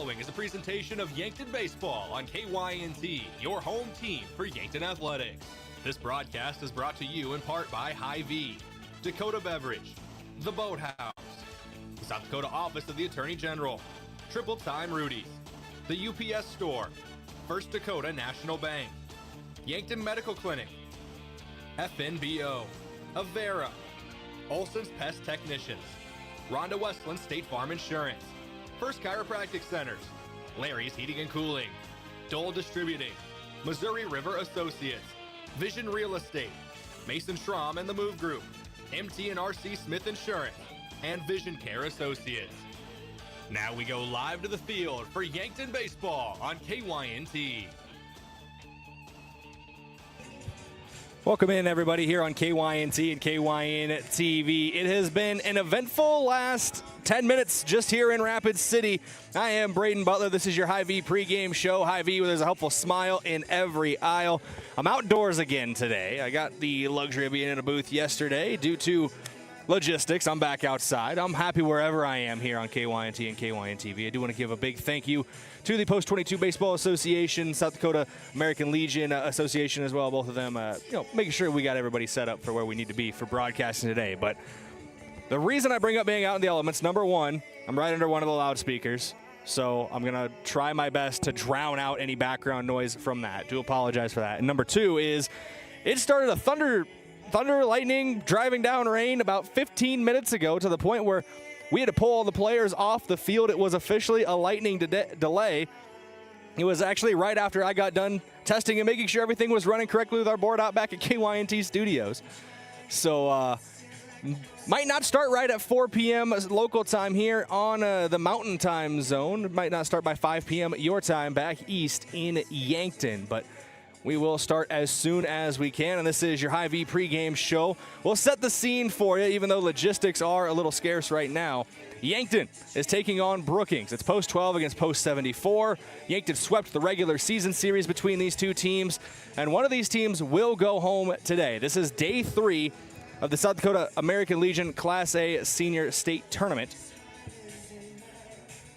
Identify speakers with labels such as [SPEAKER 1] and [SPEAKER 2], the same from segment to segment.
[SPEAKER 1] following is a presentation of Yankton Baseball on KYNT, your home team for Yankton Athletics. This broadcast is brought to you in part by Hy-Vee, Dakota Beverage, The Boathouse, the South Dakota Office of the Attorney General, Triple Time Rudy's, the UPS Store, First Dakota National Bank, Yankton Medical Clinic, FNBO, Avera, Olson's Pest Technicians, Rhonda Westland State Farm Insurance, First Chiropractic Centers, Larry's Heating and Cooling, Dole Distributing, Missouri River Associates, Vision Real Estate, Mason Schramm and the Move Group, MT&RC Smith Insurance, and Vision Care Associates. Now we go live to the field for Yankton Baseball on KYNT.
[SPEAKER 2] Welcome in, everybody, here on KYNT and KYN TV. It has been an eventful last 10 minutes just here in Rapid City. I am Brayden Butler. This is your Hy-Vee pregame show. Hy-Vee, where there's a helpful smile in every aisle. I'm outdoors again today. I got the luxury of being in a booth yesterday due to logistics. I'm back outside. I'm happy wherever I am here on KYNT and KYN TV. I do want to give a big thank you to the Post 22 Baseball Association, South Dakota American Legion Association as well, both of them, making sure we got everybody set up for where we need to be for broadcasting today. But the reason I bring up being out in the elements, number one, I'm right under one of the loudspeakers, so I'm going to try my best to drown out any background noise from that. Do apologize for that. And number two is it started a thunder, lightning, driving down rain about 15 minutes ago to the point where we had to pull all the players off the field. It was officially a lightning delay. It was actually right after I got done testing and making sure everything was running correctly with our board out back at KYNT Studios. So might not start right at 4 p.m. local time here on the Mountain Time Zone. It might not start by 5 p.m. your time back east in Yankton, but we will start as soon as we can, and this is your Hy-Vee pregame show. We'll set the scene for you, even though logistics are a little scarce right now. Yankton is taking on Brookings. It's Post 12 against Post 74. Yankton swept the regular season series between these two teams, and one of these teams will go home today. This is day 3 of the South Dakota American Legion Class A Senior State Tournament.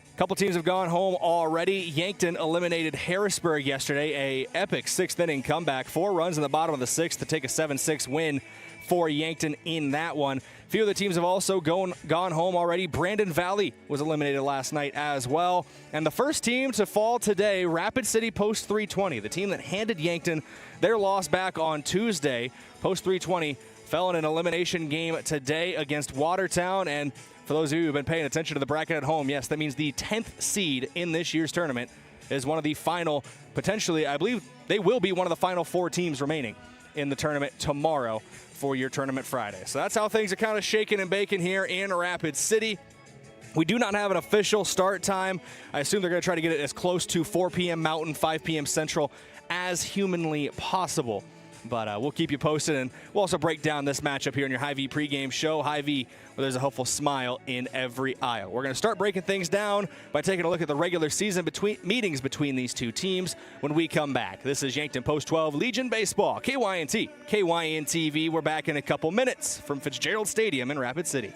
[SPEAKER 2] A couple teams have gone home already. Yankton eliminated Harrisburg yesterday, a epic 6th inning comeback. 4 runs in the bottom of the 6th to take a 7-6 win for Yankton in that one. A few of the teams have also gone home already. Brandon Valley was eliminated last night as well. And the first team to fall today, Rapid City Post 320, the team that handed Yankton their loss back on Tuesday. Post 320 fell in an elimination game today against Watertown, and for those of you who have been paying attention to the bracket at home, yes, that means the 10th seed in this year's tournament is one of the final, potentially, I believe they will be one of the final 4 teams remaining in the tournament tomorrow for your Tournament Friday. So that's how things are kind of shaking and baking here in Rapid City. We do not have an official start time. I assume they're going to try to get it as close to 4 p.m. Mountain, 5 p.m. Central as humanly possible. But we'll keep you posted, and we'll also break down this matchup here in your Hy-Vee pregame show. Hy-Vee, where there's a hopeful smile in every aisle. We're going to start breaking things down by taking a look at the regular season meetings between these two teams when we come back. This is Yankton Post 12 Legion Baseball, KYNT, KYN TV. We're back in a couple minutes from Fitzgerald Stadium in Rapid City.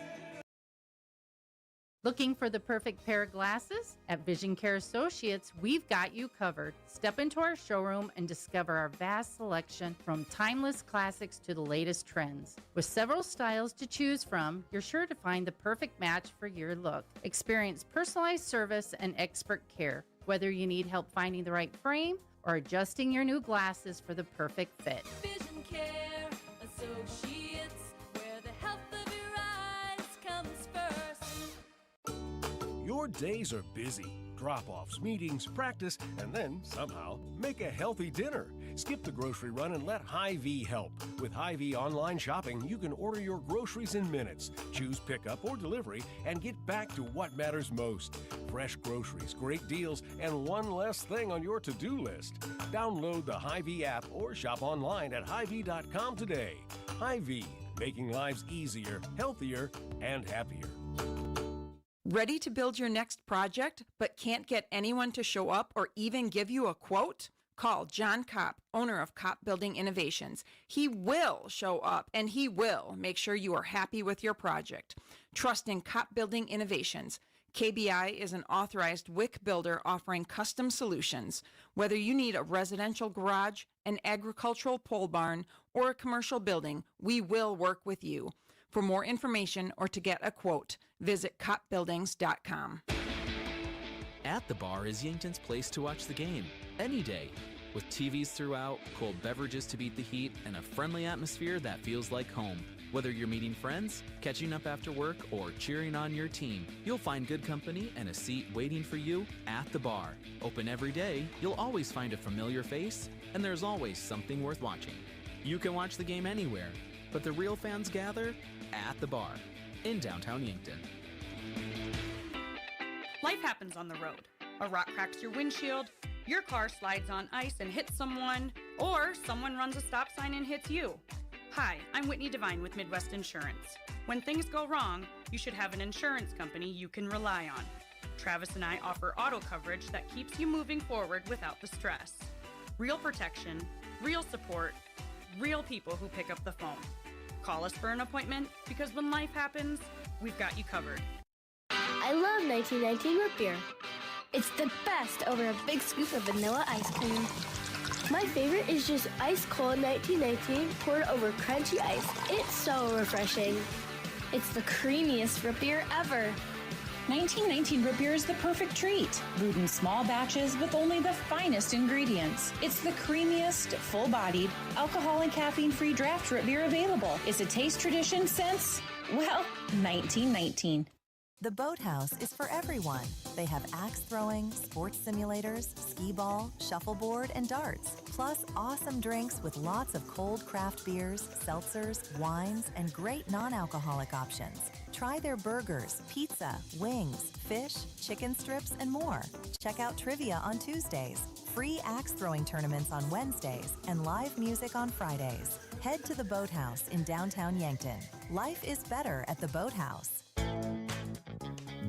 [SPEAKER 3] Looking for the perfect pair of glasses? At Vision Care Associates, we've got you covered. Step into our showroom and discover our vast selection from timeless classics to the latest trends. With several styles to choose from, you're sure to find the perfect match for your look. Experience personalized service and expert care, whether you need help finding the right frame or adjusting your new glasses for the perfect fit.
[SPEAKER 4] Vision Care Associates, where the health of your eyes comes first.
[SPEAKER 5] Your days are busy. Drop-offs, meetings, practice, and then, somehow, make a healthy dinner. Skip the grocery run and let Hy-Vee help. With Hy-Vee online shopping, you can order your groceries in minutes, choose pickup or delivery, and get back to what matters most. Fresh groceries, great deals, and one less thing on your to-do list. Download the Hy-Vee app or shop online at Hy-Vee.com today. Hy-Vee, making lives easier, healthier, and happier.
[SPEAKER 6] Ready to build your next project, but can't get anyone to show up or even give you a quote? Call John Kopp, owner of Kopp Building Innovations. He will show up, and he will make sure you are happy with your project. Trust in Kopp Building Innovations. KBI is an authorized WIC builder offering custom solutions. Whether you need a residential garage, an agricultural pole barn, or a commercial building, we will work with you. For more information or to get a quote, visit copbuildings.com.
[SPEAKER 7] At the Bar is Yankton's place to watch the game, any day. With TVs throughout, cold beverages to beat the heat, and a friendly atmosphere that feels like home. Whether you're meeting friends, catching up after work, or cheering on your team, you'll find good company and a seat waiting for you at the Bar. Open every day, you'll always find a familiar face, and there's always something worth watching. You can watch the game anywhere, but the real fans gather at the Bar in downtown Yankton.
[SPEAKER 8] Life happens on the road. A rock cracks your windshield, your car slides on ice and hits someone, or someone runs a stop sign and hits you. Hi, I'm Whitney Devine with Midwest Insurance. When things go wrong, you should have an insurance company you can rely on. Travis and I offer auto coverage that keeps you moving forward without the stress. Real protection, real support, real people who pick up the phone. Call us for an appointment, because when life happens, we've got you covered.
[SPEAKER 9] I love 1919 root beer. It's the best over a big scoop of vanilla ice cream. My favorite is just ice cold 1919 poured over crunchy ice. It's so refreshing. It's the creamiest root beer ever.
[SPEAKER 10] 1919 root beer is the perfect treat. Brewed in small batches with only the finest ingredients. It's the creamiest, full-bodied, alcohol and caffeine-free draft root beer available. It's a taste tradition since, well, 1919.
[SPEAKER 11] The Boathouse is for everyone. They have axe throwing, sports simulators, skee ball, shuffleboard, and darts. Plus awesome drinks with lots of cold craft beers, seltzers, wines, and great non-alcoholic options. Try their burgers, pizza, wings, fish, chicken strips, and more. Check out trivia on Tuesdays, free axe throwing tournaments on Wednesdays, and live music on Fridays. Head to the Boathouse in downtown Yankton. Life is better at the Boathouse.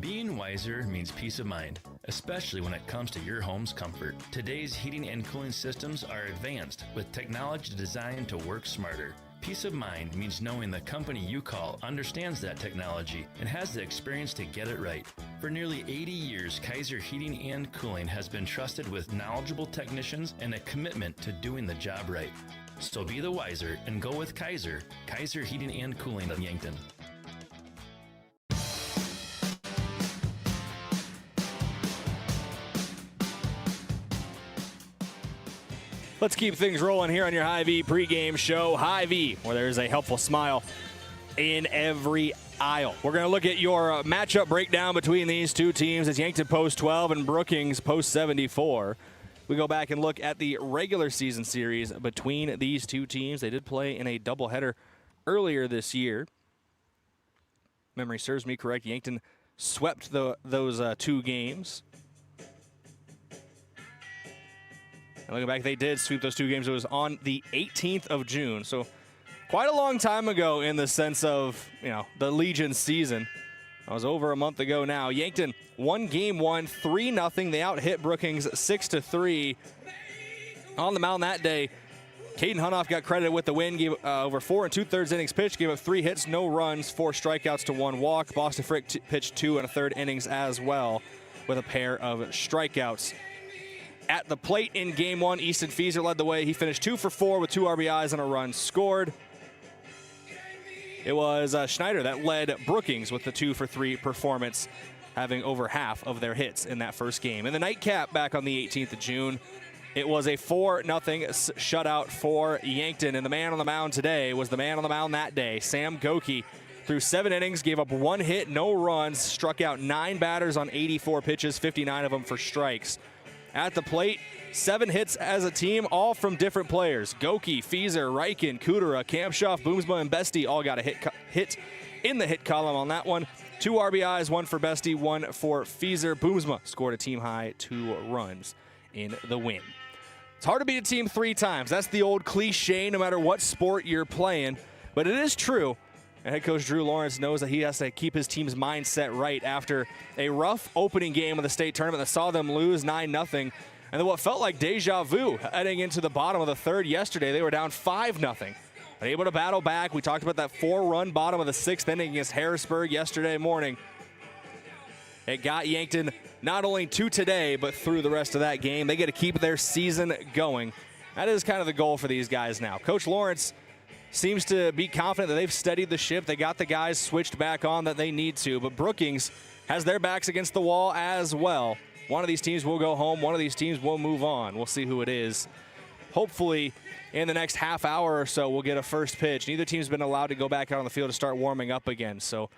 [SPEAKER 12] Being wiser means peace of mind, especially when it comes to your home's comfort. Today's heating and cooling systems are advanced with technology designed to work smarter. Peace of mind means knowing the company you call understands that technology and has the experience to get it right. For nearly 80 years, Kaiser Heating and Cooling has been trusted with knowledgeable technicians and a commitment to doing the job right. So be the wiser and go with Kaiser Heating and Cooling of Yankton.
[SPEAKER 2] Let's keep things rolling here on your Hy-Vee pregame show. Hy-Vee, where there's a helpful smile in every aisle. We're going to look at your matchup breakdown between these two teams as Yankton post 12 and Brookings post 74. We go back and look at the regular season series between these two teams. They did play in a doubleheader earlier this year. Memory serves me correct. Yankton swept those two games. And looking back, they did sweep those two games. It was on the 18th of June. So quite a long time ago in the sense of, the Legion season. That was over a month ago now. Yankton won game one, 3-0. They out-hit Brookings 6-3. On the mound that day, Caden Hunoff got credited with the win. Gave over 4 2/3 innings pitched. Gave up 3 hits, no runs, 4 strikeouts to 1 walk. Boston Frick pitched 2 1/3 innings as well with a pair of strikeouts. At the plate in game one, Easton Fieser led the way. He finished 2 for 4 with 2 RBIs and a run scored. It was Schneider that led Brookings with the 2 for 3 performance, having over half of their hits in that first game. In the nightcap back on the 18th of June, it was a 4-0 shutout for Yankton. And the man on the mound today was the man on the mound that day, Sam Goki. Through 7 innings, gave up 1 hit, no runs, struck out 9 batters on 84 pitches, 59 of them for strikes. At the plate, 7 hits as a team, all from different players. Goki, Fieser, Reichen, Kudera, Kampshoff, Boomsma, and Bestie all got a hit in the hit column on that one. 2 RBIs, 1 for Bestie, 1 for Fieser. Boomsma scored a team-high 2 runs in the win. It's hard to beat a team 3 times. That's the old cliche no matter what sport you're playing, but it is true. And head coach Drew Lawrence knows that he has to keep his team's mindset right after a rough opening game of the state tournament that saw them lose 9-0. And then what felt like deja vu heading into the bottom of the third yesterday. They were down 5-0. But able to battle back. We talked about that 4-run bottom of the 6th inning against Harrisburg yesterday morning. It got Yankton not only to today, but through the rest of that game. They get to keep their season going. That is kind of the goal for these guys now. Coach Lawrence seems to be confident that they've steadied the ship. They got the guys switched back on that they need to, but Brookings has their backs against the wall as well. One of these teams will go home. One of these teams will move on. We'll see who it is. Hopefully, in the next half hour or so, we'll get a first pitch. Neither team's been allowed to go back out on the field to start warming up again, so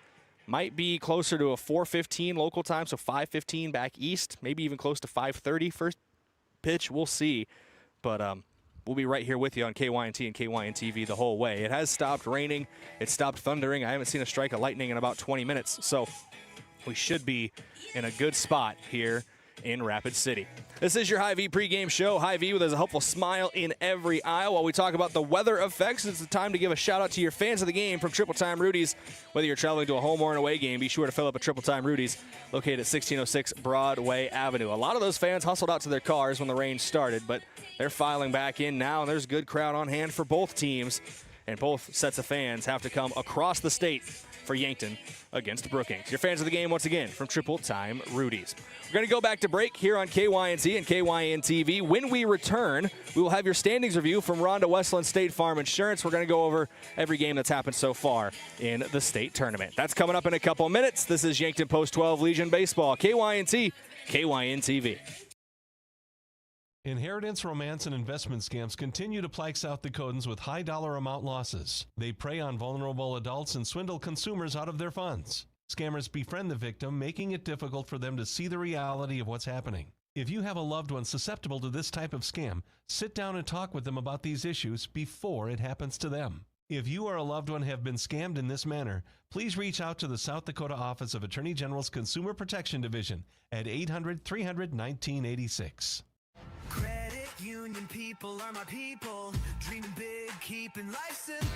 [SPEAKER 2] might be closer to a 4:15 local time, so 5:15 back east, maybe even close to 5:30 first pitch. We'll see, but we'll be right here with you on KYNT and KYN TV the whole way. It has stopped raining. It stopped thundering. I haven't seen a strike of lightning in about 20 minutes, so we should be in a good spot here in Rapid City. This is your Hy-Vee pregame show. Hy-Vee with a helpful smile in every aisle. While we talk about the weather effects, it's the time to give a shout out to your fans of the game from Triple Time Rudy's. Whether you're traveling to a home or an away game, be sure to fill up a Triple Time Rudy's located at 1606 Broadway Avenue. A lot of those fans hustled out to their cars when the rain started, but they're filing back in now, and there's a good crowd on hand for both teams, and both sets of fans have to come across the state for Yankton against Brookings. Your fans of the game once again from Triple Time Rudy's. We're going to go back to break here on KYNT and KYN TV. When we return, we will have your standings review from Rhonda Westland State Farm Insurance. We're going to go over every game that's happened so far in the state tournament. That's coming up in a couple minutes. This is Yankton Post 12 Legion Baseball, KYNT, KYN TV.
[SPEAKER 13] Inheritance, romance, and investment scams continue to plague South Dakotans with high dollar amount losses. They prey on vulnerable adults and swindle consumers out of their funds. Scammers befriend the victim, making it difficult for them to see the reality of what's happening. If you have a loved one susceptible to this type of scam, sit down and talk with them about these issues before it happens to them. If you or a loved one have been scammed in this manner, please reach out to the South Dakota Office of Attorney General's Consumer Protection Division at 800-300-1986.
[SPEAKER 14] Credit union people are my people. Dreaming big, keeping life simple.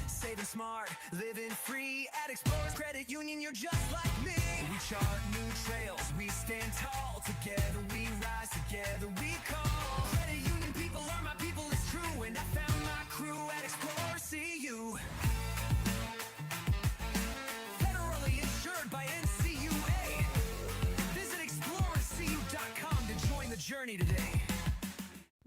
[SPEAKER 14] Saving smart, living free. At Explorers Credit Union, you're just like me. We chart new trails, we stand tall. Together we rise, together we call. Credit union people are my people, it's true. And I found my crew at Explorers CU. Federally insured by NCUA. Visit ExplorerCU.com to join the journey today.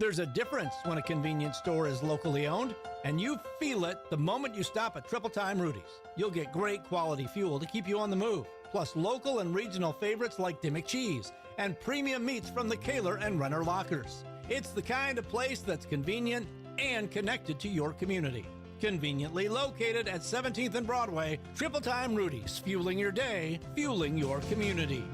[SPEAKER 15] There's a difference when a convenience store is locally owned, and you feel it the moment you stop at Triple Time Rudy's. You'll get great quality fuel to keep you on the move, plus local and regional favorites like Dimmick Cheese and premium meats from the Kaler and Renner Lockers. It's the kind of place that's convenient and connected to your community. Conveniently located at 17th and Broadway, Triple Time Rudy's, fueling your day, fueling your community.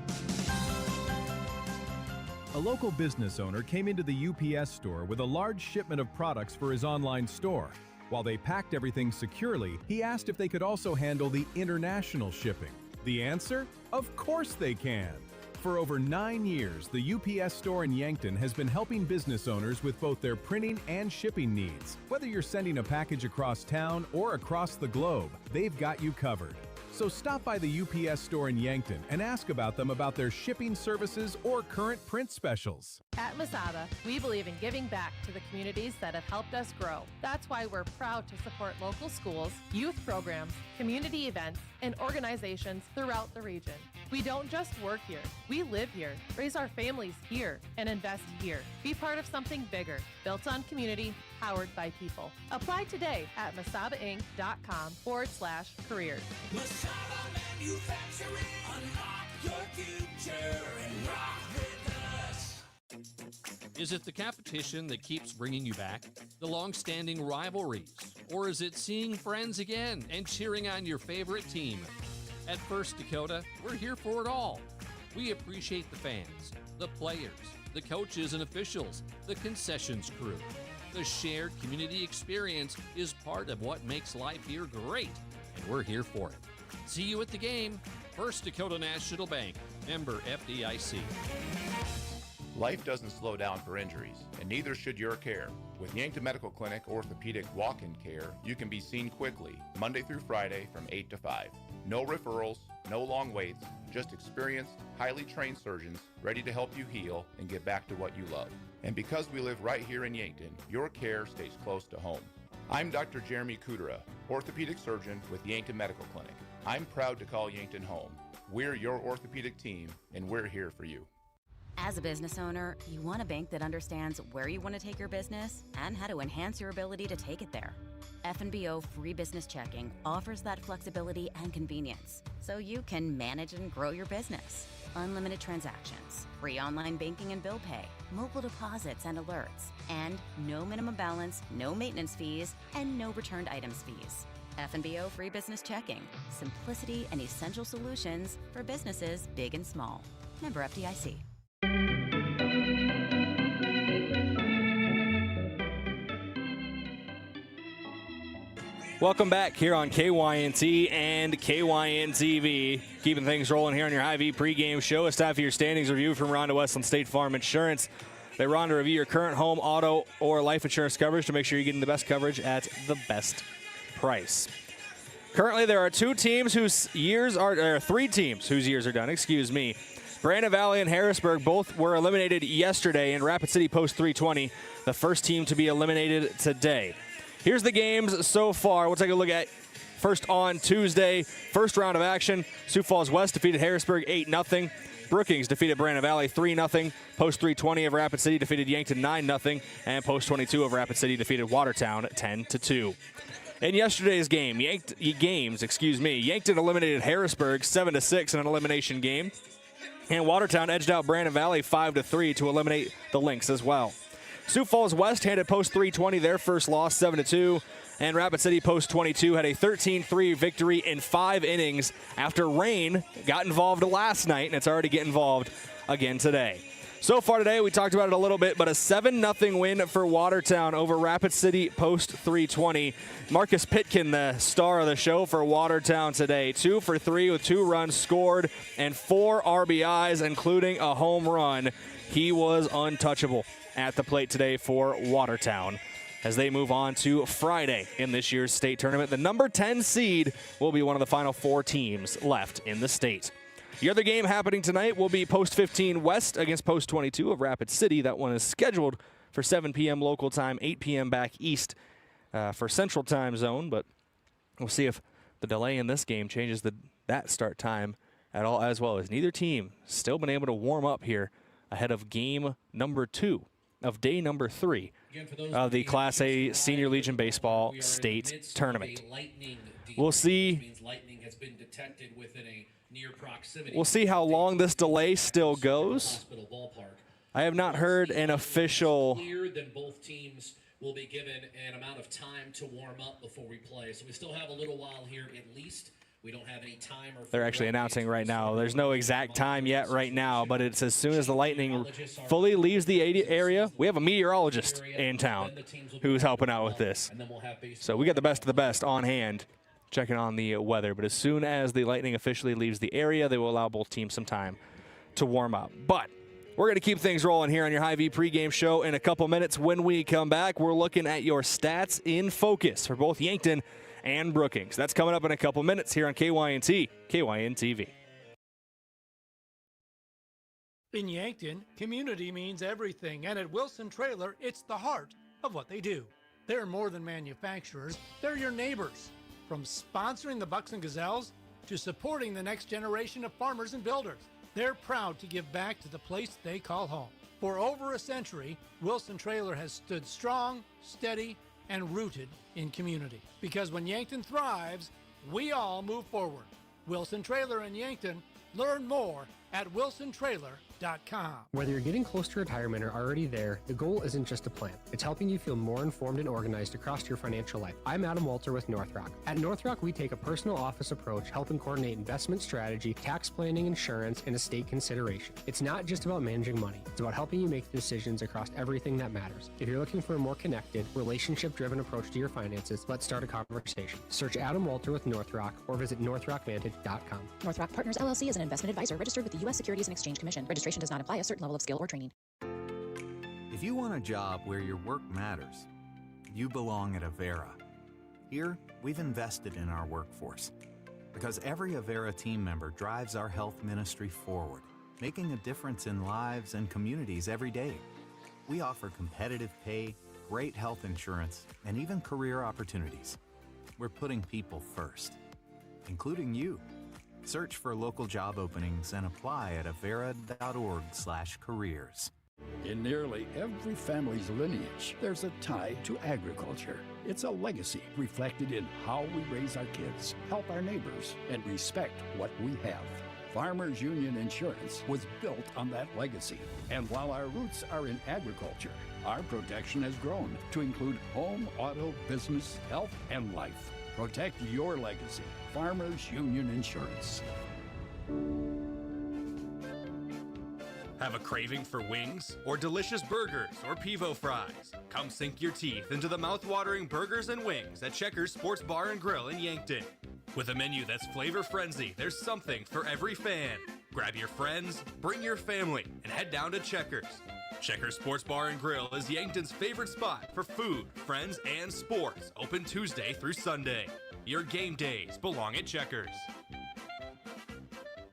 [SPEAKER 16] A local business owner came into the UPS store with a large shipment of products for his online store. While they packed everything securely, he asked if they could also handle the international shipping. The answer? Of course they can. For over 9 years, the UPS store in Yankton has been helping business owners with both their printing and shipping needs. Whether you're sending a package across town or across the globe, they've got you covered. So stop by the UPS store in Yankton and ask about them about their shipping services or current print specials.
[SPEAKER 17] At Masaba, we believe in giving back to the communities that have helped us grow. That's why we're proud to support local schools, youth programs, community events, and organizations throughout the region. We don't just work here, we live here, raise our families here, and invest here. Be part of something bigger, built on community, powered by people. Apply today at masabainc.com/careers.
[SPEAKER 14] Masaba Manufacturing, unlock your future and rock with us.
[SPEAKER 18] Is it the competition that keeps bringing you back? The long-standing rivalries? Or is it seeing friends again and cheering on your favorite team? At First Dakota, we're here for it all. We appreciate the fans, the players, the coaches and officials, the concessions crew. The shared community experience is part of what makes life here great, and we're here for it. See you at the game. First Dakota National Bank, member FDIC.
[SPEAKER 19] Life doesn't slow down for injuries, and neither should your care. With Yankton Medical Clinic Orthopedic Walk-In Care, you can be seen quickly, Monday through Friday from 8 to 5. No referrals, no long waits, just experienced, highly trained surgeons ready to help you heal and get back to what you love. And because we live right here in Yankton, your care stays close to home. I'm Dr. Jeremy Kudera, orthopedic surgeon with Yankton Medical Clinic. I'm proud to call Yankton home. We're your orthopedic team, and we're here for you.
[SPEAKER 20] As a business owner, you want a bank that understands where you want to take your business and how to enhance your ability to take it there. F&BO Free Business Checking offers that flexibility and convenience so you can manage and grow your business. Unlimited transactions, free online banking and bill pay, mobile deposits and alerts, and no minimum balance, no maintenance fees, and no returned items fees. F&BO Free Business Checking, simplicity and essential solutions for businesses big and small. Member FDIC.
[SPEAKER 2] Welcome back here on KYNT and KYN-TV. Keeping things rolling here on your Hy-Vee pregame show. It's time for your standings review from Rhonda Westland State Farm Insurance. They Rhonda review your current home, auto, or life insurance coverage to make sure you're getting the best coverage at the best price. Currently, there are three teams whose years are done. Brandon Valley and Harrisburg both were eliminated yesterday, and Rapid City Post 320, the first team to be eliminated today. Here's the games so far. We'll take a look at first on Tuesday. First round of action. Sioux Falls West defeated Harrisburg 8-0. Brookings defeated Brandon Valley 3-0. Post 320 of Rapid City defeated Yankton 9-0. And Post 22 of Rapid City defeated Watertown 10-2. In yesterday's Yankton eliminated Harrisburg 7-6 in an elimination game. And Watertown edged out Brandon Valley 5-3 to eliminate the Lynx as well. Sioux Falls West handed Post 320 their first loss 7-2. And Rapid City Post 22 had a 13-3 victory in 5 innings after rain got involved last night, and it's already getting involved again today. So far today, we talked about it a little bit, but a 7-0 win for Watertown over Rapid City Post 320. Marcus Pitkin, the star of the show for Watertown today. 2 for 3 with 2 runs scored and 4 RBIs, including a home run. He was untouchable at the plate today for Watertown as they move on to Friday in this year's state tournament. The number 10 seed will be one of the final 4 teams left in the state. The other game happening tonight will be Post 15 West against Post 22 of Rapid City. That one is scheduled for 7 p.m. local time, 8 p.m. back east for Central Time Zone. But we'll see if the delay in this game changes that start time at all, as well as neither team still been able to warm up here ahead of game number 2 of day number 3 of the Class A Senior Legion Baseball State Tournament. We'll see. We'll see how long this delay still goes. I have not heard an official.
[SPEAKER 21] Then both teams will be given an amount of time to warm up before we play. So we still have a little while here at least. We don't have any timer.
[SPEAKER 2] They're actually announcing right now. There's no exact time yet right now, but it's as soon as the lightning fully leaves the area. We have a meteorologist in town who's helping out with this. So we got the best of the best on hand checking on the weather. But as soon as the lightning officially leaves the area, they will allow both teams some time to warm up. But we're going to keep things rolling here on your Hy-Vee pregame show in a couple minutes. When we come back, we're looking at your stats in focus for both Yankton and Brookings. That's coming up in a couple minutes here on KYNT, KYN-TV.
[SPEAKER 15] In Yankton, community means everything, and at Wilson Trailer, it's the heart of what they do. They're more than manufacturers, they're your neighbors. From sponsoring the Bucks and Gazelles to supporting the next generation of farmers and builders, they're proud to give back to the place they call home. For over a century, Wilson Trailer has stood strong, steady, and rooted in community. Because when Yankton thrives, we all move forward. Wilson Trailer in Yankton. Learn more at wilsontrailer.com.
[SPEAKER 22] Whether you're getting close to retirement or already there, the goal isn't just a plan. It's helping you feel more informed and organized across your financial life. I'm Adam Walter with North Rock. At North Rock, we take a personal office approach, helping coordinate investment strategy, tax planning, insurance, and estate consideration. It's not just about managing money. It's about helping you make decisions across everything that matters. If you're looking for a more connected, relationship-driven approach to your finances, let's start a conversation. Search Adam Walter with North Rock or visit northrockvantage.com.
[SPEAKER 23] North Rock Partners LLC is an investment advisor registered with the U.S. Securities and Exchange Commission. Registration does not imply a certain level of skill or training.
[SPEAKER 24] If you want a job where your work matters, you belong at Avera. Here, we've invested in our workforce because every Avera team member drives our health ministry forward, making a difference in lives and communities every day. We offer competitive pay, great health insurance, and even career opportunities. We're putting people first, including you. Search for local job openings and apply at avera.org/careers.
[SPEAKER 1] In nearly every family's lineage, there's a tie to agriculture. It's a legacy reflected in how we raise our kids, help our neighbors, and respect what we have. Farmers Union Insurance was built on that legacy. And while our roots are in agriculture, our protection has grown to include home, auto, business, health, and life. Protect your legacy. Farmers Union Insurance.
[SPEAKER 3] Have a craving for wings or delicious burgers or pivo fries? Come sink your teeth into the mouth-watering burgers and wings at Checkers Sports Bar and Grill in Yankton. With a menu that's flavor frenzy, there's something for every fan. Grab your friends, bring your family, and head down to Checkers. Checkers Sports Bar and Grill is Yankton's favorite spot for food, friends, and sports. Open Tuesday through Sunday. Your game days belong at Checkers.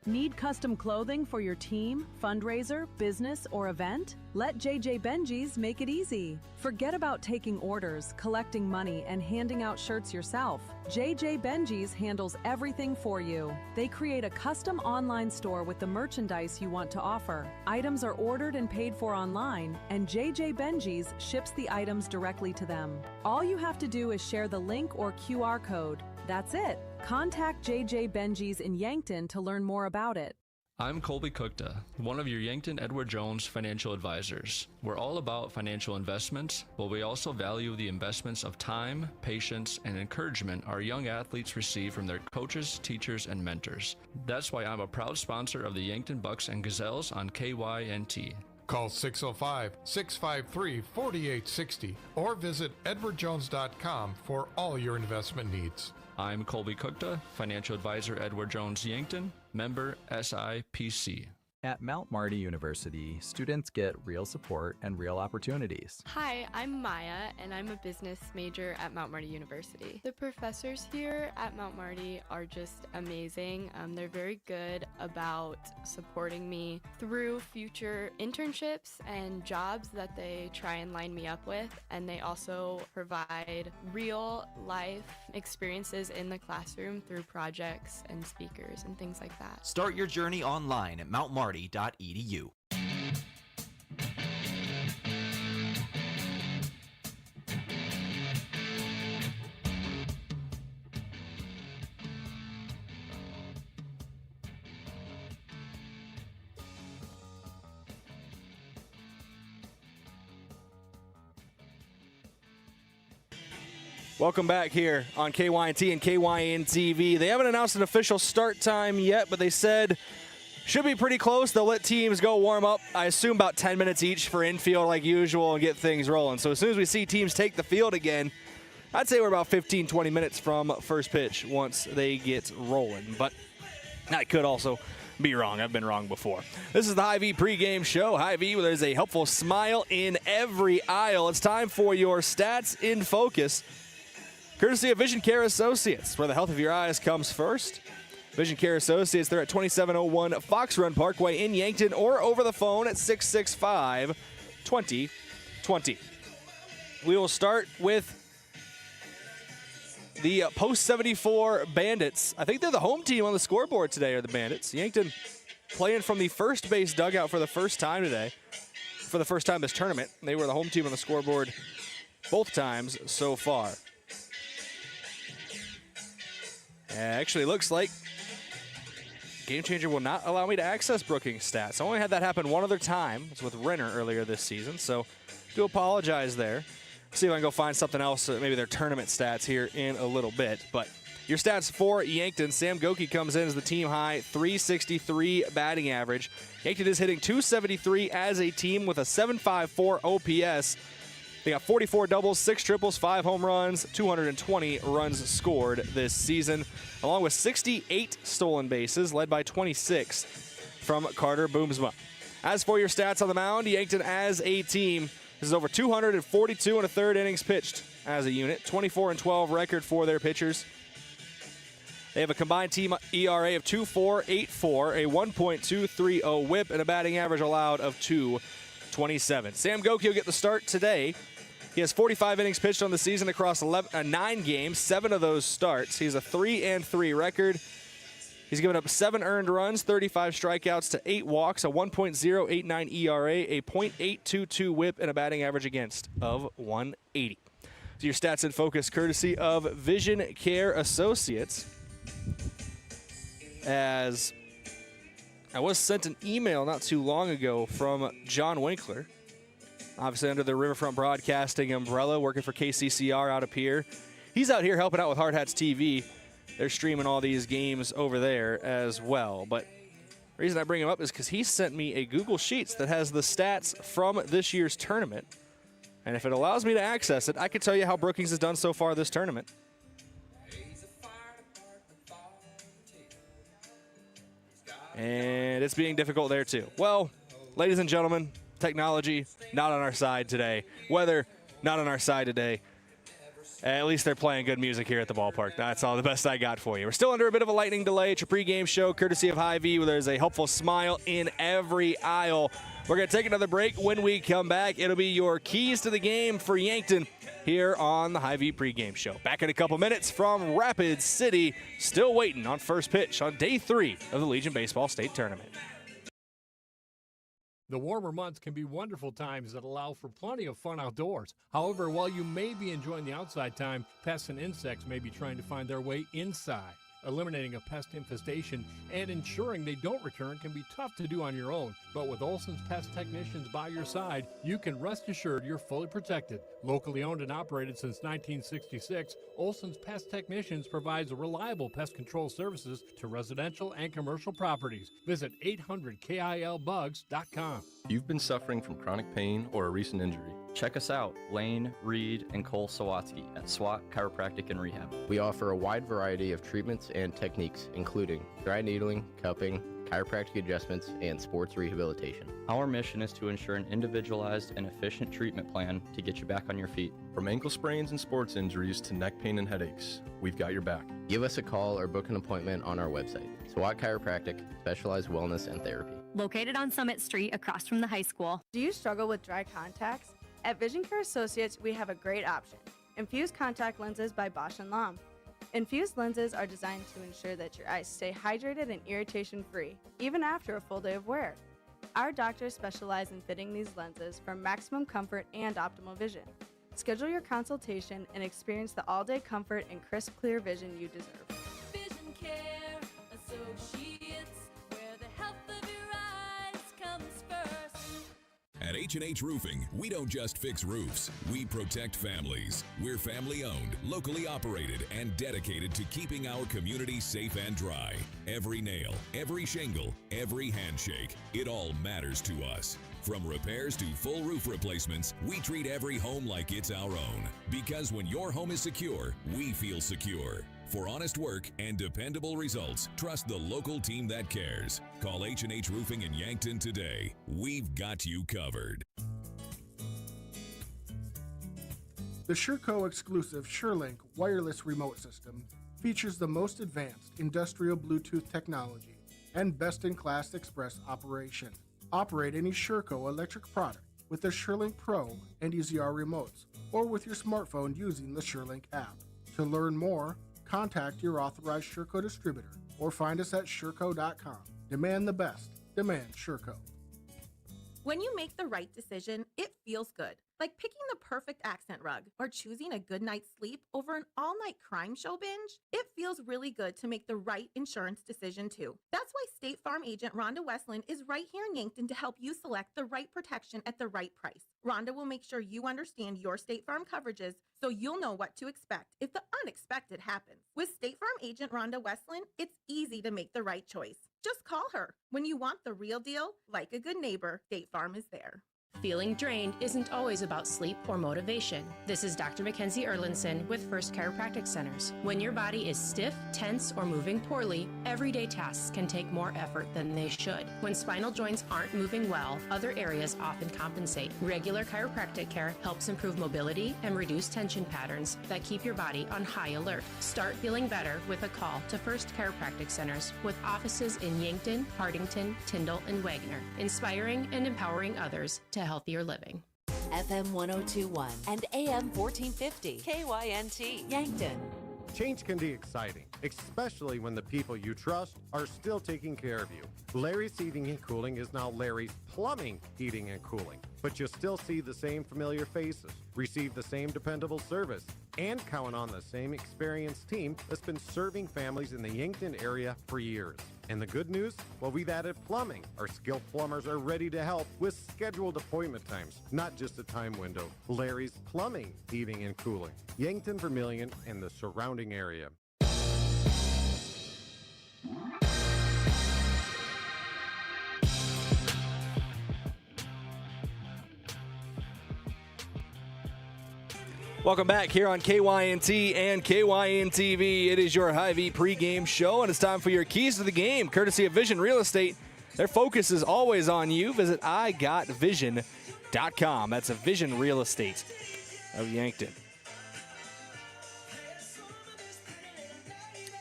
[SPEAKER 4] Need custom clothing for your team, fundraiser, business, or event? Let JJ Benji's make it easy. Forget about taking orders, collecting money, and handing out shirts yourself. JJ Benji's handles everything for you. They create a custom online store with the merchandise you want to offer. Items are ordered and paid for online, and JJ Benji's ships the items directly to them. All you have to do is share the link or QR code. That's it. Contact JJ Benji's in Yankton to learn more about it.
[SPEAKER 5] I'm Colby Cookta, one of your Yankton Edward Jones financial advisors. We're all about financial investments, but we also value the investments of time, patience, and encouragement our young athletes receive from their coaches, teachers, and mentors. That's why I'm a proud sponsor of the Yankton Bucks and Gazelles on KYNT.
[SPEAKER 25] Call 605-653-4860 or visit edwardjones.com for all your investment needs.
[SPEAKER 5] I'm Colby Cookta, financial advisor Edward Jones Yankton, member SIPC.
[SPEAKER 26] At Mount Marty University, students get real support and real opportunities.
[SPEAKER 27] Hi, I'm Maya, and I'm a business major at Mount Marty University. The professors here at Mount Marty are just amazing. They're very good about supporting me through future internships and jobs that they try and line me up with, and they also provide real life experiences in the classroom through projects and speakers and things like that.
[SPEAKER 28] Start your journey online at mountmarty.edu.
[SPEAKER 2] Welcome back here on KYNT and KYN TV. They haven't announced an official start time yet, but they said should be pretty close. They'll let teams go warm up, I assume about 10 minutes each for infield like usual and get things rolling. So as soon as we see teams take the field again, I'd say we're about 15, 20 minutes from first pitch once they get rolling. But I could also be wrong. I've been wrong before. This is the Hy-Vee pregame show. Hy-Vee, where there's a helpful smile in every aisle. It's time for your Stats in Focus, courtesy of Vision Care Associates, where the health of your eyes comes first. Vision Care Associates, they're at 2701 Fox Run Parkway in Yankton or over the phone at 665-2020. We will start with the Post 74 Bandits. I think they're the home team on the scoreboard today, are the Bandits. Yankton playing from the first base dugout for the first time today, for the first time this tournament. They were the home team on the scoreboard both times so far. Actually, looks like Game Changer will not allow me to access Brookings stats. I only had that happen one other time. It's with Renner earlier this season, so do apologize there. See if I can go find something else, maybe their tournament stats here in a little bit. But your stats for Yankton, Sam Goki comes in as the team high, 363 batting average. Yankton is hitting 273 as a team with a 7.54 OPS. They got 44 doubles, 6 triples, 5 home runs, 220 runs scored this season, along with 68 stolen bases, led by 26 from Carter Boomsma. As for your stats on the mound, Yankton as a team, this is over 242 and a third innings pitched as a unit, 24-12 record for their pitchers. They have a combined team ERA of 2.484, a 1.230 whip, and a batting average allowed of 2.27. Sam Goki will get the start today. He has 45 innings pitched on the season across 9 games, 7 of those starts. He has a 3-3 record. He's given up 7 earned runs, 35 strikeouts to 8 walks, a 1.089 ERA, a .822 whip, and a batting average against of 180. So your stats in focus courtesy of Vision Care Associates. As I was sent an email not too long ago from John Winkler, obviously under the Riverfront Broadcasting umbrella, working for KCCR out of here. He's out here helping out with Hard Hats TV. They're streaming all these games over there as well. But the reason I bring him up is because he sent me a Google Sheets that has the stats from this year's tournament. And if it allows me to access it, I can tell you how Brookings has done so far this tournament. And it's being difficult there too. Well, ladies and gentlemen, technology not on our side today. Weather not on our side today. At least they're playing good music here at the ballpark. That's all the best I got for you. We're still under a bit of a lightning delay. It's your pregame show courtesy of Hy-Vee, where there's a helpful smile in every aisle. We're going to take another break. When we come back, it'll be your keys to the game for Yankton here on the Hy-Vee pregame show. Back in a couple minutes from Rapid City. Still waiting on first pitch on day 3 of the Legion Baseball State Tournament.
[SPEAKER 6] The warmer months can be wonderful times that allow for plenty of fun outdoors. However, while you may be enjoying the outside time, pests and insects may be trying to find their way inside. Eliminating a pest infestation and ensuring they don't return can be tough to do on your own, but with Olson's Pest Technicians by your side, you can rest assured you're fully protected. Locally owned and operated since 1966, Olson's Pest Technicians provides reliable pest control services to residential and commercial properties. Visit 800KILBugs.com.
[SPEAKER 7] You've been suffering from chronic pain or a recent injury.
[SPEAKER 26] Check us out, Lane, Reed, and Cole Sawatsky at SWAT Chiropractic and Rehab.
[SPEAKER 8] We offer a wide variety of treatments and techniques, including dry needling, cupping, chiropractic adjustments, and sports rehabilitation.
[SPEAKER 26] Our mission is to ensure an individualized and efficient treatment plan to get you back on your feet.
[SPEAKER 7] From ankle sprains and sports injuries to neck pain and headaches, we've got your back.
[SPEAKER 8] Give us a call or book an appointment on our website. SWAT Chiropractic, specialized wellness and therapy.
[SPEAKER 9] Located on Summit Street across from the high school.
[SPEAKER 10] Do you struggle with dry contacts? At Vision Care Associates, we have a great option. Infused contact lenses by Bosch & Lomb. Infused lenses are designed to ensure that your eyes stay hydrated and irritation-free, even after a full day of wear. Our doctors specialize in fitting these lenses for maximum comfort and optimal vision. Schedule your consultation and experience the all-day comfort and crisp, clear vision you deserve.
[SPEAKER 11] Vision Care Associates, where the health of your eyes comes first.
[SPEAKER 12] At H&H Roofing, we don't just fix roofs, we protect families. We're family-owned, locally operated, and dedicated to keeping our community safe and dry. Every nail, every shingle, every handshake, it all matters to us. From repairs to full roof replacements, we treat every home like it's our own. Because when your home is secure, we feel secure. For honest work and dependable results, trust the local team that cares. Call H&H Roofing in Yankton today. We've got you covered.
[SPEAKER 13] The SureCo exclusive SureLink wireless remote system features the most advanced industrial Bluetooth technology and best-in-class express operation. Operate any SureCo electric product with the SureLink Pro and EZR remotes, or with your smartphone using the SureLink app. To learn more, contact your authorized SureCo distributor or find us at sureco.com. Demand the best. Demand SureCo.
[SPEAKER 29] When you make the right decision, it feels good. Like picking the perfect accent rug or choosing a good night's sleep over an all-night crime show binge. It feels really good to make the right insurance decision too. That's why State Farm agent Rhonda Westland is right here in Yankton to help you select the right protection at the right price. Rhonda will make sure you understand your State Farm coverages so you'll know what to expect if the unexpected happens. With State Farm agent Rhonda Westland, it's easy to make the right choice. Just call her. When you want the real deal, like a good neighbor, State Farm is there.
[SPEAKER 23] Feeling drained isn't always about sleep or motivation. This is Dr. Mackenzie Erlinson with First Chiropractic Centers. When your body is stiff, tense, or moving poorly, everyday tasks can take more effort than they should. When spinal joints aren't moving well, other areas often compensate. Regular chiropractic care helps improve mobility and reduce tension patterns that keep your body on high alert. Start feeling better with a call to First Chiropractic Centers with offices in Yankton, Hardington, Tyndall, and Wagner, inspiring and empowering others to healthier living.
[SPEAKER 30] FM 1021 and AM 1450 KYNT Yankton.
[SPEAKER 14] Change can be exciting, especially when the people you trust are still taking care of you. Larry's Heating and Cooling is now Larry's Plumbing Heating and Cooling, but you'll still see the same familiar faces, receive the same dependable service, and count on the same experienced team that's been serving families in the Yankton area for years. And the good news? Well, we've added plumbing. Our skilled plumbers are ready to help with scheduled appointment times, not just a time window. Larry's Plumbing, Heating, and Cooling. Yankton, Vermilion, and the surrounding area.
[SPEAKER 2] Welcome back here on KYNT and KYN TV. It is your Hy-Vee pregame show, and it's time for your keys to the game, courtesy of Vision Real Estate. Their focus is always on you. Visit igotvision.com. That's a Vision Real Estate of Yankton.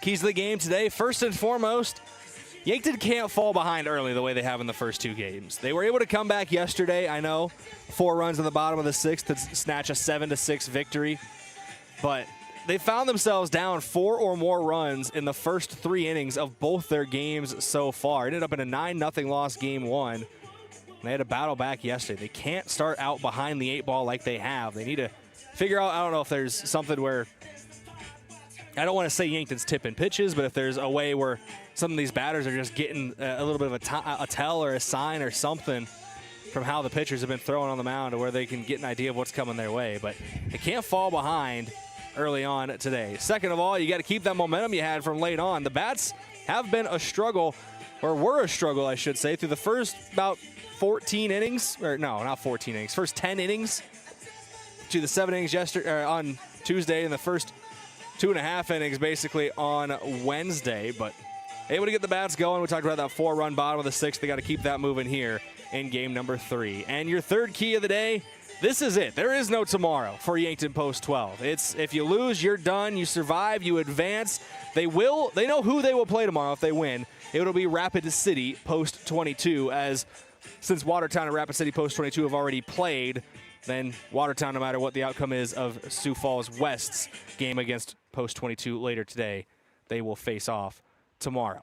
[SPEAKER 2] Keys to the game today, first and foremost, Yankton can't fall behind early the way they have in the first two games. They were able to come back yesterday, I know, 4 runs in the bottom of the sixth to snatch a 7-6 victory. But they found themselves down 4 or more runs in the first 3 innings of both their games so far. It ended up in a 9-0 loss game 1. They had to battle back yesterday. They can't start out behind the 8 ball like they have. They need to figure out, I don't know if there's something where, I don't want to say Yankton's tipping pitches, but if there's a way where some of these batters are just getting a little bit of a tell or a sign or something from how the pitchers have been throwing on the mound to where they can get an idea of what's coming their way. But they can't fall behind early on today. Second of all, you got to keep that momentum you had from late on. The bats have been a struggle, or were a struggle, I should say, through the first about 14 innings. Or no, not 14 innings. First 10 innings to the 7 innings yesterday, on Tuesday, and the first 2.5 innings basically on Wednesday. But able to get the bats going. We talked about that 4-run bottom of the 6th. They got to keep that moving here in game number 3. And your third key of the day, this is it. There is no tomorrow for Yankton Post 12. It's if you lose, you're done. You survive, you advance. They know who they will play tomorrow if they win. It'll be Rapid City Post 22, as since Watertown and Rapid City Post 22 have already played, then Watertown, no matter what the outcome is of Sioux Falls West's game against Post 22 later today, they will face off tomorrow.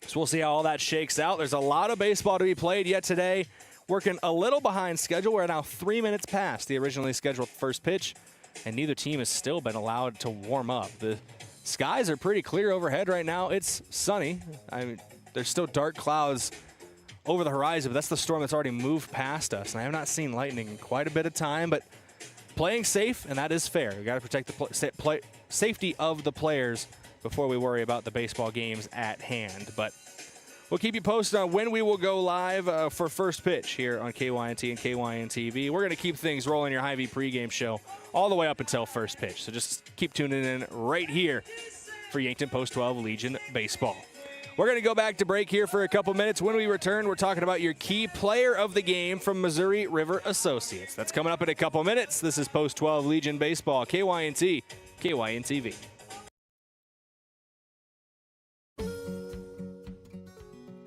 [SPEAKER 2] So we'll see how all that shakes out. There's a lot of baseball to be played yet today. Working a little behind schedule. We're now 3 minutes past the originally scheduled first pitch, and neither team has still been allowed to warm up. The skies are pretty clear overhead right now. It's sunny. I mean, there's still dark clouds over the horizon, but that's the storm that's already moved past us. And I have not seen lightning in quite a bit of time, but playing safe, and that is fair. We got to protect the safety of the players before we worry about the baseball games at hand. But we'll keep you posted on when we will go live for first pitch here on KYNT and KYN TV. We're going to keep things rolling your Hy-Vee pregame show all the way up until first pitch. So just keep tuning in right here for Yankton Post 12 Legion Baseball. We're going to go back to break here for a couple minutes. When we return, we're talking about your key player of the game from Missouri River Associates. That's coming up in a couple minutes. This is Post 12 Legion Baseball, KYNT, KYN TV.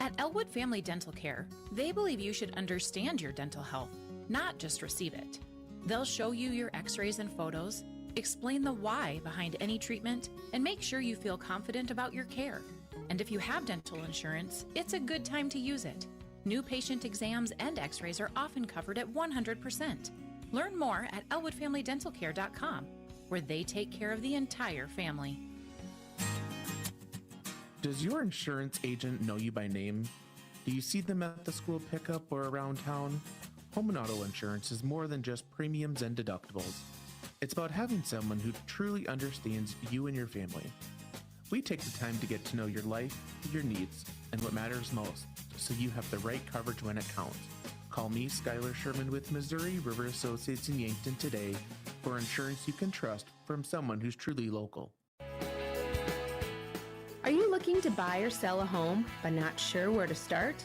[SPEAKER 23] At Elwood Family Dental Care, they believe you should understand your dental health, not just receive it. They'll show you your x-rays and photos, explain the why behind any treatment, and make sure you feel confident about your care. And if you have dental insurance, it's a good time to use it. New patient exams and x-rays are often covered at 100%. Learn more at elwoodfamilydentalcare.com, where they take care of the entire family.
[SPEAKER 15] Does your insurance agent know you by name? Do you see them at the school pickup or around town? Home and auto insurance is more than just premiums and deductibles. It's about having someone who truly understands you and your family. We take the time to get to know your life, your needs, and what matters most, so you have the right coverage when it counts. Call me, Skylar Sherman with Missouri River Associates in Yankton today for insurance you can trust from someone who's truly local.
[SPEAKER 29] Are you looking to buy or sell a home but not sure where to start?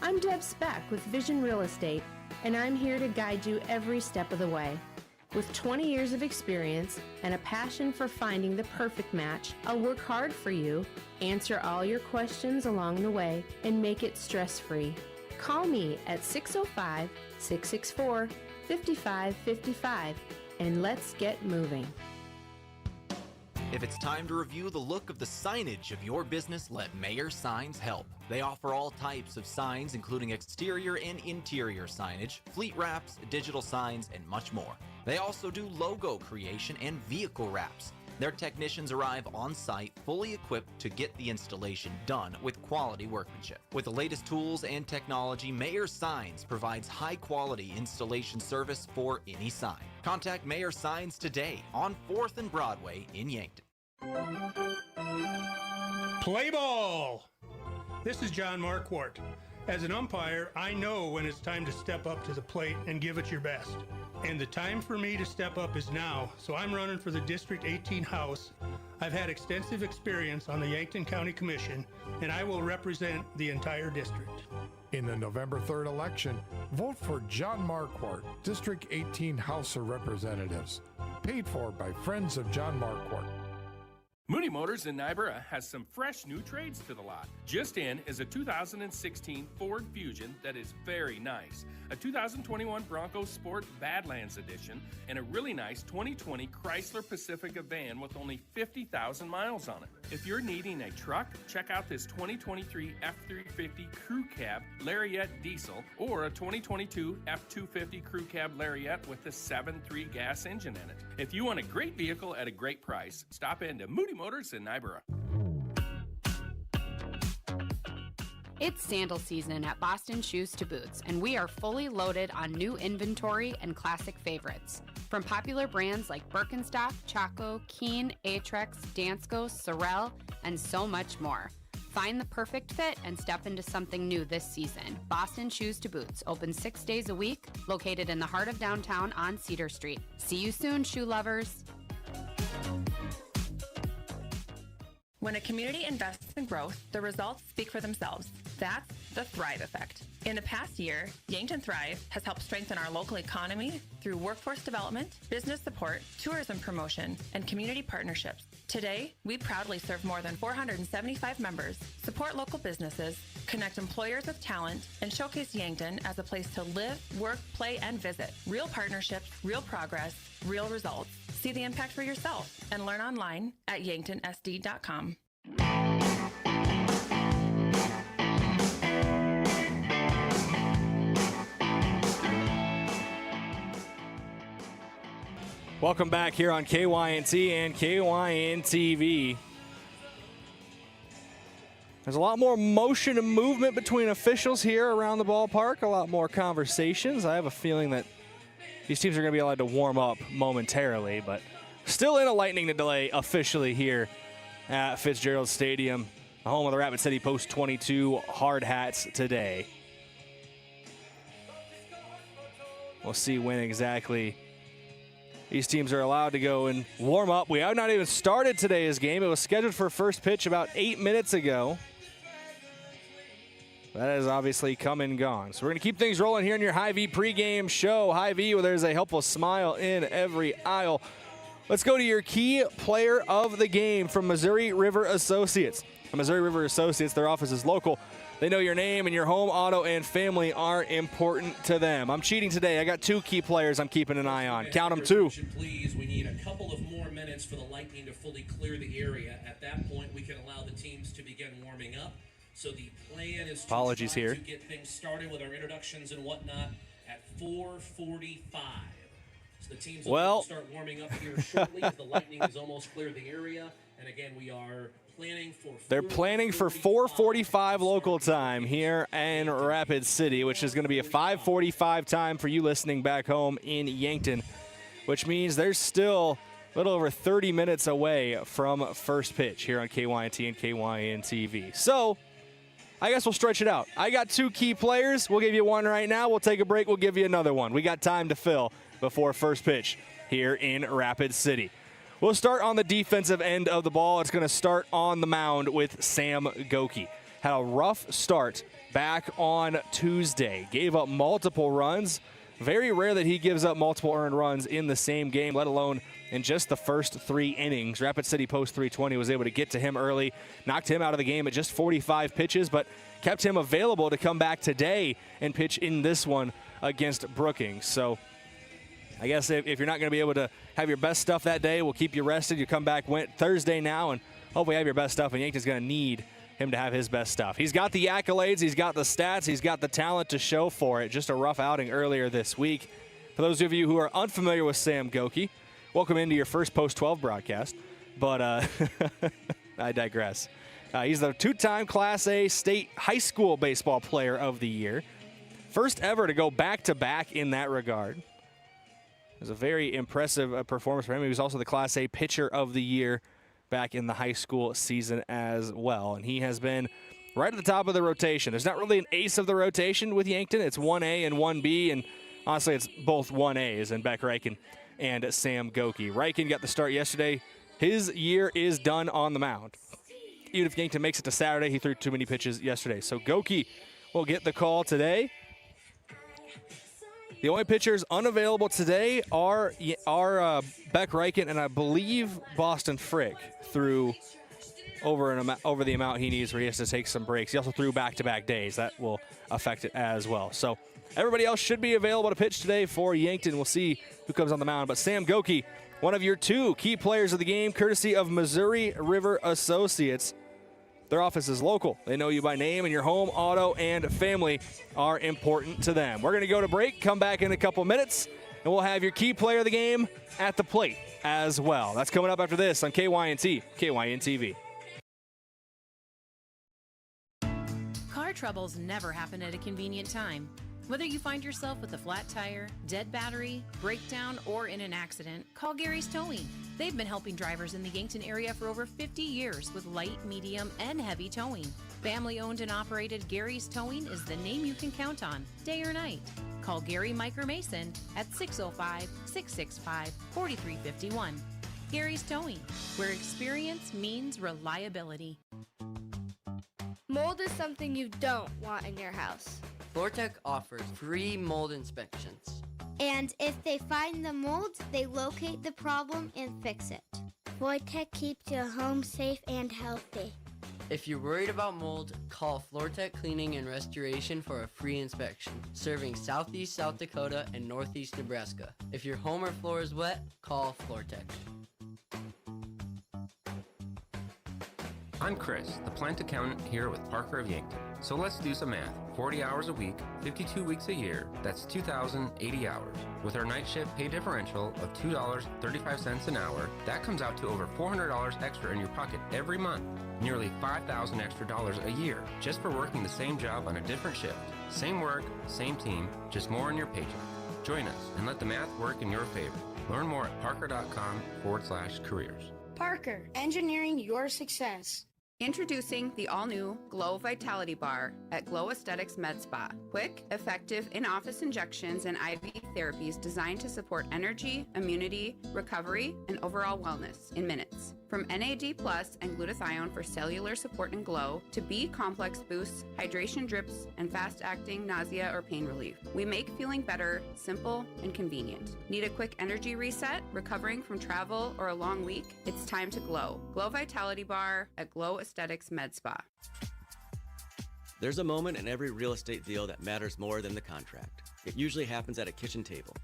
[SPEAKER 29] I'm Deb Speck with Vision Real Estate, and I'm here to guide you every step of the way. With 20 years of experience and a passion for finding the perfect match, I'll work hard for you, answer all your questions along the way, and make it stress-free. Call me at 605-664-5555, and let's get moving.
[SPEAKER 28] If it's time to review the look of the signage of your business, let Mayor Signs help. They offer all types of signs, including exterior and interior signage, fleet wraps, digital signs, and much more. They also do logo creation and vehicle wraps. Their technicians arrive on site fully equipped to get the installation done with quality workmanship. With the latest tools and technology, Mayor Signs provides high-quality installation service for any sign. Contact Mayor Signs today on 4th and Broadway in Yankton.
[SPEAKER 1] Play ball! This is John Marquardt. As an umpire, I know when it's time to step up to the plate and give it your best. And the time for me to step up is now, so I'm running for the District 18 House. I've had extensive experience on the Yankton County Commission, and I will represent the entire district.
[SPEAKER 25] In the November 3rd election, vote for John Marquardt, District 18 House of Representatives. Paid for by Friends of John Marquardt.
[SPEAKER 16] Moody Motors in Niobrara has some fresh new trades to the lot. Just in is a 2016 Ford Fusion that is very nice, a 2021 Bronco Sport Badlands Edition, and a really nice 2020 Chrysler Pacifica van with only 50,000 miles on it. If you're needing a truck, check out this 2023 F-350 Crew Cab Lariat Diesel or a 2022 F-250 Crew Cab Lariat with a 7.3 gas engine in it. If you want a great vehicle at a great price, stop into Moody Motors in Niobrara.
[SPEAKER 17] It's sandal season at Boston Shoes to Boots, and we are fully loaded on new inventory and classic favorites. From popular brands like Birkenstock, Chaco, Keen, Atrex, Dansko, Sorel, and so much more. Find the perfect fit and step into something new this season. Boston Shoes to Boots, open 6 days a week, located in the heart of downtown on Cedar Street. See you soon, shoe lovers.
[SPEAKER 18] When a community invests in growth, the results speak for themselves. That's the Thrive Effect. In the past year, Yankton Thrive has helped strengthen our local economy through workforce development, business support, tourism promotion, and community partnerships. Today, we proudly serve more than 475 members, support local businesses, connect employers with talent, and showcase Yankton as a place to live, work, play, and visit. Real partnerships, real progress, real results. See the impact for yourself and learn online at yanktonsd.com.
[SPEAKER 2] Welcome back here on KYNT and KYN-TV. There's a lot more motion and movement between officials here around the ballpark, a lot more conversations. I have a feeling that these teams are going to be allowed to warm up momentarily, but still in a lightning delay officially here at Fitzgerald Stadium, the home of the Rapid City Post 22 Hard Hats today. We'll see when exactly these teams are allowed to go and warm up. We have not even started today's game. It was scheduled for first pitch about 8 minutes ago. That has obviously come and gone. So we're going to keep things rolling here in your Hy-Vee pregame show. Hy-Vee, where there's a helpful smile in every aisle. Let's go to your key player of the game from Missouri River Associates. Missouri River Associates, their office is local. They know your name and your home, auto, and family are important to them. I'm cheating today. I got two key players I'm keeping an eye on. Count them, two.
[SPEAKER 19] Please, we need a couple of more minutes for the Lightning to fully clear the area. At that point, we can allow the teams to begin warming up. So the plan is to get things started with our introductions and whatnot at 4:45. So the teams will start warming up here shortly. The Lightning has almost cleared the area. And again, we are planning for
[SPEAKER 2] They're planning for 4:45 local time here in Rapid City, which is going to be a 5:45 time for you listening back home in Yankton, which means there's still a little over 30 minutes away from first pitch here on KYNT and KYN-TV. So I guess we'll stretch it out. I got two key players. We'll give you one right now. We'll take a break. We'll give you another one. We got time to fill before first pitch here in Rapid City. We'll start on the defensive end of the ball. It's going to start on the mound with Sam Goki. Had a rough start back on Tuesday. Gave up multiple runs. Very rare that he gives up multiple earned runs in the same game, let alone in just the first 3 innings. Rapid City Post 320 was able to get to him early, knocked him out of the game at just 45 pitches, but kept him available to come back today and pitch in this one against Brookings. So I guess if you're not going to be able to have your best stuff that day, we'll keep you rested. You come back Thursday now, and hopefully have your best stuff, and Yankton's going to need him to have his best stuff. He's got the accolades, he's got the stats, he's got the talent to show for it. Just a rough outing earlier this week. For those of you who are unfamiliar with Sam Goki, welcome into your first Post-12 broadcast. But I digress. He's the two-time Class A state high school baseball player of the year. First ever to go back-to-back in that regard. It was a very impressive performance for him. He was also the Class A pitcher of the year back in the high school season as well. And he has been right at the top of the rotation. There's not really an ace of the rotation with Yankton. It's 1A and 1B, and honestly, it's both 1As and Beck Reichen and Sam Goki. Reichen got the start yesterday. His year is done on the mound. Even if Yankton makes it to Saturday, he threw too many pitches yesterday. So Goki will get the call today. The only pitchers unavailable today are Beck Reichen and I believe Boston Frick threw over the amount he needs, where he has to take some breaks. He also threw back-to-back days. That will affect it as well. So everybody else should be available to pitch today for Yankton. We'll see who comes on the mound. But Sam Goki, one of your two key players of the game, courtesy of Missouri River Associates. Their office is local. They know you by name, and your home, auto, and family are important to them. We're going to go to break, come back in a couple minutes, and we'll have your key player of the game at the plate as well. That's coming up after this on KYNT, KYN-TV.
[SPEAKER 23] Car troubles never happen at a convenient time. Whether you find yourself with a flat tire, dead battery, breakdown, or in an accident, call Gary's Towing. They've been helping drivers in the Yankton area for over 50 years with light, medium, and heavy towing. Family-owned and operated Gary's Towing is the name you can count on, day or night. Call Gary, Mike, or Mason at 605-665-4351. Gary's Towing, where experience means reliability.
[SPEAKER 3] Mold is something you don't want in your house.
[SPEAKER 4] FloorTech offers free mold inspections.
[SPEAKER 3] And if they find the mold, they locate the problem and fix it. FloorTech keeps your home safe and healthy.
[SPEAKER 4] If you're worried about mold, call FloorTech Cleaning and Restoration for a free inspection, serving Southeast South Dakota and Northeast Nebraska. If your home or floor is wet, call FloorTech.
[SPEAKER 5] I'm Chris, the plant accountant here with Parker of Yankton. So let's do some math. 40 hours a week, 52 weeks a year, that's 2,080 hours. With our night shift pay differential of $2.35 an hour, that comes out to over $400 extra in your pocket every month. Nearly $5,000 extra dollars a year, just for working the same job on a different shift. Same work, same team, just more in your paycheck. Join us and let the math work in your favor. Learn more at parker.com/careers.
[SPEAKER 3] Parker, engineering your success.
[SPEAKER 17] Introducing the all-new Glow Vitality Bar at Glow Aesthetics Med Spa. Quick, effective in-office injections and IV therapies designed to support energy, immunity, recovery, and overall wellness in minutes. From NAD+ and glutathione for cellular support and glow, to B-complex boosts, hydration drips, and fast-acting nausea or pain relief. We make feeling better simple and convenient. Need a quick energy reset, recovering from travel or a long week? It's time to glow. Glow Vitality Bar at Glow Aesthetics Med Spa.
[SPEAKER 6] There's a moment in every real estate deal that matters more than the contract. It usually happens at a kitchen table.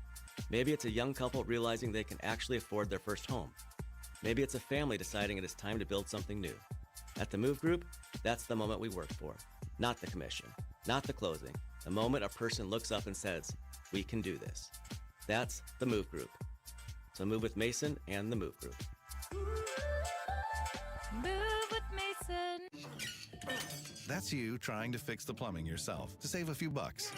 [SPEAKER 6] Maybe it's a young couple realizing they can actually afford their first home. Maybe it's a family deciding it is time to build something new. At the Move Group, that's the moment we work for. Not the commission, not the closing. The moment a person looks up and says, "We can do this." That's the Move Group. So move with Mason and the Move Group.
[SPEAKER 11] Move with Mason.
[SPEAKER 20] That's you trying to fix the plumbing yourself to save a few bucks.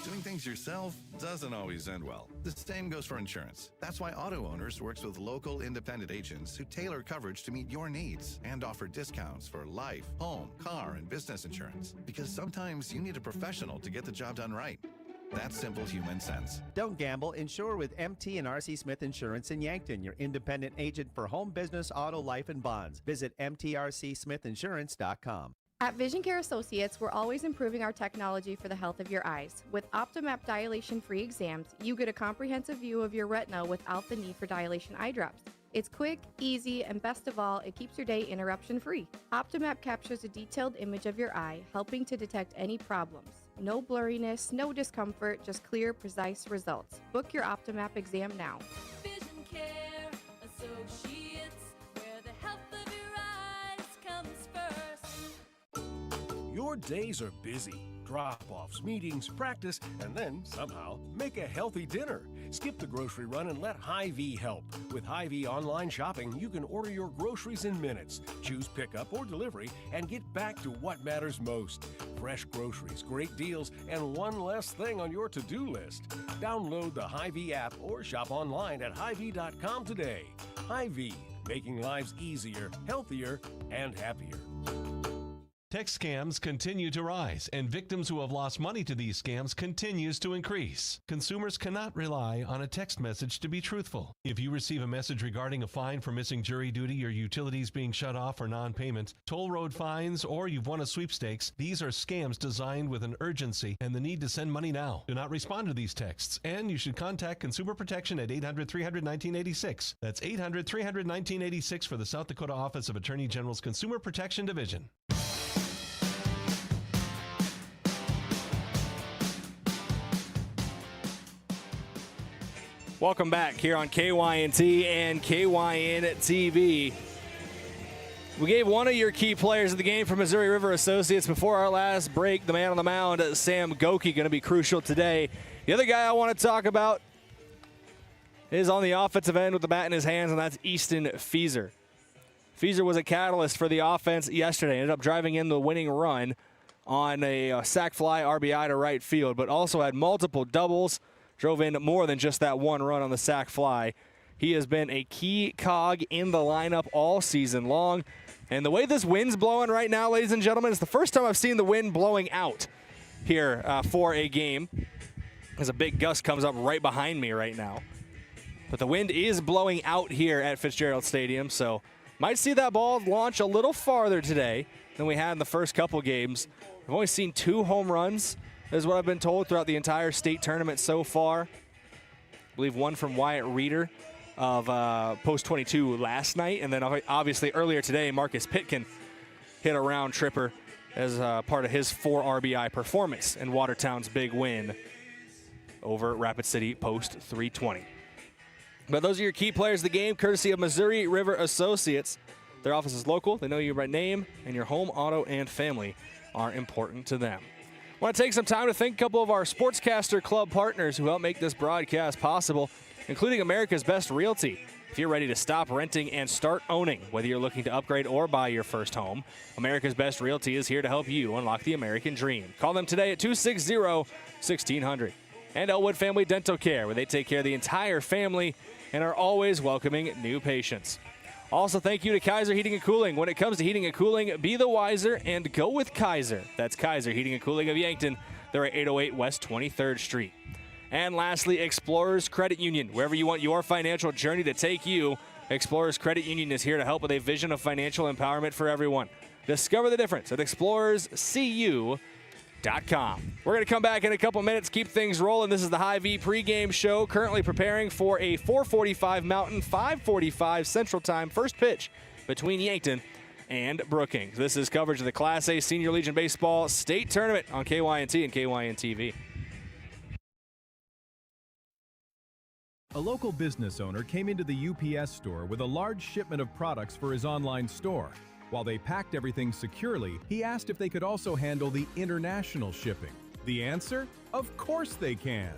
[SPEAKER 20] Doing things yourself doesn't always end well. The same goes for insurance. That's why Auto Owners works with local independent agents who tailor coverage to meet your needs and offer discounts for life, home, car, and business insurance. Because sometimes you need a professional to get the job done right. That's simple human sense.
[SPEAKER 21] Don't gamble. Insure with MT and RC Smith Insurance in Yankton, your independent agent for home, business, auto, life, and bonds. Visit mtrcsmithinsurance.com.
[SPEAKER 22] At Vision Care Associates, we're always improving our technology for the health of your eyes. With OptoMap dilation-free exams, you get a comprehensive view of your retina without the need for dilation eye drops. It's quick, easy, and best of all, it keeps your day interruption-free. OptoMap captures a detailed image of your eye, helping to detect any problems. No blurriness, no discomfort, just clear, precise results. Book your OptiMap exam now.
[SPEAKER 11] Vision Care Associates, where the health of your eyes comes first.
[SPEAKER 7] Your days are busy. Drop-offs, meetings, practice, and then somehow make a healthy dinner. Skip the grocery run and let Hy-Vee help. With Hy-Vee online shopping, you can order your groceries in minutes, choose pickup or delivery, and get back to what matters most. Fresh groceries, great deals, and one less thing on your to-do list. Download the Hy-Vee app or shop online at Hy-Vee.com today. Hy-Vee, making lives easier, healthier, and happier.
[SPEAKER 8] Text scams continue to rise, and victims who have lost money to these scams continues to increase. Consumers cannot rely on a text message to be truthful. If you receive a message regarding a fine for missing jury duty, your utilities being shut off for non-payment, toll road fines, or you've won a sweepstakes, these are scams designed with an urgency and the need to send money now. Do not respond to these texts, and you should contact Consumer Protection at 800-300-1986. That's 800-300-1986 for the South Dakota Office of Attorney General's Consumer Protection Division.
[SPEAKER 2] Welcome back here on KYNT and KYN TV. We gave one of your key players of the game for Missouri River Associates before our last break, the man on the mound, Sam Goki, going to be crucial today. The other guy I want to talk about is on the offensive end with the bat in his hands, and that's Easton Feaser. Feaser was a catalyst for the offense yesterday. Ended up driving in the winning run on a sac fly RBI to right field, but also had multiple doubles. Drove in more than just that one run on the sac fly. He has been a key cog in the lineup all season long. And the way this wind's blowing right now, ladies and gentlemen, it's the first time I've seen the wind blowing out here for a game. As a big gust comes up right behind me right now. But the wind is blowing out here at Fitzgerald Stadium, so might see that ball launch a little farther today than we had in the first couple games. I've only seen 2 home runs, is what I've been told, throughout the entire state tournament so far. I believe one from Wyatt Reeder of Post 22 last night, and then obviously earlier today, Marcus Pitkin hit a round tripper as part of his 4 RBI performance in Watertown's big win over Rapid City Post 320. But those are your key players of the game, courtesy of Missouri River Associates. Their office is local, they know you by name, and your home, auto, and family are important to them. I want to take some time to thank a couple of our Sportscaster Club partners who help make this broadcast possible, including America's Best Realty. If you're ready to stop renting and start owning, whether you're looking to upgrade or buy your first home, America's Best Realty is here to help you unlock the American dream. Call them today at 260-1600. And Elwood Family Dental Care, where they take care of the entire family and are always welcoming new patients. Also, thank you to Kaiser Heating and Cooling. When it comes to heating and cooling, be the wiser and go with Kaiser. That's Kaiser Heating and Cooling of Yankton. They're at 808 West 23rd Street. And lastly, Explorers Credit Union. Wherever you want your financial journey to take you, Explorers Credit Union is here to help with a vision of financial empowerment for everyone. Discover the difference at explorerscu.com. We're going to come back in a couple minutes, keep things rolling. This is the Hy-Vee pregame show, currently preparing for a 4:45 Mountain, 5:45 Central Time first pitch between Yankton and Brookings. This is coverage of the Class A Senior Legion Baseball State Tournament on KYNT and KYN TV.
[SPEAKER 9] A local business owner came into the UPS store with a large shipment of products for his online store. While they packed everything securely, he asked if they could also handle the international shipping. The answer? Of course they can.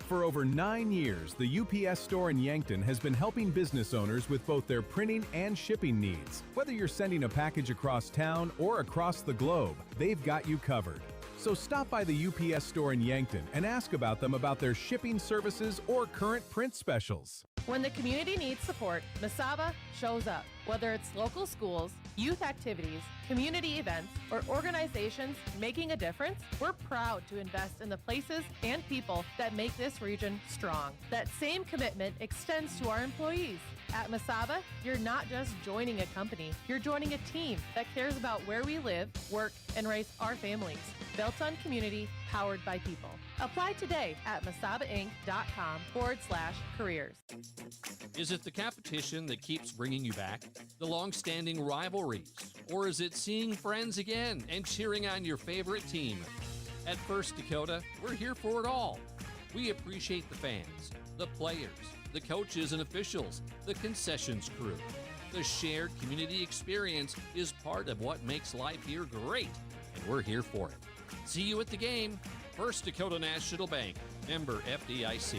[SPEAKER 9] For over 9 years, the UPS store in Yankton has been helping business owners with both their printing and shipping needs. Whether you're sending a package across town or across the globe, they've got you covered. So stop by the UPS store in Yankton and ask about them about their shipping services or current print specials.
[SPEAKER 29] When the community needs support, Mesaba shows up. Whether it's local schools, youth activities, community events, or organizations making a difference, we're proud to invest in the places and people that make this region strong. That same commitment extends to our employees. At Mesaba, you're not just joining a company, you're joining a team that cares about where we live, work, and raise our families. Built on community, powered by people. Apply today at mesabainc.com/careers.
[SPEAKER 10] Is it the competition that keeps bringing you back? The long-standing rivalries? Or is it seeing friends again and cheering on your favorite team? At First Dakota, we're here for it all. We appreciate the fans, the players, the coaches and officials, the concessions crew. The shared community experience is part of what makes life here great, and we're here for it. See you at the game. First Dakota National Bank, member FDIC.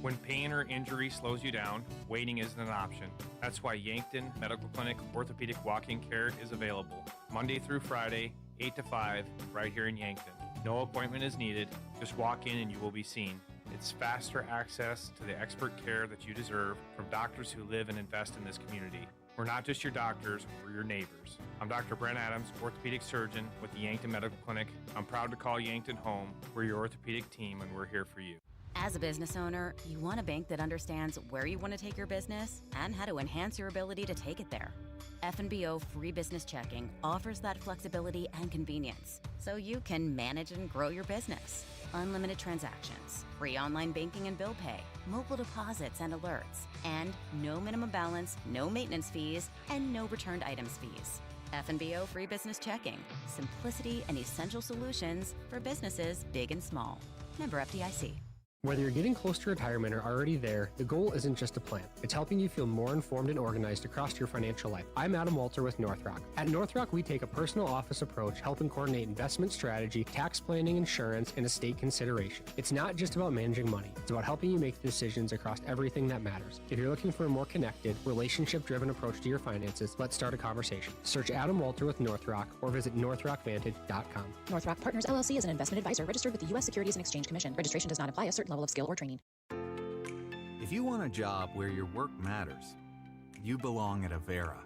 [SPEAKER 1] When pain or injury slows you down, waiting isn't an option. That's why Yankton Medical Clinic Orthopedic Walk-in Care is available Monday through Friday, 8 to 5, right here in Yankton. No appointment is needed. Just walk in and you will be seen. It's faster access to the expert care that you deserve from doctors who live and invest in this community. We're not just your doctors, we're your neighbors. I'm Dr. Brent Adams, orthopedic surgeon with the Yankton Medical Clinic. I'm proud to call Yankton home. We're your orthopedic team and we're here for you.
[SPEAKER 12] As a business owner, you want a bank that understands where you want to take your business and how to enhance your ability to take it there. F&BO Free Business Checking offers that flexibility and convenience so you can manage and grow your business. Unlimited transactions, free online banking and bill pay, mobile deposits and alerts, and no minimum balance, no maintenance fees, and no returned items fees. F&BO Free Business Checking, simplicity and essential solutions for businesses big and small. Member FDIC.
[SPEAKER 13] Whether you're getting close to retirement or already there, the goal isn't just a plan. It's helping you feel more informed and organized across your financial life. I'm Adam Walter with North Rock. At North Rock, we take a personal office approach, helping coordinate investment strategy, tax planning, insurance, and estate consideration. It's not just about managing money. It's about helping you make decisions across everything that matters. If you're looking for a more connected, relationship-driven approach to your finances, let's start a conversation. Search Adam Walter with North Rock or visit northrockvantage.com.
[SPEAKER 14] North Rock Partners LLC is an investment advisor registered with the U.S. Securities and Exchange Commission. Registration does not imply a certain level of skill or training.
[SPEAKER 15] If you want a job where your work matters, you belong at Avera.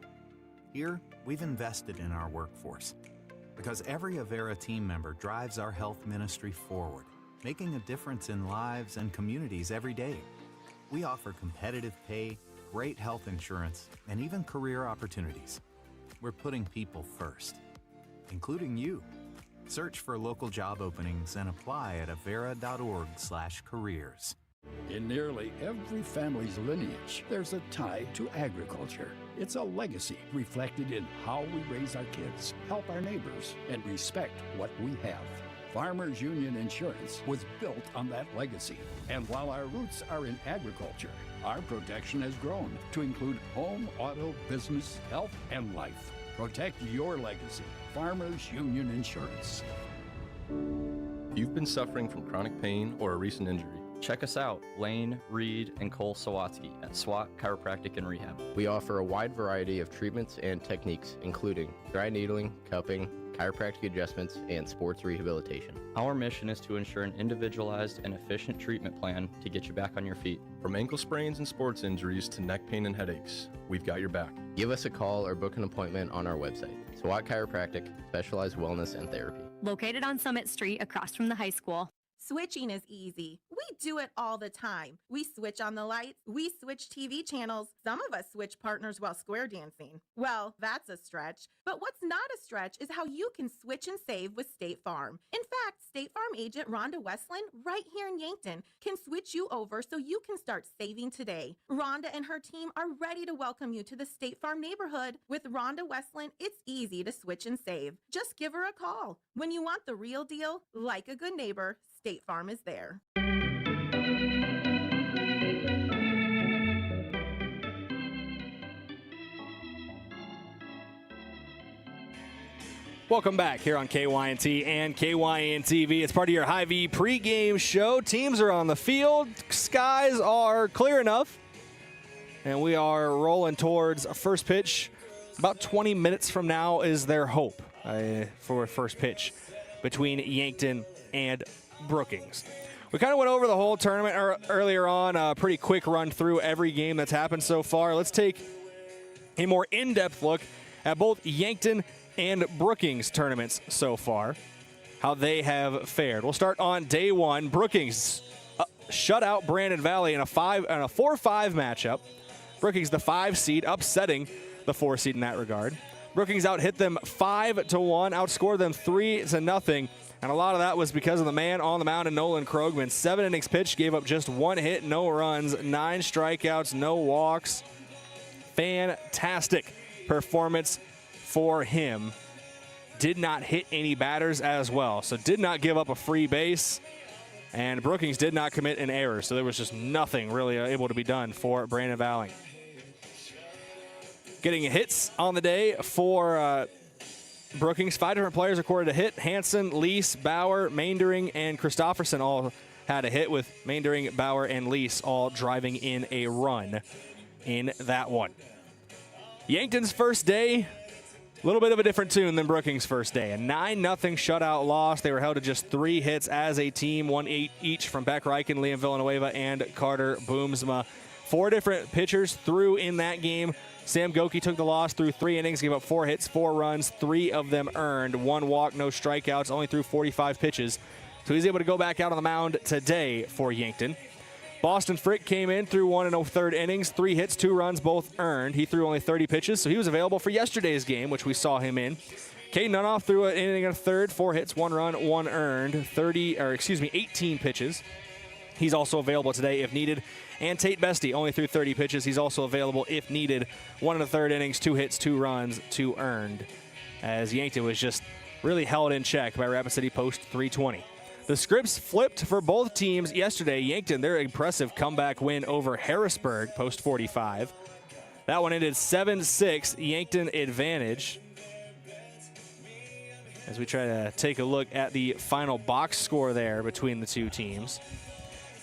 [SPEAKER 15] Here, we've invested in our workforce because every Avera team member drives our health ministry forward, making a difference in lives and communities every day. We offer competitive pay, great health insurance, and even career opportunities. We're putting people first, including you. Search for local job openings and apply at avera.org/careers.
[SPEAKER 24] In nearly every family's lineage, there's a tie to agriculture. It's a legacy reflected in how we raise our kids, help our neighbors, and respect what we have. Farmers Union Insurance was built on that legacy. And while our roots are in agriculture, our protection has grown to include home, auto, business, health, and life. Protect your legacy. Farmers Union Insurance.
[SPEAKER 26] If you've been suffering from chronic pain or a recent injury, check us out, Lane, Reed, and Cole Sawatsky at SWAT Chiropractic and Rehab.
[SPEAKER 27] We offer a wide variety of treatments and techniques, including dry needling, cupping, chiropractic adjustments, and sports rehabilitation.
[SPEAKER 26] Our mission is to ensure an individualized and efficient treatment plan to get you back on your feet. From ankle sprains and sports injuries to neck pain and headaches, we've got your back.
[SPEAKER 27] Give us a call or book an appointment on our website. SWAT Chiropractic, specialized wellness and therapy.
[SPEAKER 28] Located on Summit Street across from the high school.
[SPEAKER 29] Switching is easy. We do it all the time. We switch on the lights. We switch TV channels. Some of us switch partners while square dancing. Well, that's a stretch. But what's not a stretch is how you can switch and save with State Farm. In fact, State Farm agent Rhonda Westland, right here in Yankton, can switch you over so you can start saving today. Rhonda and her team are ready to welcome you to the State Farm neighborhood. With Rhonda Westland, it's easy to switch and save. Just give her a call. When you want the real deal, like a good neighbor, State Farm is there.
[SPEAKER 2] Welcome back here on KYNT and KYN TV. It's part of your Hy-Vee pregame show. Teams are on the field. Skies are clear enough. And we are rolling towards a first pitch. About 20 minutes from now is their hope for first pitch between Yankton and Brookings. We kind of went over the whole tournament earlier on, a pretty quick run through every game that's happened so far. Let's take a more in-depth look at both Yankton and Brookings tournaments so far, how they have fared. We'll start on day one. Brookings shut out Brandon Valley in a 4-5 matchup. Brookings, the 5 seed, upsetting the 4 seed in that regard. Brookings out-hit them 5-1, outscored them 3-0. And a lot of that was because of the man on the mound, Nolan Krogman. 7 innings pitched, gave up just 1 hit, no runs, 9 strikeouts, no walks. Fantastic performance for him. did not hit any batters as well, so did not give up a free base. And Brookings did not commit an error, so there was just nothing really able to be done for Brandon Vowling. Getting hits on the day for Brookings. 5 different players recorded a hit. Hansen, Lease, Bauer, Maindering, and Christofferson all had a hit, with Maindering, Bauer, and Lease all driving in a run in that one. Yankton's first day, a little bit of a different tune than Brookings' first day. A 9-0 shutout loss. They were held to just 3 hits as a team, 1 each from Beck Reichen, Liam Villanueva, and Carter Boomsma. 4 different pitchers threw in that game. Sam Goki took the loss through 3 innings, gave up 4 hits, 4 runs, 3 of them earned, 1 walk, no strikeouts, only threw 45 pitches. So he's able to go back out on the mound today for Yankton. Boston Frick came in, threw 1 1/3 innings, 3 hits, 2 runs, both earned. He threw only 30 pitches, so he was available for yesterday's game, which we saw him in. Caden Nunoff threw an inning and a third, 4 hits, 1 run, 1 earned, 18 pitches. He's also available today if needed. And Tate Bestie only threw 30 pitches. He's also available if needed. 1 1/3 innings, 2 hits, 2 runs, 2 earned. As Yankton was just really held in check by Rapid City Post 320. The scripts flipped for both teams yesterday. Yankton, their impressive comeback win over Harrisburg, Post 45. That one ended 7-6, Yankton advantage. As we try to take a look at the final box score there between the two teams.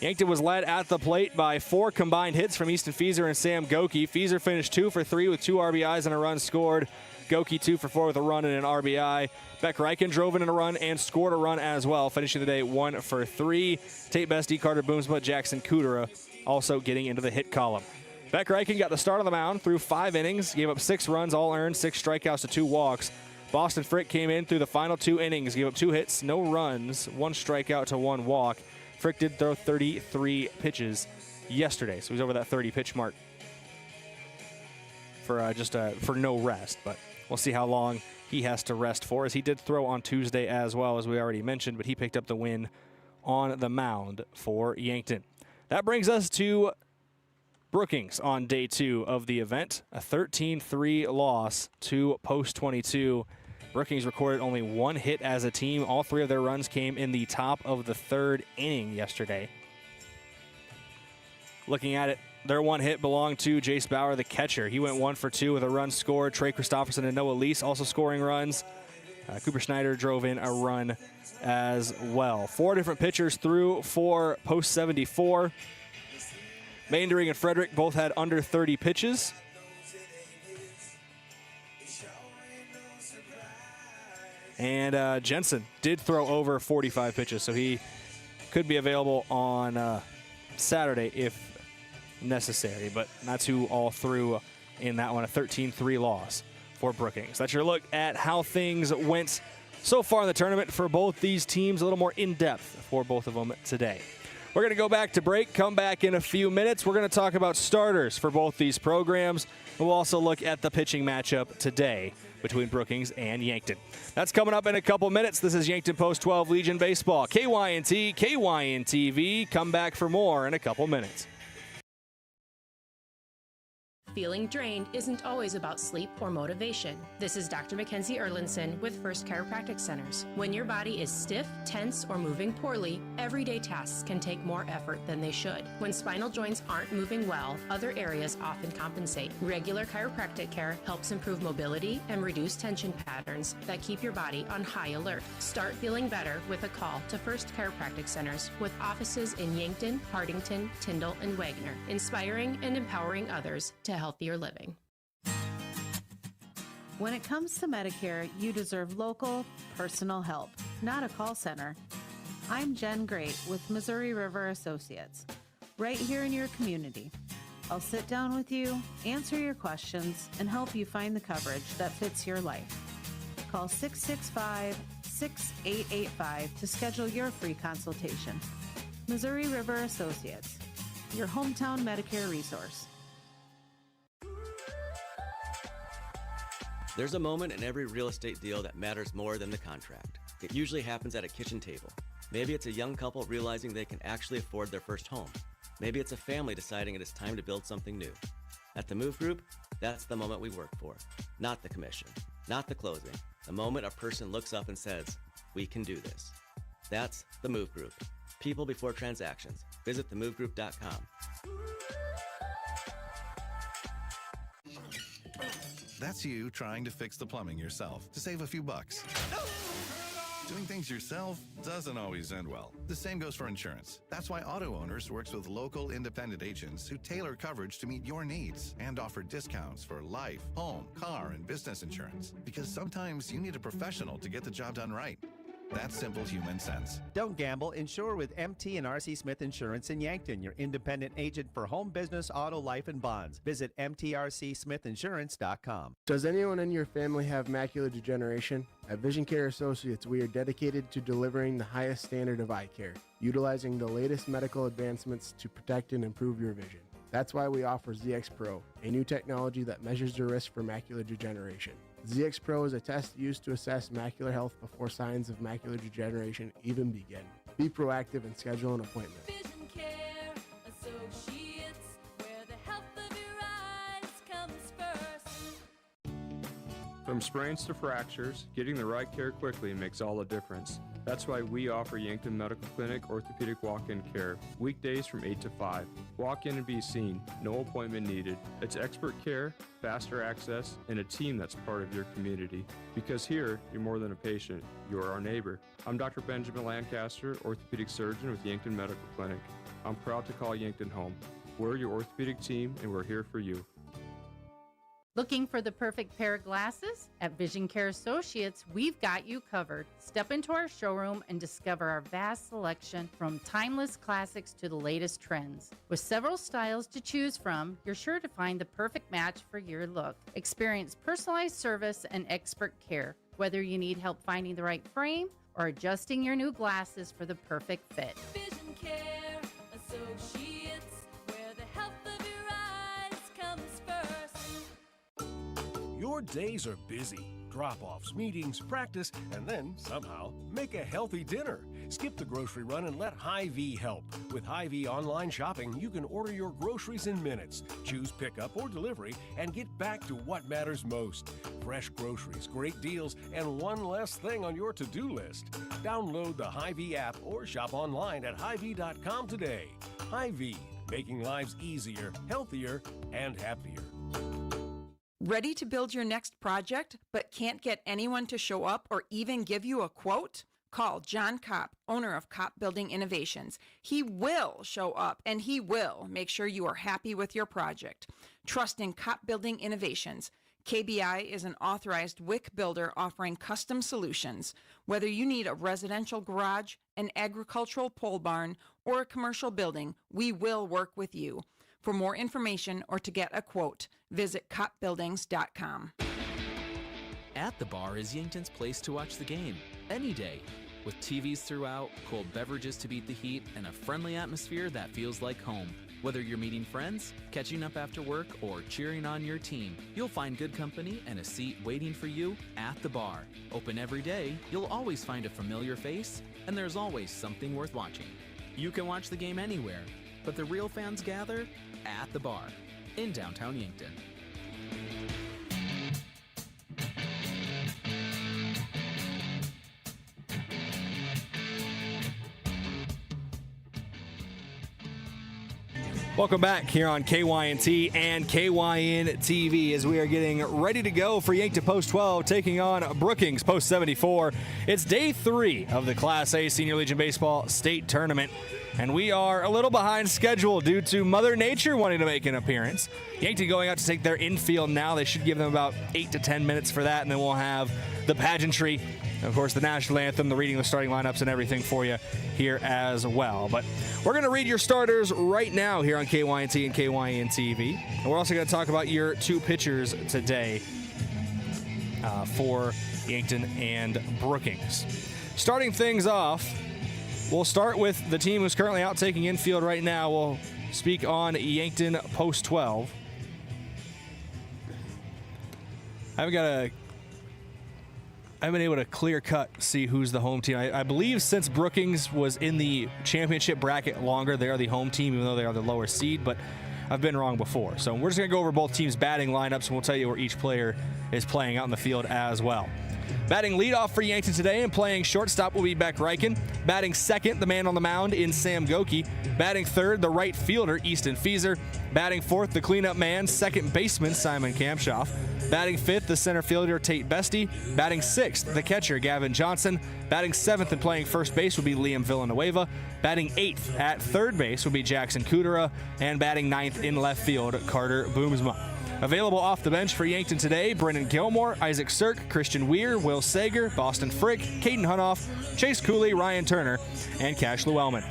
[SPEAKER 2] Yankton was led at the plate by 4 combined hits from Easton Fieser and Sam Goki. Fieser finished 2 for 3 with 2 RBIs and a run scored. Goki 2 for 4 with a run and an RBI. Beck Reichen drove in a run and scored a run as well, finishing the day 1 for 3. Tate Bestie, Carter Boomsma, Jackson Kudera also getting into the hit column. Beck Reichen got the start on the mound through 5 innings, gave up 6 runs, all earned, 6 strikeouts to 2 walks. Boston Frick came in through the final 2 innings, gave up 2 hits, no runs, 1 strikeout to 1 walk. Frick did throw 33 pitches yesterday, so he's over that 30 pitch mark for no rest, but we'll see how long he has to rest for, as he did throw on Tuesday as well, as we already mentioned, but he picked up the win on the mound for Yankton. That brings us to Brookings on day 2 of the event, a 13-3 loss to Post 22. Brookings recorded only 1 hit as a team. All 3 of their runs came in the top of the 3rd inning yesterday. Looking at it, their 1 hit belonged to Jace Bauer, the catcher. He went 1 for 2 with a run scored. Trey Christofferson and Noah Lease also scoring runs. Cooper Schneider drove in a run as well. 4 different pitchers threw for Post 74. Maindering and Frederick both had under 30 pitches. And Jensen did throw over 45 pitches, so he could be available on Saturday if necessary, but that's who all threw in that one, a 13-3 loss for Brookings. That's your look at how things went so far in the tournament for both these teams, a little more in-depth for both of them today. We're going to go back to break, come back in a few minutes. We're going to talk about starters for both these programs, and we'll also look at the pitching matchup today between Brookings and Yankton. That's coming up in a couple minutes. This is Yankton Post 12 Legion Baseball. KYNT, KYN-TV. Come back for more in a couple minutes.
[SPEAKER 3] Feeling drained isn't always about sleep or motivation. This is Dr. Mackenzie Erlinson with First Chiropractic Centers. When your body is stiff, tense, or moving poorly, everyday tasks can take more effort than they should. When spinal joints aren't moving well, other areas often compensate. Regular chiropractic care helps improve mobility and reduce tension patterns that keep your body on high alert. Start feeling better with a call to First Chiropractic Centers with offices in Yankton, Hardington, Tyndall, and Wagner, inspiring and empowering others to healthier living.
[SPEAKER 4] When it comes to Medicare, you deserve local, personal help, not a call center. I'm Jen Great with Missouri River Associates, right here in your community. I'll sit down with you, answer your questions, and help you find the coverage that fits your life. Call 665-6885 to schedule your free consultation. Missouri River Associates, your hometown Medicare resource.
[SPEAKER 6] There's a moment in every real estate deal that matters more than the contract. It usually happens at a kitchen table. Maybe it's a young couple realizing they can actually afford their first home. Maybe it's a family deciding it is time to build something new. At the Move Group, that's the moment we work for. Not the commission, not the closing, the moment a person looks up and says, "We can do this." That's the Move Group. People before transactions. Visit themovegroup.com.
[SPEAKER 5] That's you trying to fix the plumbing yourself to save a few bucks. Doing things yourself doesn't always end well. The same goes for insurance. That's why Auto Owners works with local independent agents who tailor coverage to meet your needs and offer discounts for life, home, car, and business insurance. Because sometimes you need a professional to get the job done right. That's simple human sense.
[SPEAKER 16] Don't gamble. Insure with MT and RC Smith Insurance in Yankton, your independent agent for home, business, auto, life, and bonds. Visit mtrcsmithinsurance.com.
[SPEAKER 17] Does anyone in your family have macular degeneration? At Vision Care Associates, we are dedicated to delivering the highest standard of eye care, utilizing the latest medical advancements to protect and improve your vision. That's why we offer ZX Pro, a new technology that measures the risk for macular degeneration. ZX Pro is a test used to assess macular health before signs of macular degeneration even begin. Be proactive and schedule an appointment.
[SPEAKER 11] Vision Care Associates, where the health of your eyes comes first.
[SPEAKER 18] From sprains to fractures, getting the right care quickly makes all the difference. That's why we offer Yankton Medical Clinic orthopedic walk-in care, weekdays from 8 to 5. Walk in and be seen, no appointment needed. It's expert care, faster access, and a team that's part of your community. Because here, you're more than a patient, you're our neighbor. I'm Dr. Benjamin Lancaster, orthopedic surgeon with Yankton Medical Clinic. I'm proud to call Yankton home. We're your orthopedic team, and we're here for you.
[SPEAKER 19] Looking for the perfect pair of glasses? At Vision Care Associates, we've got you covered. Step into our showroom and discover our vast selection from timeless classics to the latest trends. With several styles to choose from, you're sure to find the perfect match for your look. Experience personalized service and expert care, whether you need help finding the right frame or adjusting your new glasses for the perfect fit.
[SPEAKER 11] Vision Care Associates, where the health of your eyes comes first.
[SPEAKER 7] Your days are busy. Drop-offs, meetings, practice, and then somehow make a healthy dinner. Skip the grocery run and let Hy-Vee help. With Hy-Vee online shopping, you can order your groceries in minutes, choose pickup or delivery, and get back to what matters most. Fresh groceries, great deals, and one less thing on your to-do list. Download the Hy-Vee app or shop online at Hy-Vee.com today. Hy-Vee, making lives easier, healthier, and happier.
[SPEAKER 20] Ready to build your next project, but can't get anyone to show up or even give you a quote? Call John Kopp, owner of Kopp Building Innovations. He will show up and he will make sure you are happy with your project. Trust in Kopp Building Innovations. KBI is an authorized WIC builder offering custom solutions. Whether you need a residential garage, an agricultural pole barn, or a commercial building, we will work with you. For more information or to get a quote, visit koppbuildings.com.
[SPEAKER 21] At the Bar is Yankton's place to watch the game, any day. With TVs throughout, cold beverages to beat the heat, and a friendly atmosphere that feels like home. Whether you're meeting friends, catching up after work, or cheering on your team, you'll find good company and a seat waiting for you at the Bar. Open every day, you'll always find a familiar face, and there's always something worth watching. You can watch the game anywhere, but the real fans gather at the Bar in downtown Yankton.
[SPEAKER 2] Welcome back here on KYNT and KYN TV as we are getting ready to go for Yankton Post 12 taking on Brookings Post 74. It's day 3 of the Class A Senior Legion Baseball State Tournament, and we are a little behind schedule due to Mother Nature wanting to make an appearance. Yankton going out to take their infield now. They should give them about 8 to 10 minutes for that, and then we'll have the pageantry, of course, the national anthem, the reading of the starting lineups, and everything for you here as well. But we're going to read your starters right now here on KYNT and KYN TV. And we're also going to talk about your 2 pitchers today for Yankton and Brookings. Starting things off, we'll start with the team who's currently out taking infield right now. We'll speak on Yankton Post 12. I haven't been able to clear-cut see who's the home team. I believe since Brookings was in the championship bracket longer, they are the home team, even though they are the lower seed, but I've been wrong before. So we're just going to go over both teams' batting lineups, and we'll tell you where each player is playing out in the field as well. Batting leadoff for Yankton today and playing shortstop will be Beck Reichen. Batting second, the man on the mound in Sam Goki. Batting third, the right fielder, Easton Fieser. Batting fourth, the cleanup man, second baseman, Simon Kampschoff. Batting fifth, the center fielder, Tate Bestie. Batting sixth, the catcher, Gavin Johnson. Batting seventh and playing first base will be Liam Villanueva. Batting eighth at third base will be Jackson Kudera. And batting ninth in left field, Carter Boomsma. Available off the bench for Yankton today, Brennan Gilmore, Isaac Sirk, Christian Weir, Will Sager, Boston Frick, Caden Hunoff, Chase Cooley, Ryan Turner, and Cash Llewellyn.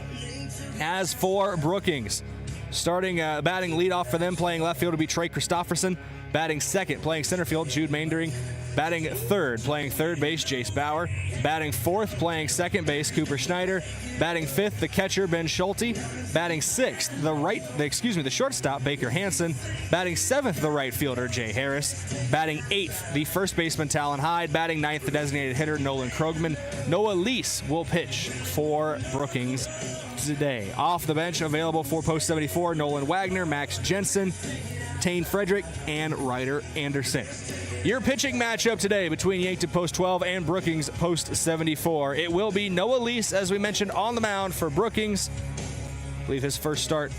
[SPEAKER 2] As for Brookings, starting batting leadoff for them, playing left field will be Trey Christofferson. Batting second, playing center field, Jude Maindering. Batting third, playing third base, Jace Bauer. Batting fourth, playing second base, Cooper Schneider. Batting fifth, the catcher, Ben Schulte. Batting sixth, the shortstop, Baker Hansen. Batting seventh, the right fielder, Jay Harris. Batting eighth, the first baseman, Talon Hyde. Batting ninth, the designated hitter, Nolan Krogman. Noah Lease will pitch for Brookings today. Off the bench, available for post 74, Nolan Wagner, Max Jensen, Tane Frederick, and Ryder Anderson. Your pitching matchup today between Yankton Post 12 and Brookings Post 74. It will be Noah Lease, as we mentioned, on the mound for Brookings. I believe his first start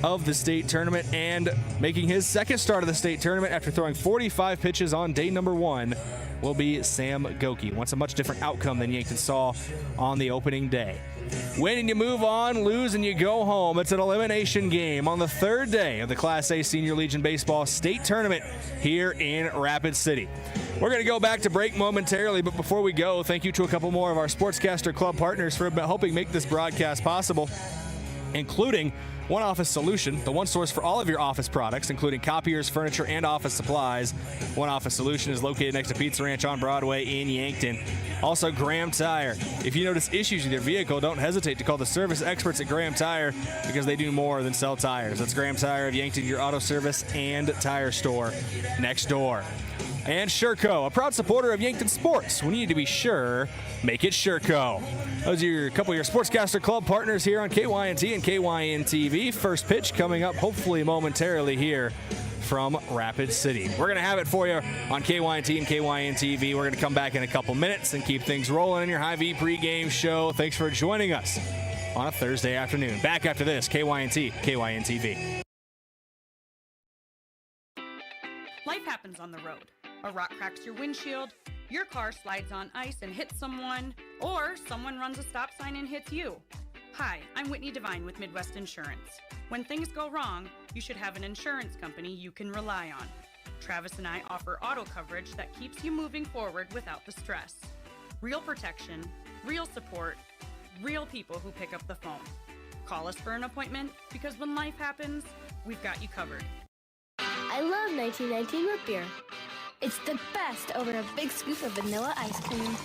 [SPEAKER 2] of the state tournament, and making his second start of the state tournament after throwing 45 pitches on day number 1 will be Sam Goki. Once a much different outcome than Yankton saw on the opening day. Win and you move on, lose and you go home. It's an elimination game on the third day of the Class A Senior Legion Baseball State Tournament here in Rapid City. We're going to go back to break momentarily, but before we go, thank you to a couple more of our Sportscaster Club partners for helping make this broadcast possible, including One Office Solution, the one source for all of your office products, including copiers, furniture, and office supplies. One Office Solution is located next to Pizza Ranch on Broadway in Yankton. Also, Graham Tire. If you notice issues with your vehicle, don't hesitate to call the service experts at Graham Tire, because they do more than sell tires. That's Graham Tire of Yankton, your auto service and tire store next door. And Sherco, a proud supporter of Yankton sports. When you need to be sure, make it Sherco. Those are a couple of your Sportscaster Club partners here on KYNT and KYN TV. First pitch coming up hopefully momentarily here from Rapid City. We're going to have it for you on KYNT and KYN TV. We're going to come back in a couple minutes and keep things rolling in your Hy-Vee pregame show. Thanks for joining us on a Thursday afternoon. Back after this, KYNT, KYN TV.
[SPEAKER 1] Life happens on the road. A rock cracks your windshield, your car slides on ice and hits someone, or someone runs a stop sign and hits you. Hi, I'm Whitney Devine with Midwest Insurance. When things go wrong, you should have an insurance company you can rely on. Travis and I offer auto coverage that keeps you moving forward without the stress. Real protection, real support, real people who pick up the phone. Call us for an appointment, because when life happens, we've got you covered.
[SPEAKER 8] I love 1919 root beer. It's the best over a big scoop of vanilla ice cream.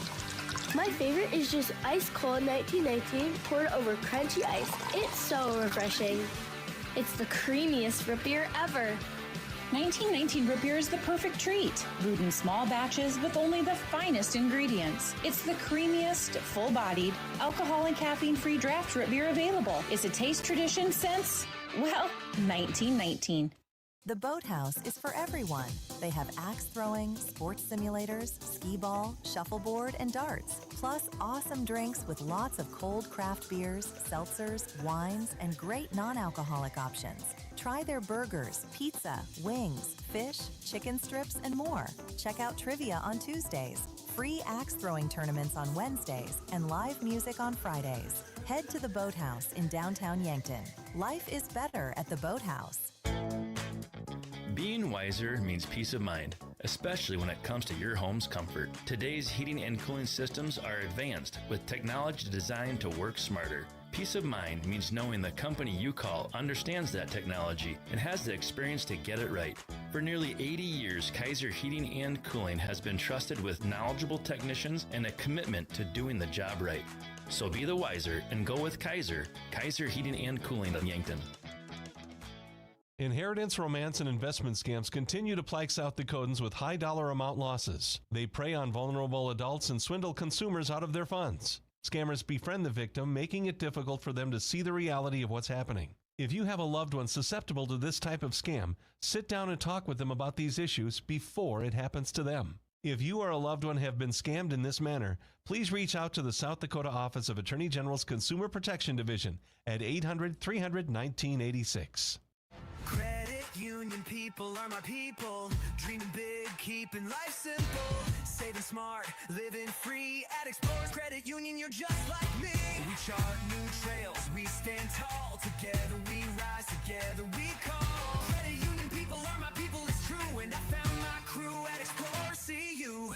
[SPEAKER 8] My favorite is just ice cold 1919 poured over crunchy ice. It's so refreshing. It's the creamiest root beer ever.
[SPEAKER 14] 1919 root beer is the perfect treat. Brewed in small batches with only the finest ingredients. It's the creamiest, full-bodied, alcohol and caffeine-free draft root beer available. It's a taste tradition since, well, 1919.
[SPEAKER 9] The Boathouse is for everyone. They have axe throwing, sports simulators, skee ball, shuffleboard, and darts. Plus awesome drinks with lots of cold craft beers, seltzers, wines, and great non-alcoholic options. Try their burgers, pizza, wings, fish, chicken strips, and more. Check out trivia on Tuesdays, free axe throwing tournaments on Wednesdays, and live music on Fridays. Head to the Boathouse in downtown Yankton. Life is better at the Boathouse.
[SPEAKER 10] Being wiser means peace of mind, especially when it comes to your home's comfort. Today's heating and cooling systems are advanced with technology designed to work smarter. Peace of mind means knowing the company you call understands that technology and has the experience to get it right. For nearly 80 years, Kaiser Heating and Cooling has been trusted with knowledgeable technicians and a commitment to doing the job right. So be the wiser and go with Kaiser. Kaiser Heating and Cooling in Yankton.
[SPEAKER 12] Inheritance, romance, and investment scams continue to plague South Dakotans with high dollar amount losses. They prey on vulnerable adults and swindle consumers out of their funds. Scammers befriend the victim, making it difficult for them to see the reality of what's happening. If you have a loved one susceptible to this type of scam, sit down and talk with them about these issues before it happens to them. If you or a loved one have been scammed in this manner, please reach out to the South Dakota Office of Attorney General's Consumer Protection Division at 800-300-1986.
[SPEAKER 13] Credit union people are my people. Dreaming big, keeping life simple. Saving smart, living free. At Explorers Credit Union, you're just like me. We chart new trails, we stand tall. Together we rise, together we call. Credit union people are my people, it's true. And I found my crew at Explorers CU.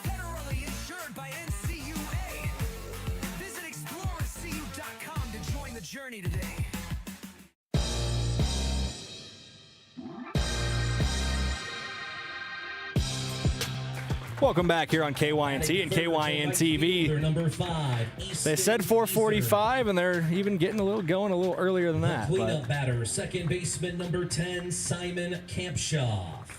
[SPEAKER 13] Federally insured by NCUA. Visit ExplorerCU.com to join the journey today.
[SPEAKER 2] Welcome back here on KYNT and KYN TV.
[SPEAKER 15] Number 5.
[SPEAKER 2] They said 4:45, and they're even getting a little earlier than that.
[SPEAKER 15] Cleanup
[SPEAKER 2] But
[SPEAKER 15] batter, second baseman number 10, Simon Kampshoff.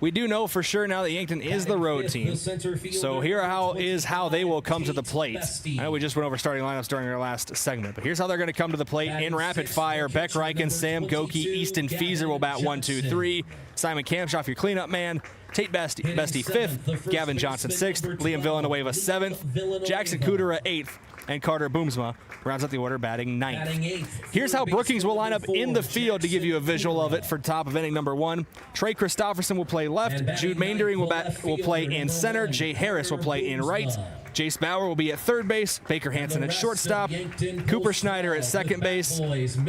[SPEAKER 2] we do know for sure now that Yankton is the road team. So here is how they will come to the plate. I know we just went over starting lineups during our last segment, but here's how they're going to come to the plate in rapid fire. Beck Reichen, Sam Goki, Easton Feeser will bat 1, 2, 3. Simon Kampshoff, your cleanup man. Tate Bestie 5th, Gavin Johnson 6th, Liam Villanueva 7th, Jackson Kudera 8th, and Carter Boomsma rounds out the order batting 9th. Here's how Brookings will line up in the field to give you a visual of it for top of inning number 1. Trey Christopherson will play left, Jude Maindering will play in center, Jay Harris will play in right, Jace Bauer will be at third base, Baker Hansen at shortstop, Cooper Schneider at second base,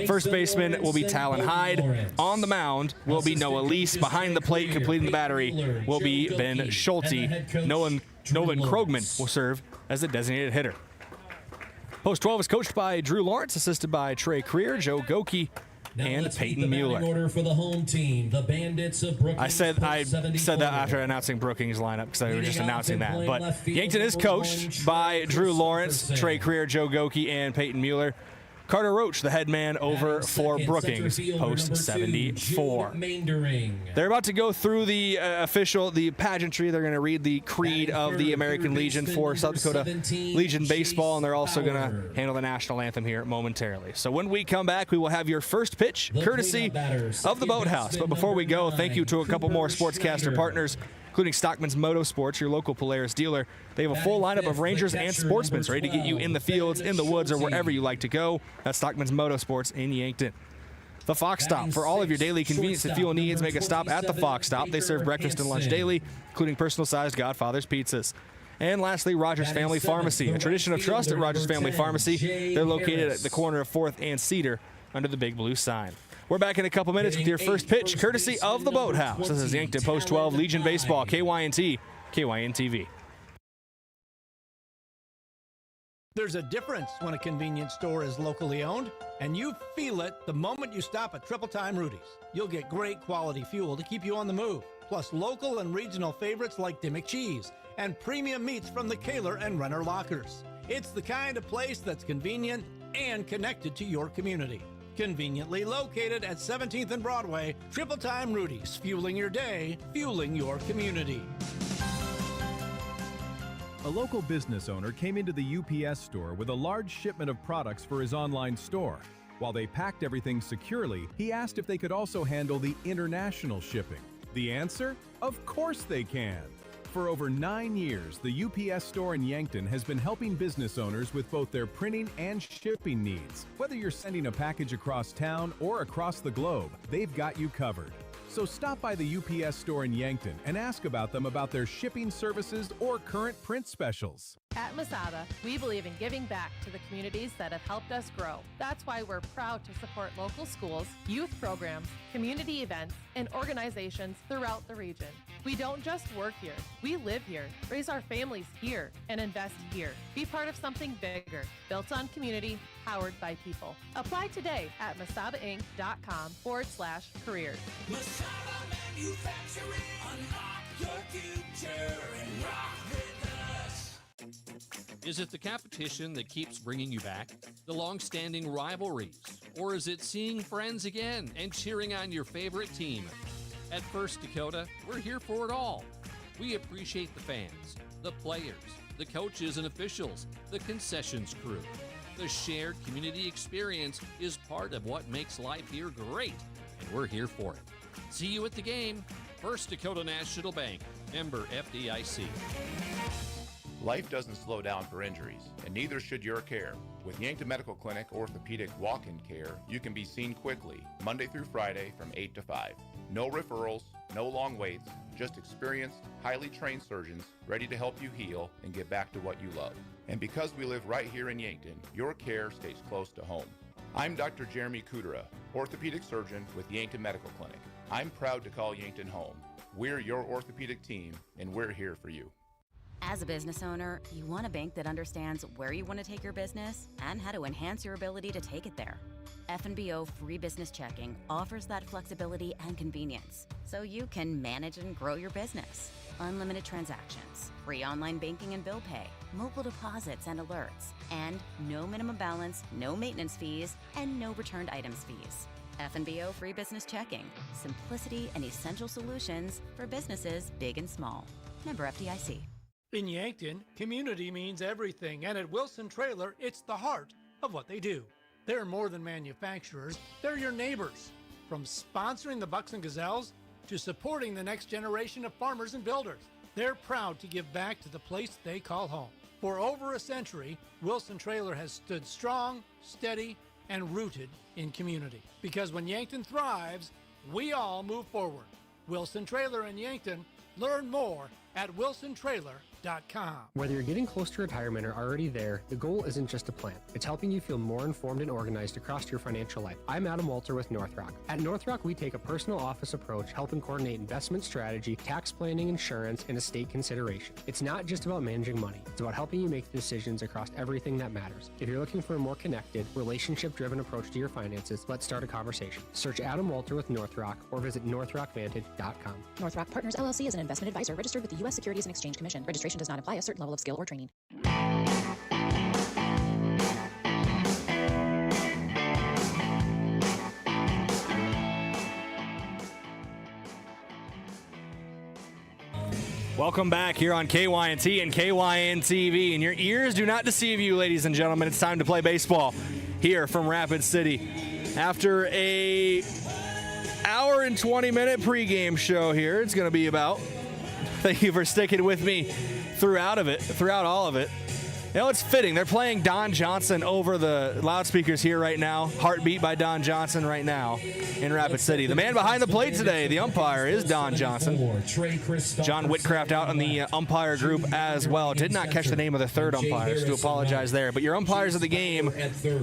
[SPEAKER 2] first baseman will be Talon Hyde, on the mound will be Noah Lease, behind the plate completing the battery will be Ben Schulte. Nolan Krogman will serve as the designated hitter. Post 12 is coached by Drew Lawrence, assisted by Trey Creer, Joe Goki, and Peyton Mueller.
[SPEAKER 15] Order for the home team, the Bandits of Brookings.
[SPEAKER 2] I said that after announcing Brookings lineup because I was just announcing that. But Yankton is coached by Drew Lawrence, Trey Creer, Joe Goki, and Peyton Mueller. Carter Roach, the head man over for Brookings, post 74. They're about to go through the pageantry. They're going to read the creed of the American Legion for South Dakota Legion Baseball, and they're also going to handle the national anthem here momentarily. So when we come back, we will have your first pitch, courtesy of the Boathouse. But before we go, thank you to a couple more sportscaster partners, including Stockman's Motorsports, your local Polaris dealer. They have a full lineup of Rangers and Sportsmen ready to get you in the fields, in the woods, or wherever you like to go. That's Stockman's Motorsports in Yankton. The Fox Stop. For all of your daily convenience and fuel needs, make a stop at the Fox Stop. They serve breakfast and lunch daily, including personal-sized Godfather's pizzas. And lastly, Rogers Family Pharmacy, a tradition of trust at Rogers Family Pharmacy. They're located at the corner of 4th and Cedar under the big blue sign. We're back in a couple minutes with your first pitch, courtesy of the Boathouse. This is Yankton Post 12 Legion Baseball, KYNT, KYN TV.
[SPEAKER 22] There's a difference when a convenience store is locally owned, and you feel it the moment you stop at Triple Time Rudy's. You'll get great quality fuel to keep you on the move, plus local and regional favorites like Dimmick Cheese and premium meats from the Kaler and Renner Lockers. It's the kind of place that's convenient and connected to your community. Conveniently located at 17th and Broadway, Triple Time Rudy's, fueling your day, fueling your community.
[SPEAKER 23] A local business owner came into the UPS store with a large shipment of products for his online store. While they packed everything securely, he asked if they could also handle the international shipping. The answer? Of course they can. For over 9 years, the UPS store in Yankton has been helping business owners with both their printing and shipping needs. Whether you're sending a package across town or across the globe, they've got you covered. So stop by the UPS store in Yankton and ask about them about their shipping services or current print specials.
[SPEAKER 24] At Masada, we believe in giving back to the communities that have helped us grow. That's why we're proud to support local schools, youth programs, community events, and organizations throughout the region. We don't just work here, we live here, raise our families here, and invest here. Be part of something bigger, built on community, powered by people. Apply today at masadainc.com/careers.
[SPEAKER 13] Masada Manufacturing, unlock your future and rock with us.
[SPEAKER 25] Is it the competition that keeps bringing you back? The long-standing rivalries? Or is it seeing friends again and cheering on your favorite team? At First Dakota, we're here for it all. We appreciate the fans, the players, the coaches and officials, the concessions crew. The shared community experience is part of what makes life here great, and we're here for it. See you at the game. First Dakota National Bank, member FDIC.
[SPEAKER 3] Life doesn't slow down for injuries, and neither should your care. With Yankton Medical Clinic Orthopedic Walk-In Care, you can be seen quickly, Monday through Friday from 8 to 5. No referrals, no long waits, just experienced, highly trained surgeons ready to help you heal and get back to what you love. And because we live right here in Yankton, your care stays close to home. I'm Dr. Jeremy Kudera, orthopedic surgeon with Yankton Medical Clinic. I'm proud to call Yankton home. We're your orthopedic team, and we're here for you.
[SPEAKER 4] As a business owner, you want a bank that understands where you want to take your business and how to enhance your ability to take it there. FNBO Free Business Checking offers that flexibility and convenience so you can manage and grow your business. Unlimited transactions, free online banking and bill pay, mobile deposits and alerts, and no minimum balance, no maintenance fees, and no returned items fees. FNBO Free Business Checking, simplicity and essential solutions for businesses big and small. Member FDIC.
[SPEAKER 22] In Yankton, community means everything, and at Wilson Trailer, it's the heart of what they do. They're more than manufacturers, they're your neighbors. From sponsoring the Bucks and Gazelles to supporting the next generation of farmers and builders, they're proud to give back to the place they call home. For over a century, Wilson Trailer has stood strong, steady, and rooted in community. Because when Yankton thrives, we all move forward. Wilson Trailer in Yankton. Learn more at wilsontrailer.com.
[SPEAKER 5] Whether you're getting close to retirement or already there, the goal isn't just a plan. It's helping you feel more informed and organized across your financial life. I'm Adam Walter with North Rock. At North Rock, we take a personal office approach, helping coordinate investment strategy, tax planning, insurance, and estate consideration. It's not just about managing money. It's about helping you make decisions across everything that matters. If you're looking for a more connected, relationship-driven approach to your finances, let's start a conversation. Search Adam Walter with North Rock or visit northrockvantage.com.
[SPEAKER 6] North Rock Partners LLC is an investment advisor registered with the U.S. Securities and Exchange Commission. Registration does not imply a certain level of skill or training.
[SPEAKER 2] Welcome back here on KYNT and KYN TV. And your ears do not deceive you, ladies and gentlemen. It's time to play baseball here from Rapid City. After a hour and 20-minute pregame show here, it's going to be about. Thank you for sticking with me throughout all of it. You know, it's fitting. They're playing Don Johnson over the loudspeakers here right now. Heartbeat by Don Johnson right now in Rapid City. The man behind the plate today, the umpire, is Don Johnson. John Whitcraft out on the umpire group as well. Did not catch the name of the third umpire, so do apologize there. But your umpires of the game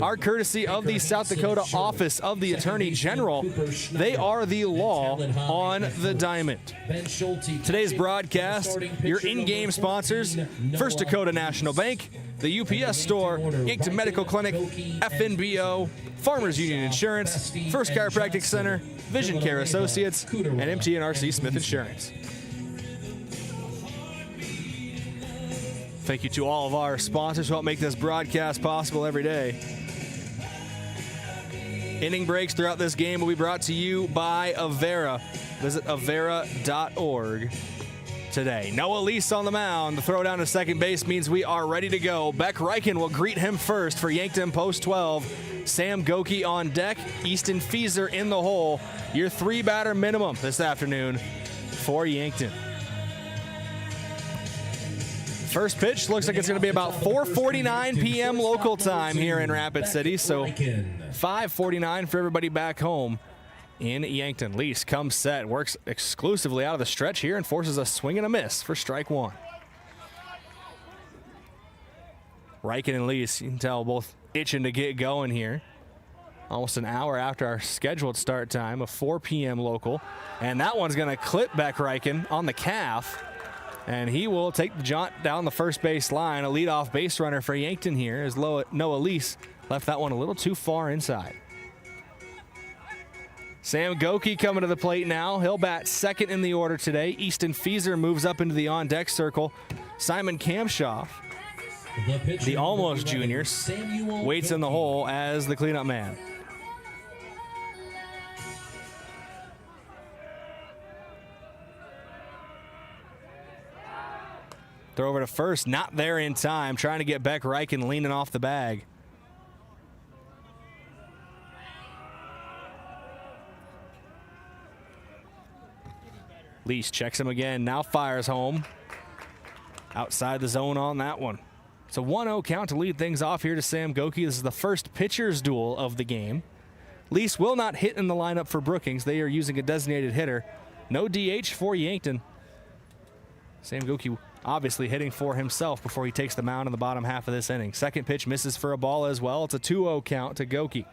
[SPEAKER 2] are courtesy of the South Dakota Office of the Attorney General. They are the law on the diamond. Today's broadcast, your in-game sponsors, First Dakota National Bank, the UPS Store, Yankton Medical Clinic, FNBO, Farmers Union Insurance, First Chiropractic Center, Vision Care Associates, and MTNRC Smith Insurance. Thank you to all of our sponsors who help make this broadcast possible every day. Inning breaks throughout this game will be brought to you by Avera. Visit avera.org. today. Noah Lease on the mound. The throw down to second base means we are ready to go. Beck Reichen will greet him first for Yankton Post 12. Sam Goki on deck. Easton Fieser in the hole. Your 3-batter minimum this afternoon for Yankton. First pitch looks like it's going to be about 4:49 p.m. local time here in Rapid City. So 5:49 for everybody back home in Yankton. Lease comes set, works exclusively out of the stretch here and forces a swing and a miss for strike one. Reichen and Lease, you can tell, both itching to get going here. Almost an hour after our scheduled start time of 4 p.m. local. And that one's going to clip Beck Reichen on the calf. And he will take the jaunt down the first base line. A leadoff base runner for Yankton here as Noah Lease left that one a little too far inside. Sam Goki coming to the plate now. He'll bat second in the order today. Easton Fieser moves up into the on-deck circle. Simon Kamshoff, the almost junior, waits in the hole as the cleanup man. Throw over to first, not there in time. Trying to get Beck Reichen leaning off the bag. Lease checks him again, now fires home. Outside the zone on that one. It's a 1-0 count to lead things off here to Sam Goki. This is the first pitcher's duel of the game. Lease will not hit in the lineup for Brookings. They are using a designated hitter. No DH for Yankton. Sam Goki obviously hitting for himself before he takes the mound in the bottom half of this inning. Second pitch misses for a ball as well. It's a 2-0 count to Goki.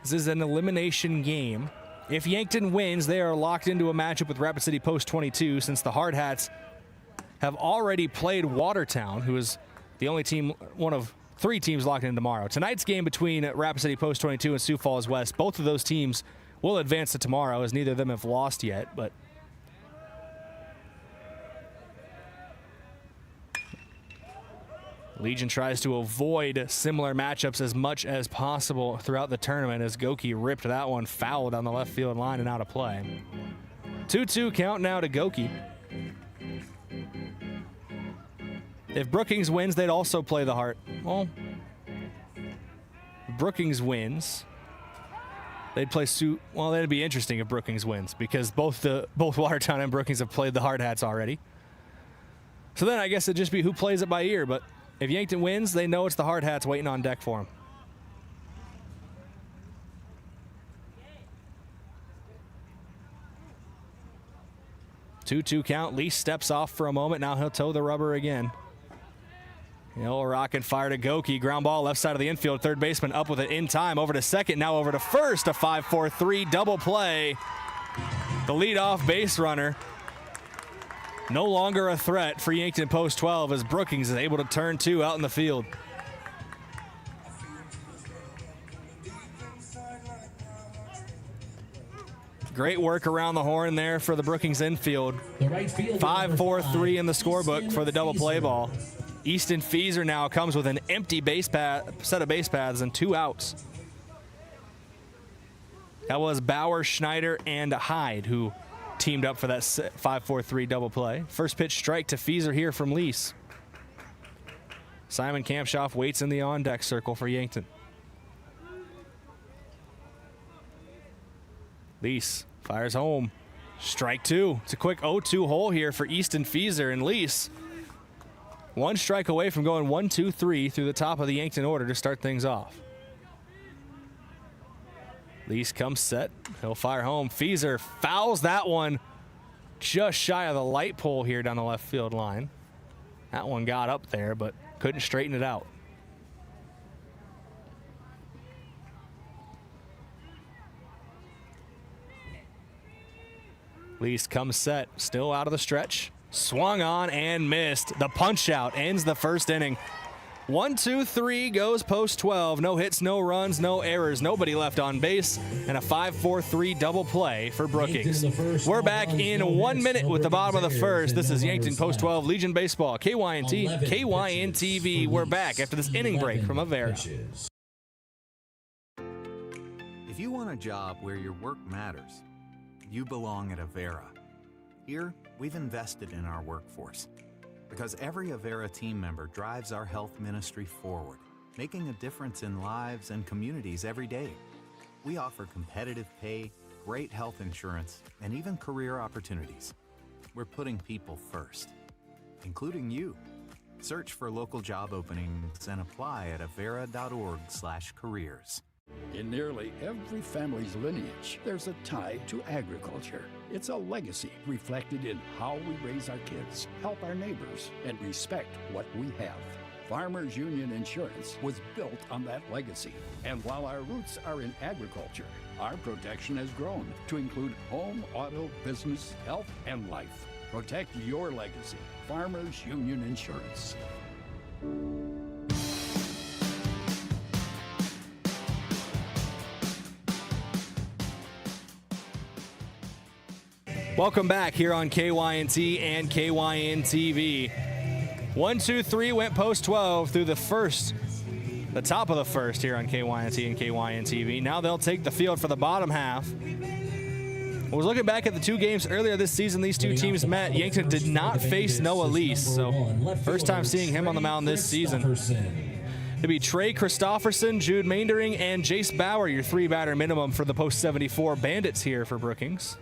[SPEAKER 2] This is an elimination game. If Yankton wins, they are locked into a matchup with Rapid City Post 22 since the Hard Hats have already played Watertown, who is the only team, one of 3 teams locked in tomorrow. Tonight's game between Rapid City Post 22 and Sioux Falls West, both of those teams will advance to tomorrow as neither of them have lost yet, but Legion tries to avoid similar matchups as much as possible throughout the tournament as Goki ripped that one foul down the left field line and out of play. 2-2 count now to Goki. If Brookings wins, they'd also play the Heart. Well, if Brookings wins, they'd play Sioux. Well, that'd be interesting if Brookings wins because both Watertown and Brookings have played the Hard Hats already. So then I guess it'd just be who plays it by ear, but if Yankton wins, they know it's the Hard Hats waiting on deck for them. Two count. Lee steps off for a moment. Now he'll toe the rubber again. He'll rock and fire to Goki. Ground ball left side of the infield. Third baseman up with it in time. Over to second. Now over to first. A 5-4-3 double play. The leadoff base runner. No longer a threat for Yankton Post 12 as Brookings is able to turn 2 out in the field. Great work around the horn there for the Brookings infield. 5-4-3 in the scorebook for the double play ball. Easton Feeser now comes with an empty set of base paths and 2 outs. That was Bauer, Schneider, and Hyde who teamed up for that 5-4-3 double play. First pitch strike to Feeser here from Lease. Simon Kampshoff waits in the on-deck circle for Yankton. Lease fires home. Strike 2. It's a quick 0-2 hole here for Easton Feeser, and Lease 1 strike away from going 1-2-3 through the top of the Yankton order to start things off. Lease comes set. He'll fire home. Feeser fouls that one just shy of the light pole here down the left field line. That one got up there, but couldn't straighten it out. Lease comes set. Still out of the stretch. Swung on and missed. The punch out ends the first inning. 1-2-3 goes Post 12. No hits, no runs, no errors. Nobody left on base. And a 5-4-3 double play for Brookings. We're back in 1 minute with the bottom of the first. This is Yankton Post 12 Legion Baseball. KYNT, KYN-TV. We're back after this inning break from Avera.
[SPEAKER 11] If you want a job where your work matters, you belong at Avera. Here, we've invested in our workforce, because every Avera team member drives our health ministry forward, making a difference in lives and communities every day. We offer competitive pay, great health insurance, and even career opportunities. We're putting people first, including you. Search for local job openings and apply at avera.org/careers.
[SPEAKER 16] In nearly every family's lineage, there's a tie to agriculture. It's a legacy reflected in how we raise our kids, help our neighbors, and respect what we have. Farmers Union Insurance was built on that legacy. And while our roots are in agriculture, our protection has grown to include home, auto, business, health, and life. Protect your legacy. Farmers Union Insurance.
[SPEAKER 2] Welcome back here on KYNT and KYN-TV. 1-2-3 went Post 12 through the top of the first here on KYNT and KYN-TV. Now they'll take the field for the bottom half. I was looking back at the 2 games earlier this season these 2 teams met. Yankton did not face Noah Lease, so first time seeing him on the mound this season. to be Trey Christofferson, Jude Maindering, and Jace Bauer, your 3-batter minimum for the post 74 Bandits here for Brookings.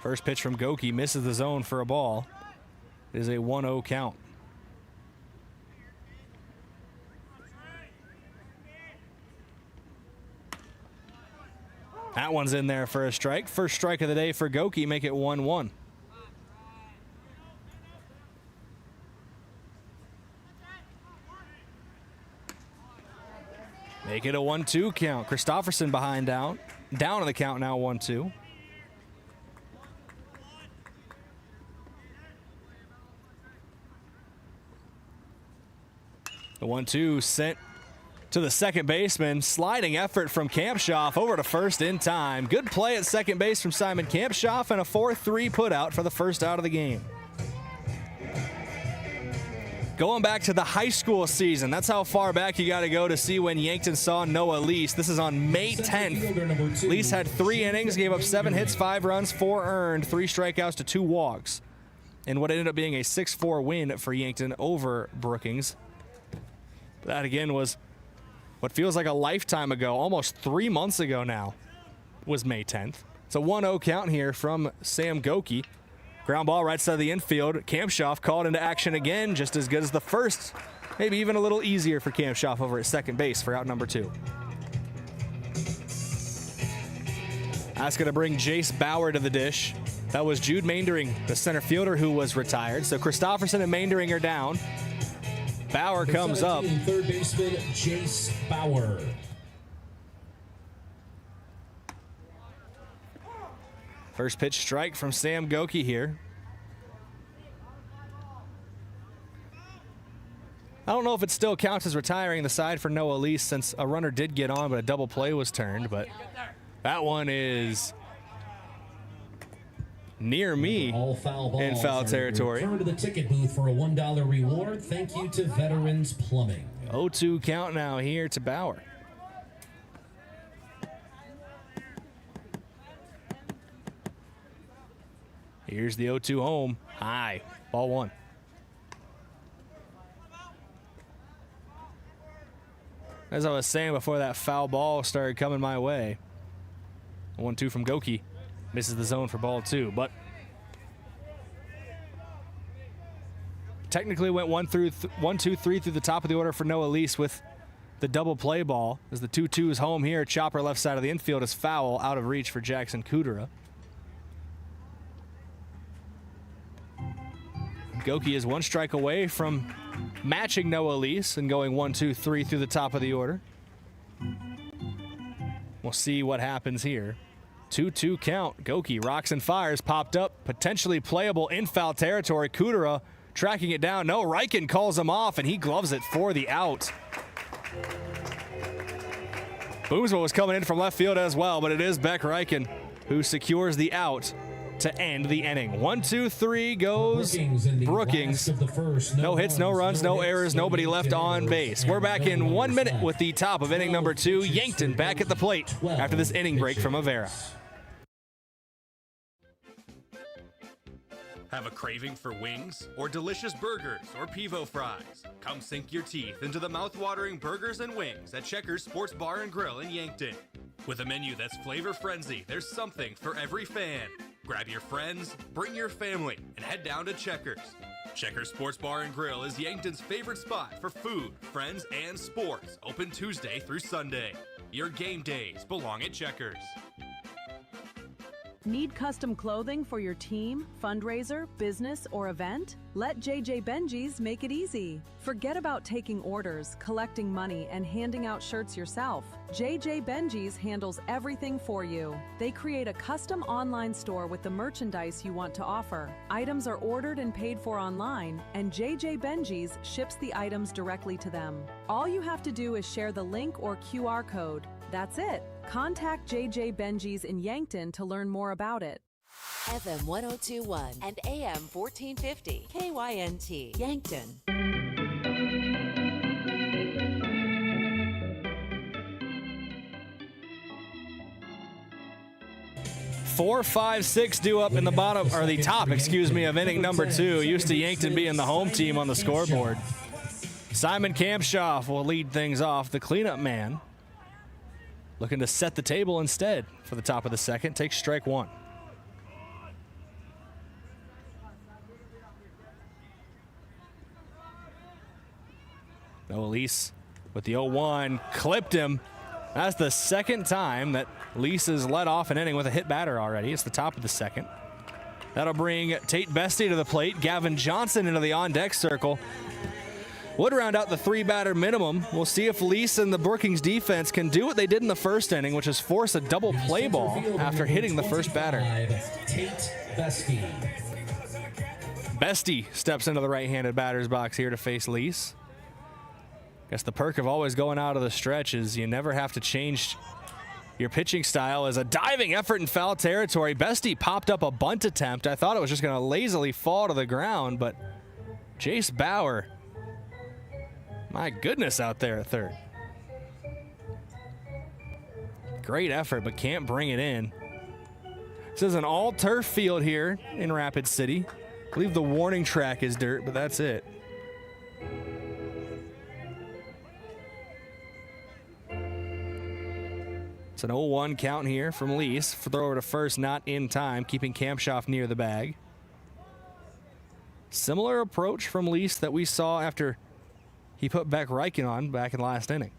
[SPEAKER 2] First pitch from Goki misses the zone for a ball. It is a 1-0 count. That one's in there for a strike. First strike of the day for Goki, make it 1-1. Make it a 1-2 count. Christofferson behind down on the count now, 1-2. The 1-2 sent to the second baseman. Sliding effort from Kampshoff over to first in time. Good play at second base from Simon Kampshoff, and a 4-3 putout for the first out of the game. Going back to the high school season, that's how far back you got to go to see when Yankton saw Noah Lease. This is on May 10th. Lease had 3 innings, gave up 7 hits, 5 runs, 4 earned, 3 strikeouts to 2 walks, and what ended up being a 6-4 win for Yankton over Brookings. That again was what feels like a lifetime ago, almost 3 months ago now, was May 10th. It's a 1-0 count here from Sam Goki. Ground ball right side of the infield. Kampshoff called into action again, just as good as the first. Maybe even a little easier for Kampshoff over at second base for out number 2. That's going to bring Jace Bauer to the dish. That was Jude Maindering, the center fielder who was retired. So Christofferson and Maindering are down. Bauer comes up.
[SPEAKER 15] Third baseman Jace Bauer.
[SPEAKER 2] First pitch strike from Sam Goki here. I don't know if it still counts as retiring the side for Noah Lease, since a runner did get on, but a double play was turned. But that one is near me in foul territory.
[SPEAKER 15] Return to the ticket booth for a $1 reward. Thank you to Veterans Plumbing.
[SPEAKER 2] 0-2 count now here to Bauer. Here's the 0-2 home. High. Ball 1. As I was saying before that foul ball started coming my way. 1-2 from Goki. Misses the zone for ball 2, but technically went 1-2-3 through the top of the order for Noah Lease with the double play ball. As the 2-2 is home here, chopper left side of the infield is foul, out of reach for Jackson Kudera. Goki is 1 strike away from matching Noah Lease and going 1-2-3 through the top of the order. We'll see what happens here. 2-2 count. Goki rocks and fires, popped up, potentially playable in foul territory. Kudera tracking it down. No, Reichen calls him off, and he gloves it for the out. Boomsville was coming in from left field as well, but it is Beck Reichen who secures the out to end the inning. 1-2-3 goes Brookings. No hits, no runs, no errors, nobody left on base. We're back in 1 minute with the top of inning number 2. Yankton back at the plate after this inning break from Avera.
[SPEAKER 7] Have a craving for wings or delicious burgers or Pivo fries? Come sink your teeth into the mouth-watering burgers and wings at Checkers Sports Bar and Grill in Yankton. With a menu that's flavor-frenzy, there's something for every fan. Grab your friends, bring your family, and head down to Checkers. Checkers Sports Bar and Grill is Yankton's favorite spot for food, friends, and sports. Open Tuesday through Sunday. Your game days belong at Checkers.
[SPEAKER 17] Need custom clothing for your team, fundraiser, business, or event? Let JJ Benji's make it easy. Forget about taking orders, collecting money, and handing out shirts yourself. JJ Benji's handles everything for you. They create a custom online store with the merchandise you want to offer. Items are ordered and paid for online, and JJ Benji's ships the items directly to them. All you have to do is share the link or QR code. That's it. Contact JJ Benji's in Yankton to learn more about it.
[SPEAKER 18] FM 1021 and AM 1450 KYNT Yankton.
[SPEAKER 2] 4, 5, 6 due up in the bottom, or the top, excuse me, of inning number 2. Used to Yankton being the home team on the scoreboard. Simon Kampshoff will lead things off. The cleanup man looking to set the table instead for the top of the second. Takes strike 1. Noah Lease with the 0-1, clipped him. That's the second time that Lease has led off an inning with a hit batter already. It's the top of the second. That'll bring Tate Bestie to the plate. Gavin Johnson into the on-deck circle. Would round out the 3-batter minimum. We'll see if Lease and the Brookings defense can do what they did in the first inning, which is force a double play ball after hitting the first batter.
[SPEAKER 15] Tate Bestie.
[SPEAKER 2] Bestie steps into the right-handed batter's box here to face Lease. Guess the perk of always going out of the stretch is you never have to change your pitching style. As a diving effort in foul territory, Bestie popped up a bunt attempt. I thought it was just going to lazily fall to the ground, but Jace Bauer, my goodness, out there at third. Great effort, but can't bring it in. This is an all-turf field here in Rapid City. I believe the warning track is dirt, but that's it. It's an 0-1 count here from Lease. Throw over to first, not in time, keeping Kampshoff near the bag. Similar approach from Lease that we saw after he put Beck Reichen on back in last inning.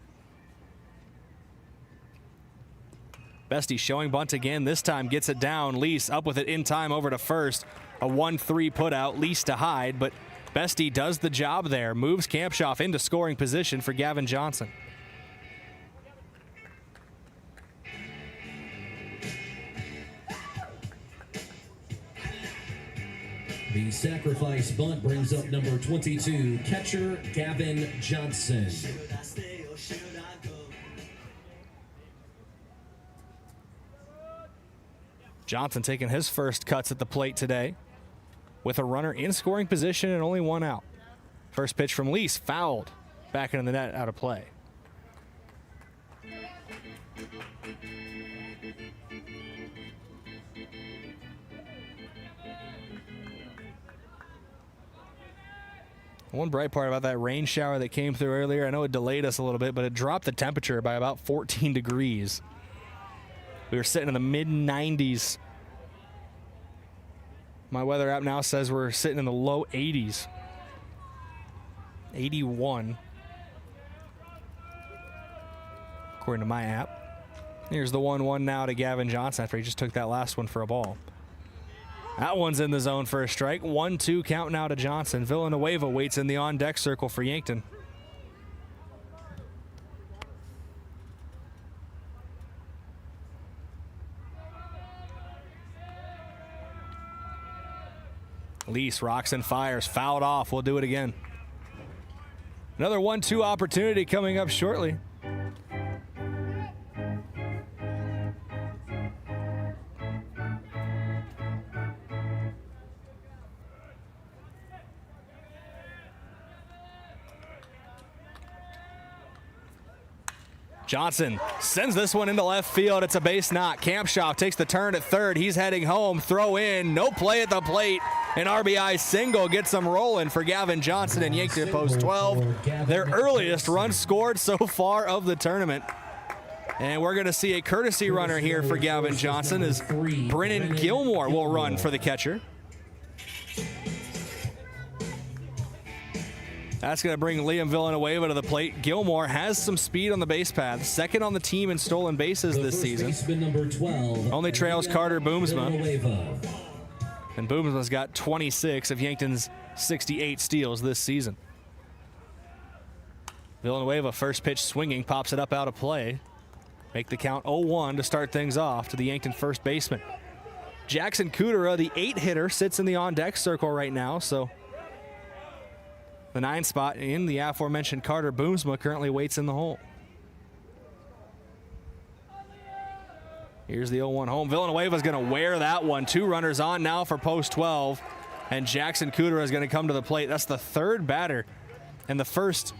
[SPEAKER 2] Bestie showing bunt again. This time gets it down. Lease up with it in time over to first. A 1-3 put out. Lease to hide, but Bestie does the job there. Moves Kampshoff into scoring position for Gavin Johnson.
[SPEAKER 15] The sacrifice bunt brings up number 22, catcher Gavin Johnson.
[SPEAKER 2] Johnson taking his first cuts at the plate today with a runner in scoring position and only one out. First pitch from Lease, fouled back into the net, out of play. One bright part about that rain shower that came through earlier, I know it delayed us a little bit, but it dropped the temperature by about 14 degrees. We were sitting in the mid-90s. My weather app now says we're sitting in the low 80s. 81, according to my app. Here's the 1-1 now to Gavin Johnson after he just took that last one for a ball. That one's in the zone for a strike. 1-2 count now to Johnson. Villanueva waits in the on-deck circle for Yankton. Lease rocks and fires. Fouled off. We'll do it again. Another 1-2 opportunity coming up shortly. Johnson sends this one into left field. It's a base knock. Kampshoff takes the turn at third. He's heading home. Throw in. No play at the plate. An RBI single gets them rolling for Gavin Johnson and Yankton post 12. Their earliest run scored so far of the tournament. And we're going to see a courtesy runner here for Gavin Johnson as Brennan Gilmore will run for the catcher. That's going to bring Liam Villanueva to the plate. Gilmore has some speed on the base path. Second on the team in stolen bases this season.
[SPEAKER 15] Number 12,
[SPEAKER 2] only trails Carter Boomsma. And Boomsma's got 26 of Yankton's 68 steals this season. Villanueva, first pitch swinging, pops it up out of play. Make the count 0-1 to start things off to the Yankton first baseman. Jackson Kudera, the 8-hitter, sits in the on-deck circle right now, so the 9 spot in the aforementioned Carter Boomsma currently waits in the hole. Here's the 0-1 home. Villanueva's going to wear that one. 2 runners on now for post 12. And Jackson Kudera is going to come to the plate. That's the third batter in the first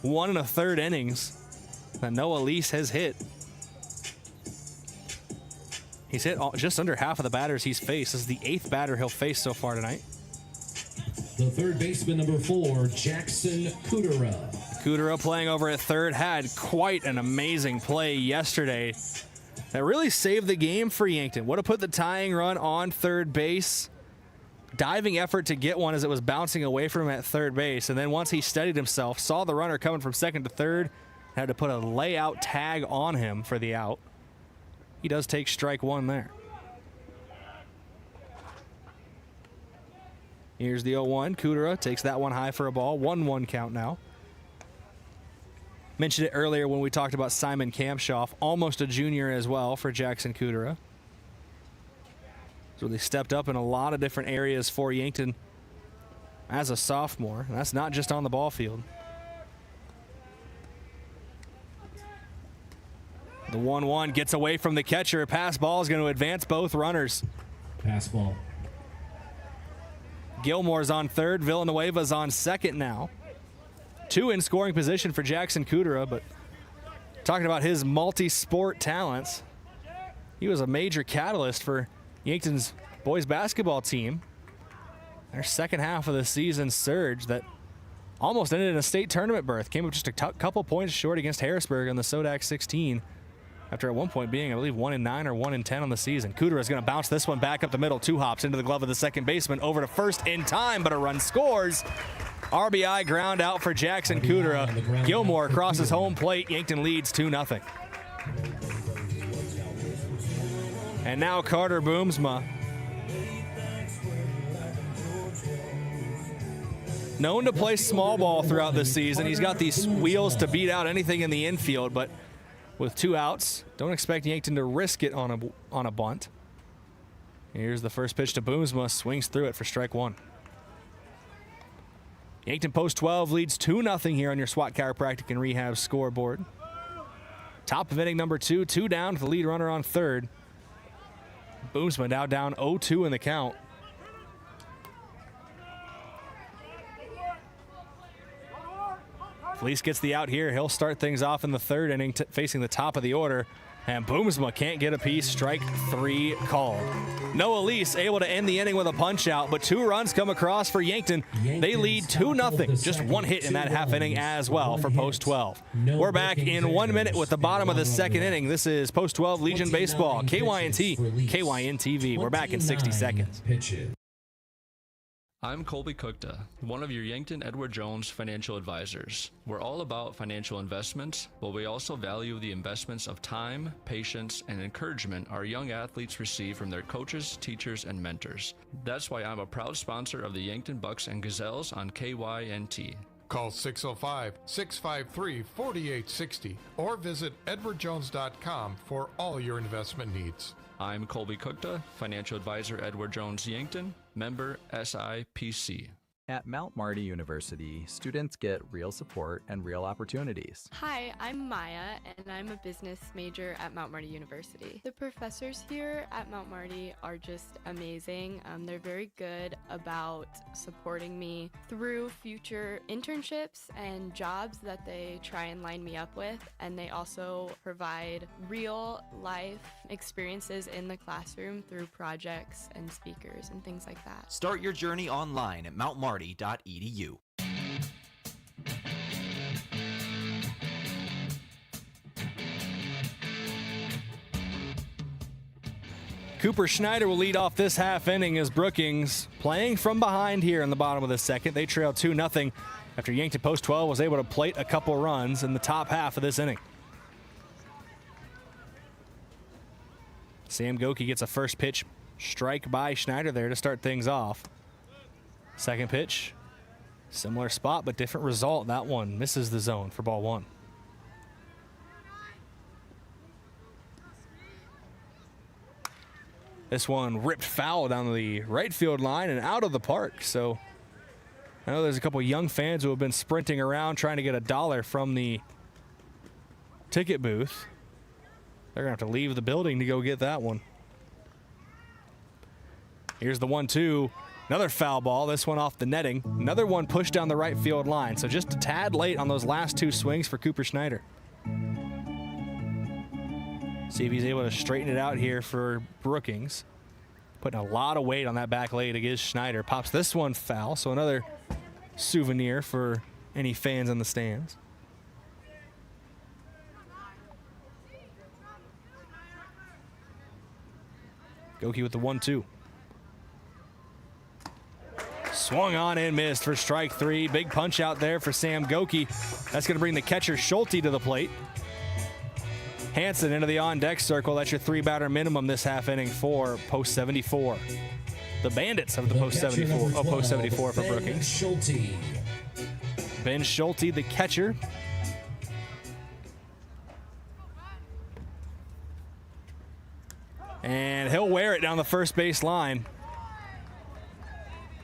[SPEAKER 2] 1 1/3 innings that Noah Lease has hit. He's hit just under half of the batters he's faced. This is the 8th batter he'll face so far tonight.
[SPEAKER 15] The third baseman, number 4, Jackson Kudera.
[SPEAKER 2] Kudera playing over at third had quite an amazing play yesterday that really saved the game for Yankton. Would have put the tying run on third base. Diving effort to get one as it was bouncing away from him at third base. And then once he steadied himself, saw the runner coming from second to third, had to put a layout tag on him for the out. He does take strike one there. Here's the 0-1. Kudera takes that one high for a ball. 1-1 count now. Mentioned it earlier when we talked about Simon Kampshoff, almost a junior as well for Jackson Kudera. So they stepped up in a lot of different areas for Yankton as a sophomore. And that's not just on the ball field. The 1-1 gets away from the catcher. Pass ball is going to advance both runners.
[SPEAKER 15] Pass ball.
[SPEAKER 2] Gilmore's on third. Villanueva's on second now. 2 in scoring position for Jackson Kudera, but talking about his multi-sport talents, he was a major catalyst for Yankton's boys basketball team. Their second half of the season surge that almost ended in a state tournament berth. Came up just a couple points short against Harrisburg in the Sodak 16. After at one point being, I believe, 1-9 or 1-10 on the season. Kudera is going to bounce this one back up the middle. 2 hops into the glove of the second baseman. Over to first in time, but a run scores. RBI ground out for Jackson Kudera. Gilmore crosses home plate. Yankton leads 2-0. And now Carter Boomsma. Known to play small ball throughout the season. He's got these wheels to beat out anything in the infield, but with 2 outs, don't expect Yankton to risk it on a bunt. Here's the first pitch to Boomsma. Swings through it for strike one. Yankton post 12 leads 2-0 here on your SWAT Chiropractic and Rehab scoreboard. Top of inning number 2, 2 down with the lead runner on third. Boomsma now down 0-2 in the count. Felice gets the out here. He'll start things off in the third inning facing the top of the order. And Boomsma can't get a piece. Strike 3 called. Noah Lease able to end the inning with a punch out, but 2 runs come across for Yankton. They lead 2-0. Just 1 hit in that half inning as well for post 12. We're back in 1 minute with the bottom of the second inning. This is post 12 Legion Baseball, KYNT, KYN TV. We're back in 60 seconds.
[SPEAKER 1] I'm Colby Cookta, one of your Yankton Edward Jones financial advisors. We're all about financial investments, but we also value the investments of time, patience, and encouragement our young athletes receive from their coaches, teachers, and mentors. That's why I'm a proud sponsor of the Yankton Bucks and Gazelles on KYNT.
[SPEAKER 8] Call 605-653-4860 or visit edwardjones.com for all your investment needs.
[SPEAKER 1] I'm Colby Cookta, financial advisor Edward Jones Yankton, member SIPC.
[SPEAKER 19] At Mount Marty University, students get real support and real opportunities.
[SPEAKER 20] Hi, I'm Maya, and I'm a business major at Mount Marty University. The professors here at Mount Marty are just amazing. They're very good about supporting me through future internships and jobs that they try and line me up with, and they also provide real life experiences in the classroom through projects and speakers and things like that.
[SPEAKER 21] Start your journey online at mountmarty.edu.
[SPEAKER 2] Cooper Schneider will lead off this half inning as Brookings playing from behind here in the bottom of the second. They trail 2-0 after Yankton post 12 was able to plate a couple runs in the top half of this inning. Sam Goki gets a first pitch strike by Schneider there to start things off. Second pitch, similar spot but different result. That one misses the zone for ball 1. This one ripped foul down the right field line and out of the park. So I know there's a couple young fans who have been sprinting around trying to get $1 from the ticket booth. They're going to have to leave the building to go get that one. Here's the 1-2. Another foul ball. This one off the netting. Another one pushed down the right field line. So just a tad late on those last 2 swings for Cooper Schneider. See if he's able to straighten it out here for Brookings. Putting a lot of weight on that back leg against Schneider. Pops this one foul, so another souvenir for any fans in the stands. Goki with the 1-2. Swung on and missed for strike 3. Big punch out there for Sam Goki. That's going to bring the catcher Schulte to the plate. Hansen into the on-deck circle. That's your 3-batter minimum this half inning for post 74. The Bandits of the post 74. Oh, post 74 for Brookings.
[SPEAKER 15] Schulte.
[SPEAKER 2] Ben Schulte, the catcher. And he'll wear it down the first base line.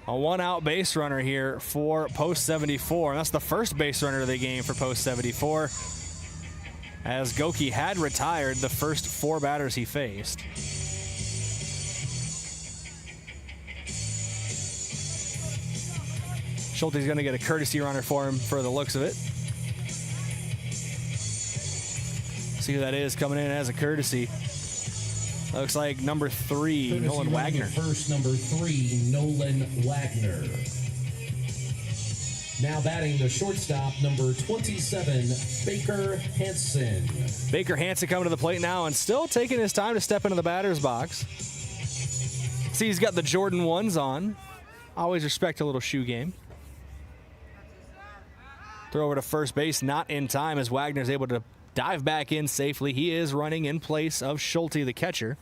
[SPEAKER 2] A 1-out base runner here for post 74. And that's the first base runner of the game for post 74. As Goki had retired the first 4 batters he faced. Schulte's going to get a courtesy runner for him for the looks of it. See who that is coming in as a courtesy. Looks like number 3,
[SPEAKER 15] Courtesy
[SPEAKER 2] Nolan Wagner.
[SPEAKER 15] First, number 3, Nolan Wagner. Now batting the shortstop, number 27, Baker Hansen.
[SPEAKER 2] Baker Hansen coming to the plate now and still taking his time to step into the batter's box. See, he's got the Jordan 1s on. Always respect a little shoe game. Throw over to first base, not in time as Wagner's able to dive back in safely. He is running in place of Schulte, the catcher.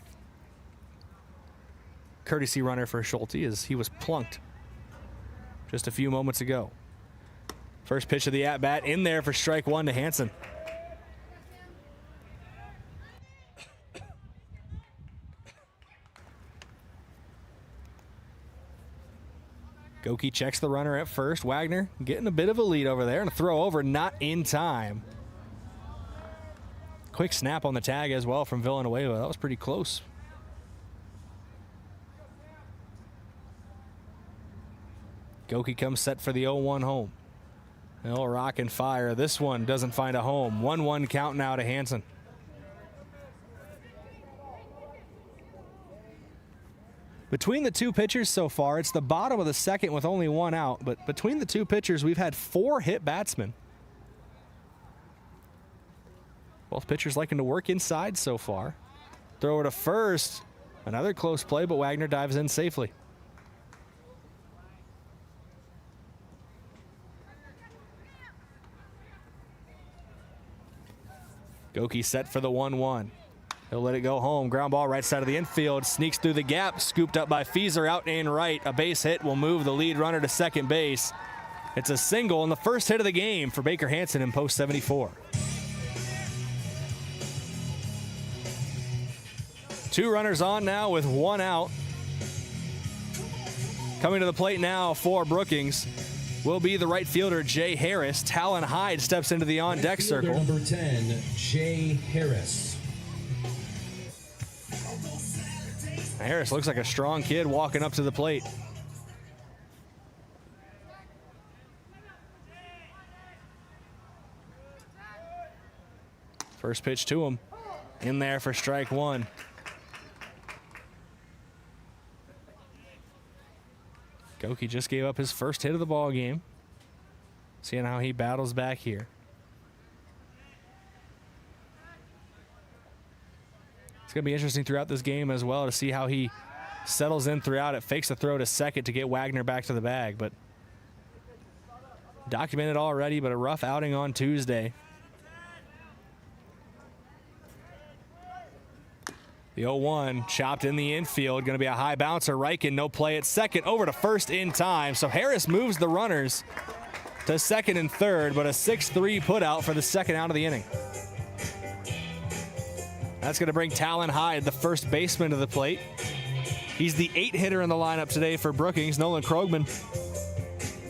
[SPEAKER 2] Courtesy runner for Schulte as he was plunked just a few moments ago. First pitch of the at-bat in there for strike 1 to Hansen. Goki checks the runner at first. Wagner getting a bit of a lead over there and a throw over, not in time. Quick snap on the tag as well from Villanueva. That was pretty close. Goki comes set for the 0-1 home. He'll rock and fire. This one doesn't find a home. 1-1 count now to Hansen. Between the two pitchers so far, it's the bottom of the second with only 1 out. But between the two pitchers, we've had 4 hit batsmen. Both pitchers liking to work inside so far. Throw it to first. Another close play, but Wagner dives in safely. Goki set for the 1-1. He'll let it go home. Ground ball right side of the infield. Sneaks through the gap. Scooped up by Fieser out and right. A base hit will move the lead runner to second base. It's a single and the first hit of the game for Baker Hansen in post 74. 2 runners on now with 1 out. Coming to the plate now for Brookings will be the right fielder, Jay Harris. Talon Hyde steps into the on-deck circle.
[SPEAKER 15] Number 10, Jay Harris.
[SPEAKER 2] Harris looks like a strong kid walking up to the plate. First pitch to him. In there for strike 1. Goki just gave up his first hit of the ball game. Seeing how he battles back here. It's going to be interesting throughout this game as well to see how he settles in throughout it. Fakes a throw to second to get Wagner back to the bag, but documented already, but a rough outing on Tuesday. The 0-1 chopped in the infield. Going to be a high bouncer. Reichen, no play at second. Over to first in time. So Harris moves the runners to second and third, but a 6-3 put out for the second out of the inning. That's going to bring Talon Hyde, the first baseman, to the plate. He's the 8 hitter in the lineup today for Brookings. Nolan Krogman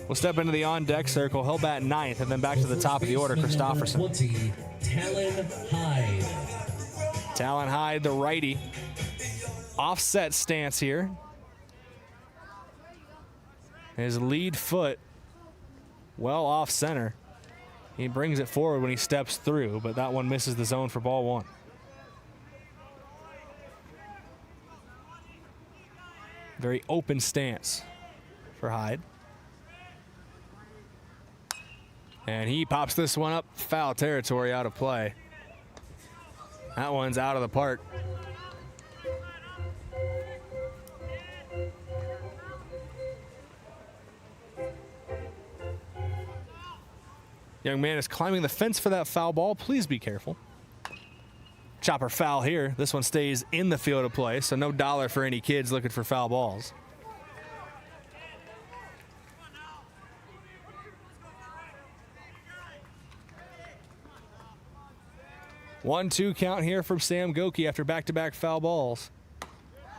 [SPEAKER 2] will step into the on-deck circle. He'll bat 9th, and then back to the top of the order, Christopherson.
[SPEAKER 15] 20, Talon Hyde.
[SPEAKER 2] Talon Hyde, the righty. Offset stance here. His lead foot well off center. He brings it forward when he steps through, but that one misses the zone for ball 1. Very open stance for Hyde. And he pops this one up, foul territory, out of play. That one's out of the park. Young man is climbing the fence for that foul ball. Please be careful. Chopper foul here. This one stays in the field of play, so no dollar for any kids looking for foul balls. One-two count here from Sam Goki after back-to-back foul balls.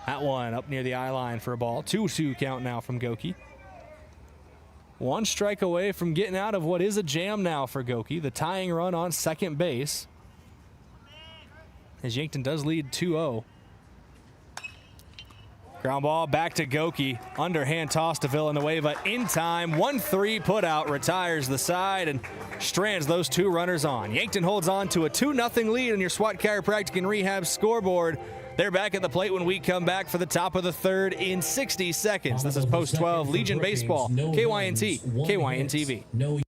[SPEAKER 2] That one up near the eye line for a ball. 2-2 count now from Goki. One strike away from getting out of what is a jam now for Goki. The tying run on second base, as Yankton does lead 2-0. Ground ball back to Goki. Underhand toss to Villanueva in time. 1-3 put out, retires the side and strands those two runners on. Yankton holds on to a 2-0 lead on your SWAT Chiropractic and Rehab scoreboard. They're back at the plate when we come back for the top of the third in 60 seconds. This is Post 12 Legion Baseball, KYNT, KYN-TV.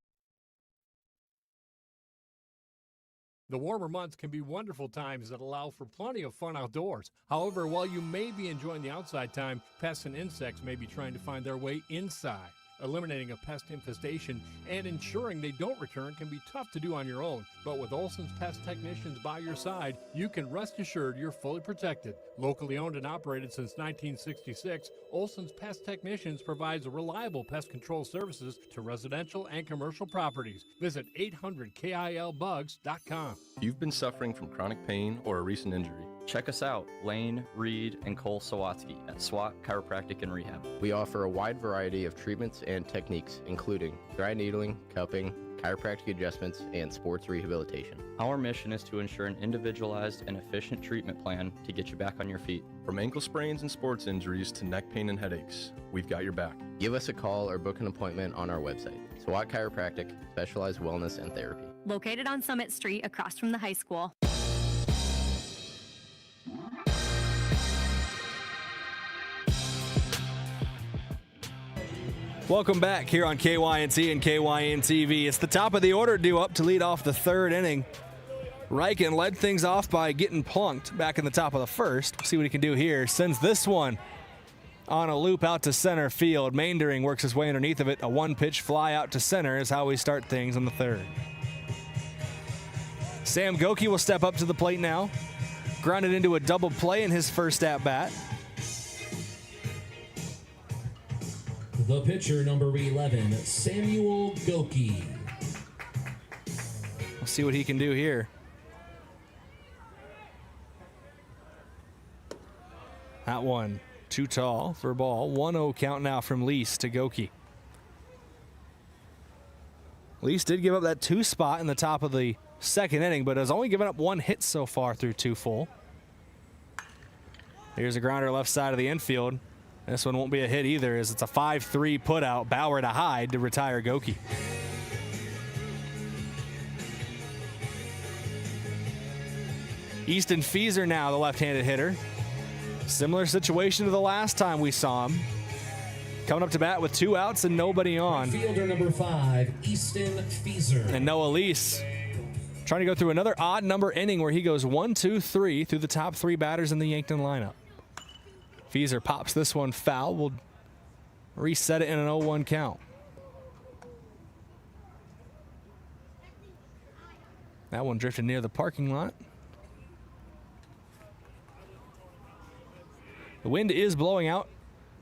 [SPEAKER 9] The warmer months can be wonderful times that allow for plenty of fun outdoors. However, while you may be enjoying the outside time, pests and insects may be trying to find their way inside. Eliminating a pest infestation and ensuring they don't return can be tough to do on your own, but with Olson's Pest Technicians by your side, you can rest assured you're fully protected. Locally owned and operated since 1966, Olson's Pest Technicians provides reliable pest control services to residential and commercial properties. Visit 800KILBugs.com.
[SPEAKER 10] If you've been suffering from chronic pain or a recent injury, check us out, Lane, Reed, and Cole Sawatsky at SWAT Chiropractic and Rehab.
[SPEAKER 12] We offer a wide variety of treatments and techniques, including dry needling, cupping, chiropractic adjustments, and sports rehabilitation.
[SPEAKER 10] Our mission is to ensure an individualized and efficient treatment plan to get you back on your feet.
[SPEAKER 12] From ankle sprains and sports injuries to neck pain and headaches, we've got your back. Give us a call or book an appointment on our website. SWAT Chiropractic, specialized wellness and therapy.
[SPEAKER 14] Located on Summit Street across from the high school.
[SPEAKER 2] Welcome back here on KYNT and KYN-TV. It's the top of the order due up to lead off the third inning. Riken led things off by getting plunked back in the top of the first. We'll see what he can do here. Sends this one on a loop out to center field. Maindering works his way underneath of it. A one-pitch fly out to center is how we start things in the third. Sam Goki will step up to the plate now. Grounded into a double play in his first at-bat.
[SPEAKER 15] The pitcher, number 11, Samuel Goki.
[SPEAKER 2] We'll see what he can do here. That one too tall for a ball. 1-0 count now from Lease to Goki. Lease did give up that 2 spot in the top of the second inning, but has only given up 1 hit so far through 2 full. Here's a grounder left side of the infield. This one won't be a hit either, as it's a 5-3 put out. Bauer to Hyde to retire Goki. Easton Fieser now the left-handed hitter. Similar situation to the last time we saw him. Coming up to bat with 2 outs and nobody on.
[SPEAKER 15] Fielder number 5, Easton Fieser.
[SPEAKER 2] And Noah Lease trying to go through another odd number inning where he goes 1, 2, 3 through the top 3 batters in the Yankton lineup. Fieser pops this one foul. We'll reset it in an 0-1 count. That one drifted near the parking lot. The wind is blowing out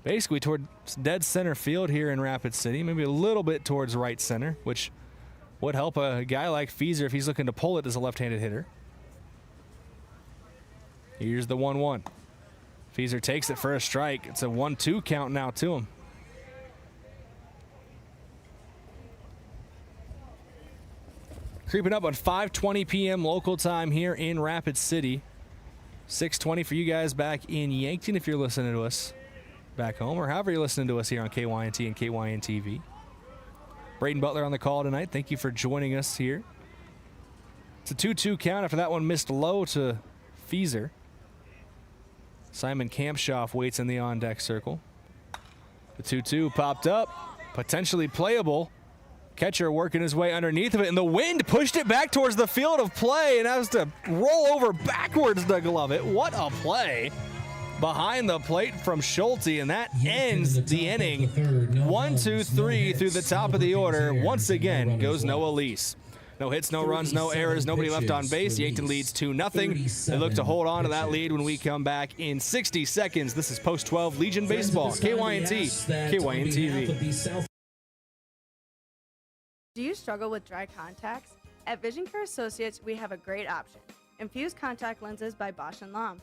[SPEAKER 2] basically towards dead center field here in Rapid City, maybe a little bit towards right center, which would help a guy like Fieser if he's looking to pull it as a left-handed hitter. Here's the 1-1. Fieser takes it for a strike. It's a 1-2 count now to him. Creeping up on 5:20 p.m. local time here in Rapid City. 6:20 for you guys back in Yankton if you're listening to us back home, or however you're listening to us here on KYNT and KYN-TV. Brayden Butler on the call tonight. Thank you for joining us here. It's a 2-2 count after that one missed low to Fieser. Simon Kampshoff waits in the on-deck circle. The 2-2 popped up, potentially playable. Catcher working his way underneath of it, and the wind pushed it back towards the field of play and has to roll over backwards to glove it. What a play behind the plate from Schulte, and that ends the inning. 1-2-3 through the top of the order. Once again goes Noah Lease. No hits, no runs, no errors, nobody left on base. Yankton leads 2-0. They look to hold on to that lead when we come back in 60 seconds. This is Post 12 Legion Baseball, KYNT, KYN-TV.
[SPEAKER 3] Do you struggle with dry contacts? At Vision Care Associates, we have a great option. Infused contact lenses by Bosch & Lomb.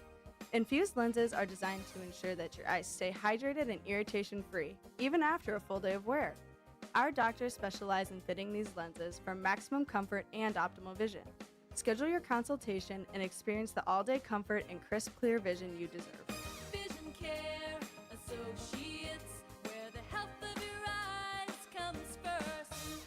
[SPEAKER 3] Infused lenses are designed to ensure that your eyes stay hydrated and irritation-free, even after a full day of wear. Our doctors specialize in fitting these lenses for maximum comfort and optimal vision. Schedule your consultation and experience the all-day comfort and crisp, clear vision you deserve.
[SPEAKER 13] Vision Care Associates, where the health of your eyes comes first.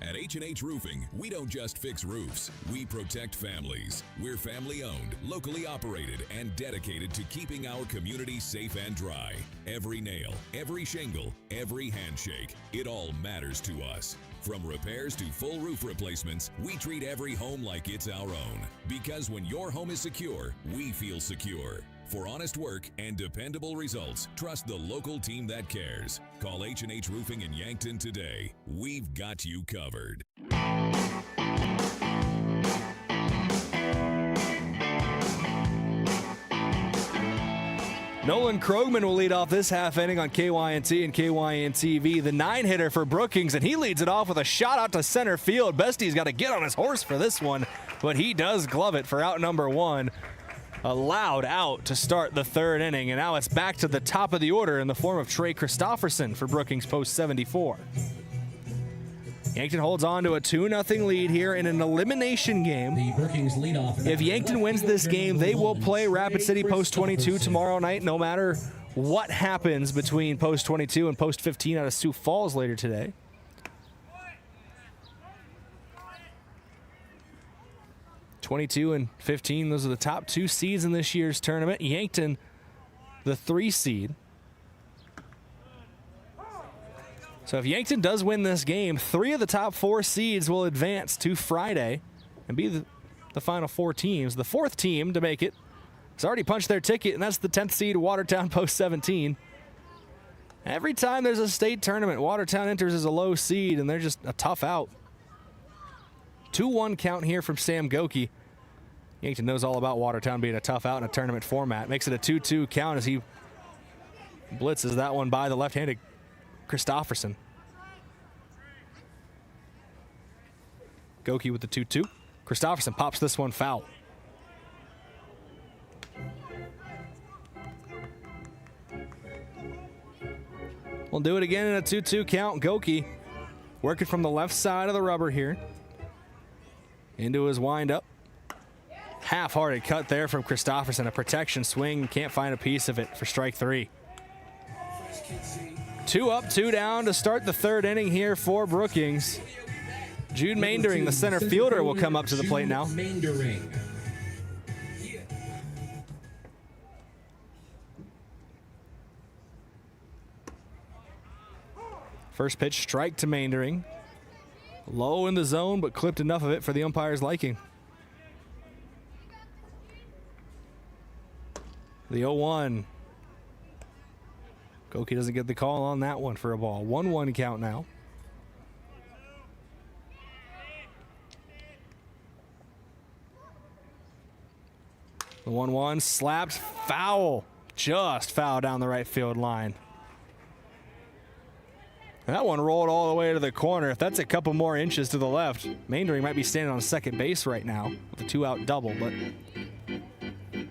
[SPEAKER 23] At H&H Roofing, we don't just fix roofs, we protect families. We're family-owned, locally operated, and dedicated to keeping our community safe and dry. Every nail, every shingle, every handshake, it all matters to us. From repairs to full roof replacements, we treat every home like it's our own. Because when your home is secure, we feel secure. For honest work and dependable results, trust the local team that cares. Call H&H Roofing in Yankton today. We've got you covered.
[SPEAKER 2] Nolan Krogman will lead off this half inning on KYNT and KYN-TV. The 9-hitter for Brookings, and he leads it off with a shot out to center field. Bestie's got to get on his horse for this one, but he does glove it for out number 1. A loud out to start the 3rd inning, and now it's back to the top of the order in the form of Trey Christofferson for Brookings post 74. Yankton holds on to a 2-0 lead here in an elimination game. If Yankton wins this game, they will play Rapid City post 22 tomorrow night, no matter what happens between post 22 and post 15 out of Sioux Falls later today. '22 and 15, those are the top 2 seeds in this year's tournament. Yankton, the 3 seed. So if Yankton does win this game, 3 of the top 4 seeds will advance to Friday and be the final 4 teams. The 4th team to make it has already punched their ticket, and that's the 10th seed Watertown post 17. Every time there's a state tournament, Watertown enters as a low seed, and they're just a tough out. 2-1 count here from Sam Goki. Yankton knows all about Watertown being a tough out in a tournament format. Makes it a 2-2 count as he blitzes that one by the left-handed Christofferson. Goki with the 2-2. Christofferson pops this one foul. We'll do it again in a 2-2 count. Goki working from the left side of the rubber here. Into his windup. Half-hearted cut there from Christofferson. A protection swing. Can't find a piece of it for strike 3. 2 up, 2 down to start the 3rd inning here for Brookings. Jude Maindering, the center fielder, will come up to the plate now. First pitch, strike to Maindering. Low in the zone, but clipped enough of it for the umpire's liking. The 0-1. Goki doesn't get the call on that one for a ball. 1-1 count now. The 1-1 slapped foul. Just foul down the right field line. And that one rolled all the way to the corner. If that's a couple more inches to the left, Maindering might be standing on second base right now with a 2-out double. But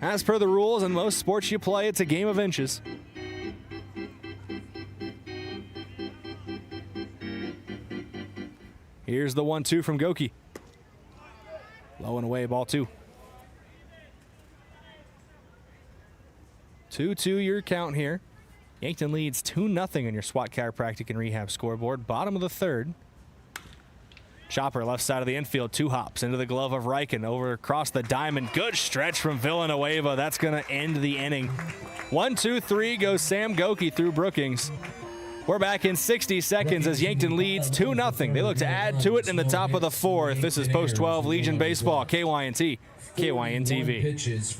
[SPEAKER 2] as per the rules in most sports you play, it's a game of inches. Here's the 1-2 from Goki. Low and away, ball 2. 2-2 your count here. Yankton leads 2-0 in your SWAT Chiropractic and Rehab scoreboard. Bottom of the 3rd. Chopper left side of the infield, 2 hops into the glove of Riken, over across the diamond. Good stretch from Villanueva. That's going to end the inning. 1-2-3 goes Sam Goki through Brookings. We're back in 60 seconds as Yankton leads 2-0. They look to add to it in the top of the fourth. This is post-12 Legion Baseball, KYNT, KYN-TV.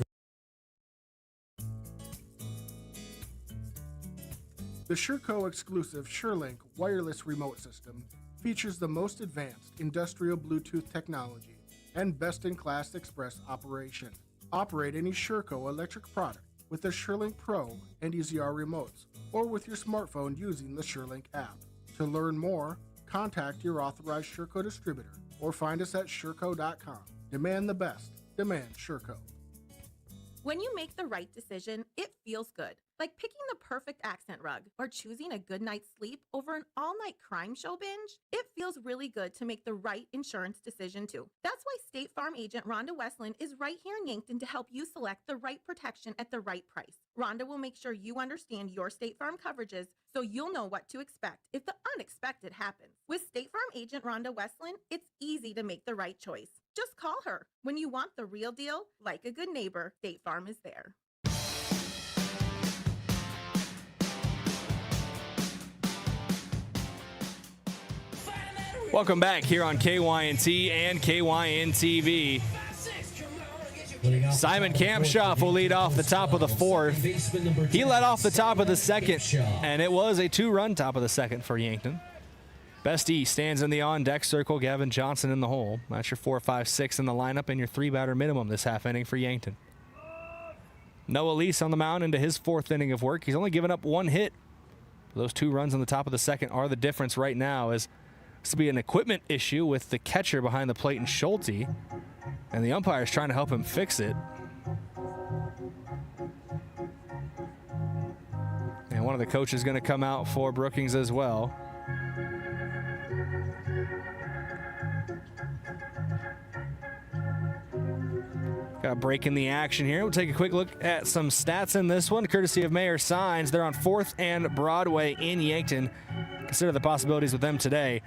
[SPEAKER 4] The SureCo exclusive SureLink wireless remote system features the most advanced industrial Bluetooth technology and best-in-class express operation. Operate any SureCo electric product with the SureLink Pro and EZR remotes, or with your smartphone using the SureLink app. To learn more, contact your authorized SureCo distributor or find us at sureco.com. Demand the best. Demand SureCo.
[SPEAKER 5] When you make the right decision, it feels good. Like picking the perfect accent rug or choosing a good night's sleep over an all-night crime show binge. It feels really good to make the right insurance decision too. That's why State Farm agent Rhonda Westland is right here in Yankton to help you select the right protection at the right price. Rhonda will make sure you understand your State Farm coverages so you'll know what to expect if the unexpected happens. With State Farm agent Rhonda Westland, it's easy to make the right choice. Just call her. When you want the real deal, like a good neighbor, State Farm is there.
[SPEAKER 2] Welcome back here on KYNT and KYN-TV. Simon Kampshoff will lead off the top of the fourth. He led off the top of the second, and it was a 2-run top of the second for Yankton. Bestie stands in the on-deck circle. Gavin Johnson in the hole. That's your 4, 5, 6 in the lineup and your 3-batter minimum this half inning for Yankton. Noah Lease on the mound into his 4th inning of work. He's only given up 1 hit. Those 2 runs on the top of the second are the difference right now, as this will be an equipment issue with the catcher behind the plate and Schulte, and the umpire is trying to help him fix it. And one of the coaches is going to come out for Brookings as well. Got a break in the action here. We'll take a quick look at some stats in this one, courtesy of Mayor Signs. They're on 4th and Broadway in Yankton. Consider the possibilities with them today.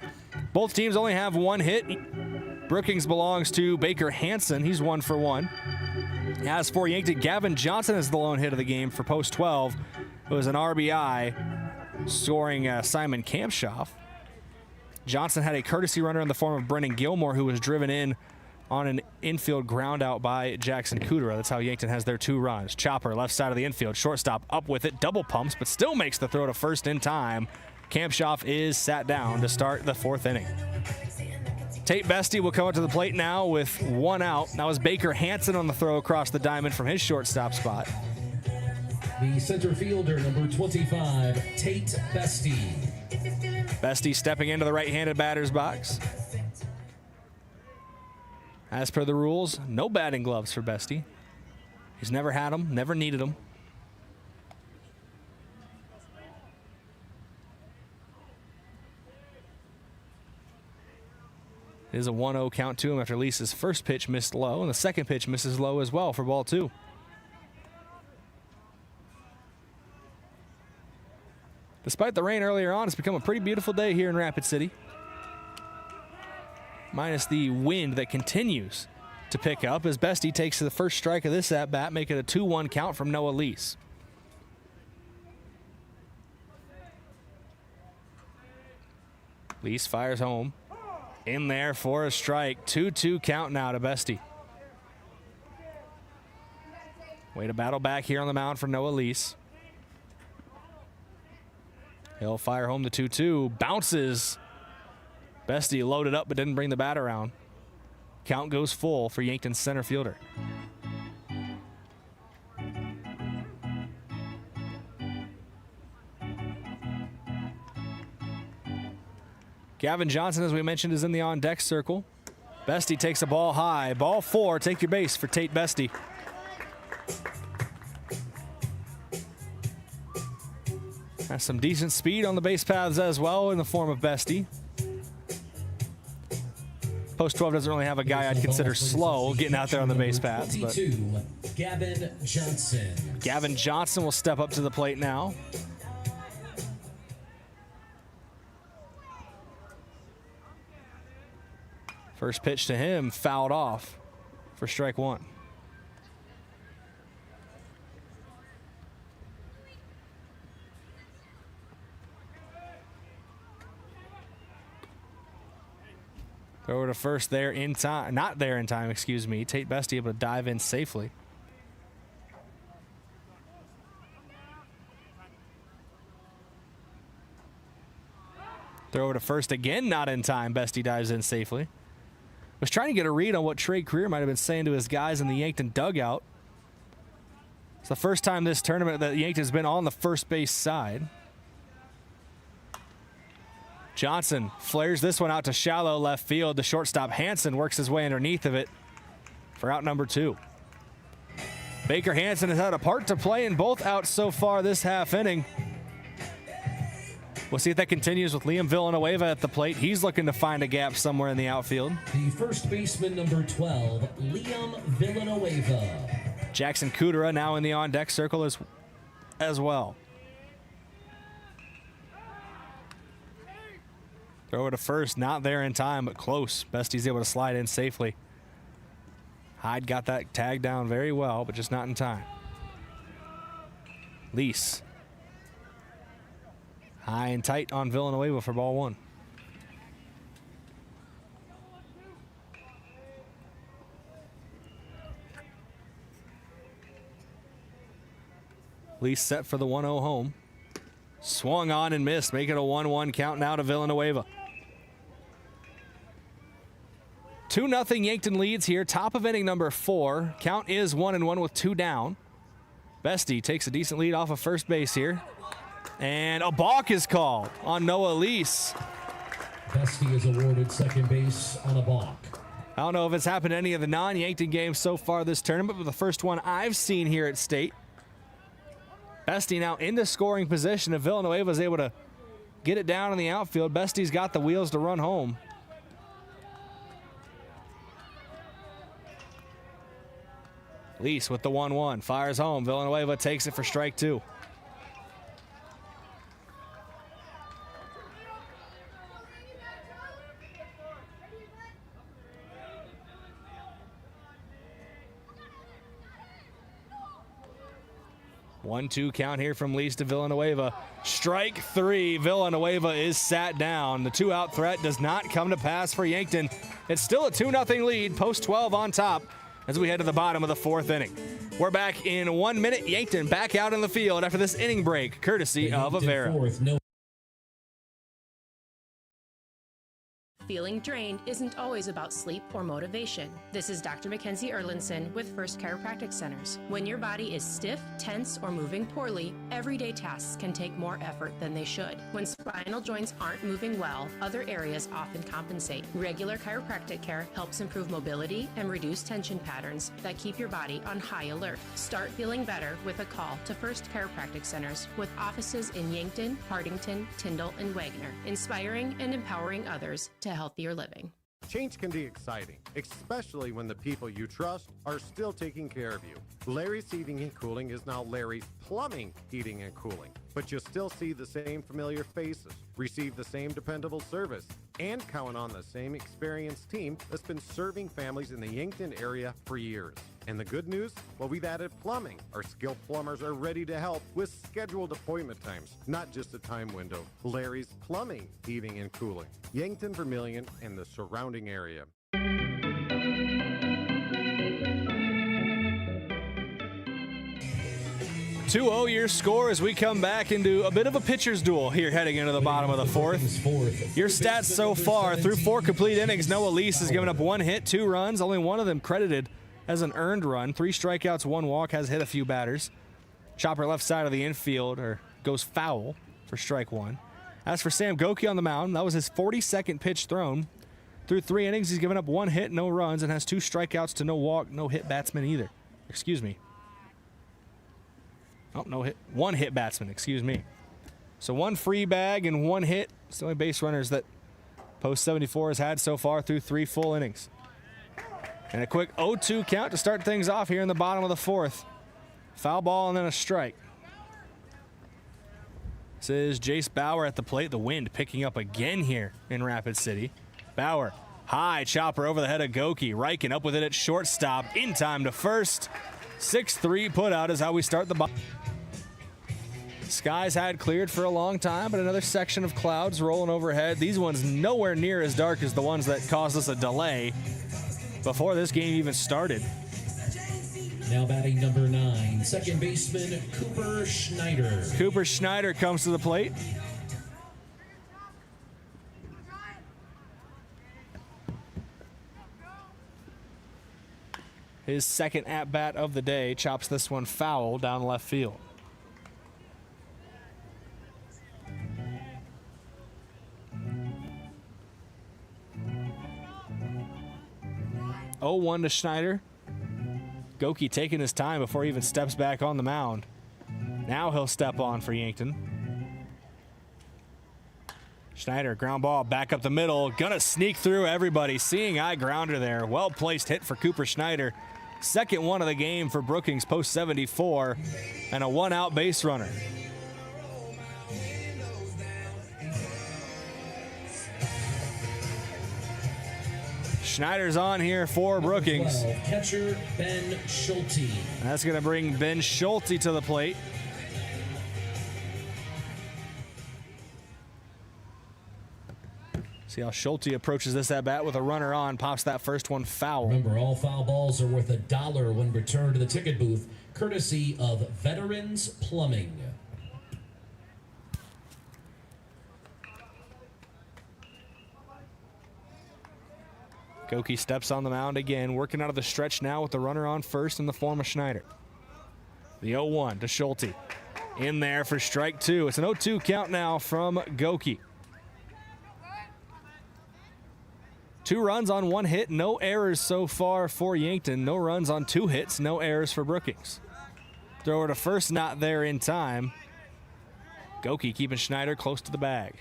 [SPEAKER 2] Both teams only have 1 hit. Brookings belongs to Baker Hansen. He's 1 for 1. As for Yankton, Gavin Johnson is the lone hit of the game for post 12. It was an RBI, scoring Simon Kampshoff. Johnson had a courtesy runner in the form of Brennan Gilmore, who was driven in on an infield ground out by Jackson Kudera. That's how Yankton has their 2 runs. Chopper, left side of the infield. Shortstop up with it. Double pumps, but still makes the throw to first in time. Kampshoff is sat down to start the 4th inning. Tate Bestie will come up to the plate now with 1 out. That was Baker Hansen on the throw across the diamond from his shortstop spot.
[SPEAKER 15] The center fielder, number 25, Tate Bestie.
[SPEAKER 2] Bestie stepping into the right-handed batter's box. As per the rules, no batting gloves for Bestie. He's never had them, never needed them. It is a 1-0 count to him after Lisa's first pitch missed low, and the second pitch misses low as well for ball 2. Despite the rain earlier on, it's become a pretty beautiful day here in Rapid City. Minus the wind that continues to pick up as Bestie takes the first strike of this at-bat, make it a 2-1 count from Noah Lease. Lease fires home. In there for a strike. 2-2 count now to Bestie. Way to battle back here on the mound for Noah Lease. He'll fire home the 2-2. Bounces. Bestie loaded up but didn't bring the bat around. Count goes full for Yankton's center fielder. Gavin Johnson, as we mentioned, is in the on-deck circle. Bestie takes a ball high. Ball 4, take your base for Tate Bestie. Has some decent speed on the base paths as well in the form of Bestie. Post 12 doesn't really have a guy I'd consider slow getting out there on the base paths. But
[SPEAKER 15] Gavin Johnson.
[SPEAKER 2] Gavin Johnson will step up to the plate now. First pitch to him, fouled off for strike 1. Throw over to first there in time. Not there in time, excuse me. Tate Bestie able to dive in safely. Throw over to first again, not in time. Bestie dives in safely. Was trying to get a read on what Trey Creer might have been saying to his guys in the Yankton dugout. It's the first time this tournament that Yankton's been on the first base side. Johnson flares this one out to shallow left field. The shortstop Hansen works his way underneath of it for out number 2. Baker Hansen has had a part to play in both outs so far this half inning. We'll see if that continues with Liam Villanueva at the plate. He's looking to find a gap somewhere in the outfield.
[SPEAKER 15] The first baseman, number 12, Liam Villanueva.
[SPEAKER 2] Jackson Kudera now in the on-deck circle as well. Throw it to first, not there in time, but close. Bestie's able to slide in safely. Hyde got that tag down very well, but just not in time. Lease. High and tight on Villanueva for ball 1. Lease set for the 1-0 home. Swung on and missed, make it a 1-1 count now to Villanueva. 2-0 Yankton leads here, top of inning number 4. Count is 1-1 with 2 down. Bestie takes a decent lead off of first base here. And a balk is called on Noah Lease.
[SPEAKER 15] Bestie is awarded second base on a balk.
[SPEAKER 2] I don't know if it's happened in any of the non-Yankton games so far this tournament, but the first one I've seen here at State. Bestie now into scoring position. If Villanueva is able to get it down in the outfield, Bestie's got the wheels to run home. Lease with the 1-1, fires home. Villanueva takes it for strike 2. One-two count here from Lease to Villanueva. Strike 3. Villanueva is sat down. The 2-out threat does not come to pass for Yankton. It's still a 2-0 lead, post 12 on top as we head to the bottom of the 4th inning. We're back in 1 minute. Yankton back out in the field after this inning break, courtesy of Avera.
[SPEAKER 6] Feeling drained isn't always about sleep or motivation. This is Dr. Mackenzie Erlinson with First Chiropractic Centers. When your body is stiff, tense, or moving poorly, everyday tasks can take more effort than they should. When spinal joints aren't moving well, other areas often compensate. Regular chiropractic care helps improve mobility and reduce tension patterns that keep your body on high alert. Start feeling better with a call to First Chiropractic Centers with offices in Yankton, Hardington, Tyndall, and Wagner, inspiring and empowering others to healthier living.
[SPEAKER 11] Change can be exciting, especially when the people you trust are still taking care of you. Larry's Heating and Cooling is now Larry's Plumbing Heating and Cooling, but you'll still see the same familiar faces, receive the same dependable service, and count on the same experienced team that's been serving families in the Yankton area for years. And the good news? Well, we've added plumbing. Our skilled plumbers are ready to help with scheduled appointment times, not just a time window. Larry's Plumbing, Heating, and Cooling. Yankton, Vermilion, and the surrounding area.
[SPEAKER 2] 2-0 your score as we come back into a bit of a pitcher's duel here heading into the bottom of the 4th. Your stats so far through 4 complete innings, Noah Lease has given up 1 hit, 2 runs, only one of them credited as an earned run. 3 strikeouts, 1 walk, has hit a few batters. Chopper left side of the infield goes foul for strike 1. As for Sam Goki on the mound, that was his 42nd pitch thrown. Through 3 innings, he's given up 1 hit, no runs, and has 2 strikeouts to no walk, no hit batsman either. Excuse me. Oh, no hit. 1 hit batsman, excuse me. So 1 free bag and 1 hit. It's the only base runners that Post 74 has had so far through 3 full innings. And a quick 0-2 count to start things off here in the bottom of the 4th. Foul ball and then a strike. This is Jace Bauer at the plate. The wind picking up again here in Rapid City. Bauer, high chopper over the head of Goki. Reichen up with it at shortstop. In time to first. 6-3 put out is how we start the bottom. Skies had cleared for a long time, but another section of clouds rolling overhead. These ones nowhere near as dark as the ones that caused us a delay before this game even started.
[SPEAKER 15] Now batting number 9, second baseman Cooper Schneider.
[SPEAKER 2] Cooper Schneider comes to the plate. His second at-bat of the day, chops this one foul down left field. 0-1 to Schneider. Goki taking his time before he even steps back on the mound. Now he'll step on for Yankton. Schneider, ground ball back up the middle. Gonna sneak through everybody. Seeing eye grounder there. Well-placed hit for Cooper Schneider. Second one of the game for Brookings, post 74, and a one-out base runner. Schneider's on here for Brookings.
[SPEAKER 15] 12, catcher Ben Schulte.
[SPEAKER 2] That's going to bring Ben Schulte to the plate. See how Schulte approaches this at bat with a runner on, pops that first one foul.
[SPEAKER 15] Remember, all foul balls are worth $1 when returned to the ticket booth, courtesy of Veterans Plumbing.
[SPEAKER 2] Goki steps on the mound again, working out of the stretch now with the runner on first in the form of Schneider. The 0-1 to Schulte. In there for strike two. It's an 0-2 count now from Goki. 2 runs on 1 hit, no errors so far for Yankton. No runs on 2 hits, no errors for Brookings. Thrower to first, not there in time. Goki keeping Schneider close to the bag.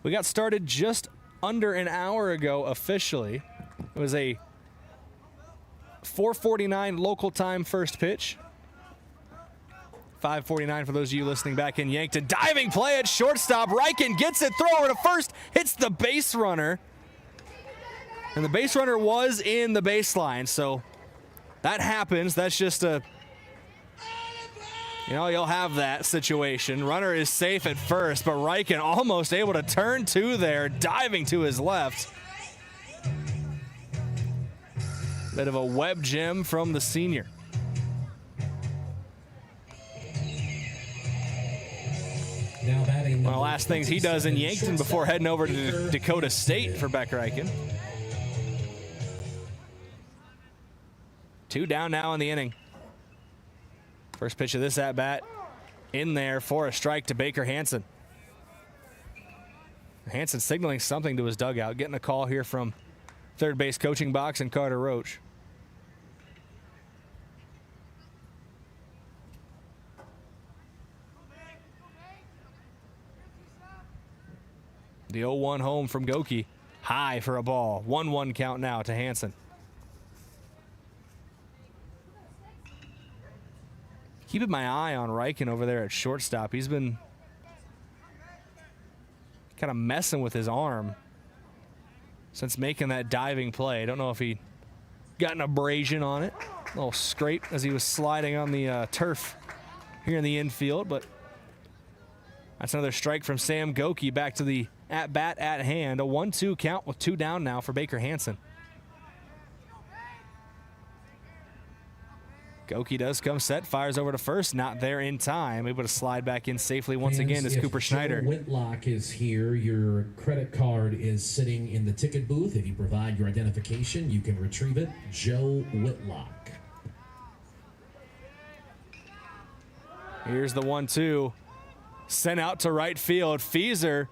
[SPEAKER 2] We got started just under an hour ago officially. It was a 4:49 local time first pitch. 5:49 for those of you listening back in Yankton. Diving play at shortstop. Reichen gets it, thrower to first, hits the base runner. And the base runner was in the baseline, so that happens. That's just a, you'll have that situation. Runner is safe at first, but Reichen almost able to turn to there, diving to his left. Bit of a web gem from the senior.
[SPEAKER 15] Now batting.
[SPEAKER 2] One of the last things he does in Yankton before heading over to Dakota State for Becker Reichen. 2 down now in the inning. First pitch of this at-bat in there for a strike to Baker Hanson. Hanson signaling something to his dugout, getting a call here from third base coaching box and Carter Roach. The 0-1 home from Goki. High for a ball. 1-1 count now to Hanson. Keeping my eye on Reichen over there at shortstop. He's been kind of messing with his arm since making that diving play. I don't know if he got an abrasion on it. A little scrape as he was sliding on the turf here in the infield, but that's another strike from Sam Goki. Back to the at-bat at hand. A 1-2 count with 2 down now for Baker Hanson. Goki does come set, fires over to first, not there in time. Able to slide back in safely once again as Cooper Schneider.
[SPEAKER 15] Joe Whitlock is here. Your credit card is sitting in the ticket booth. If you provide your identification, you can retrieve it. Joe Whitlock.
[SPEAKER 2] Here's the 1-2. Sent out to right field. Fieser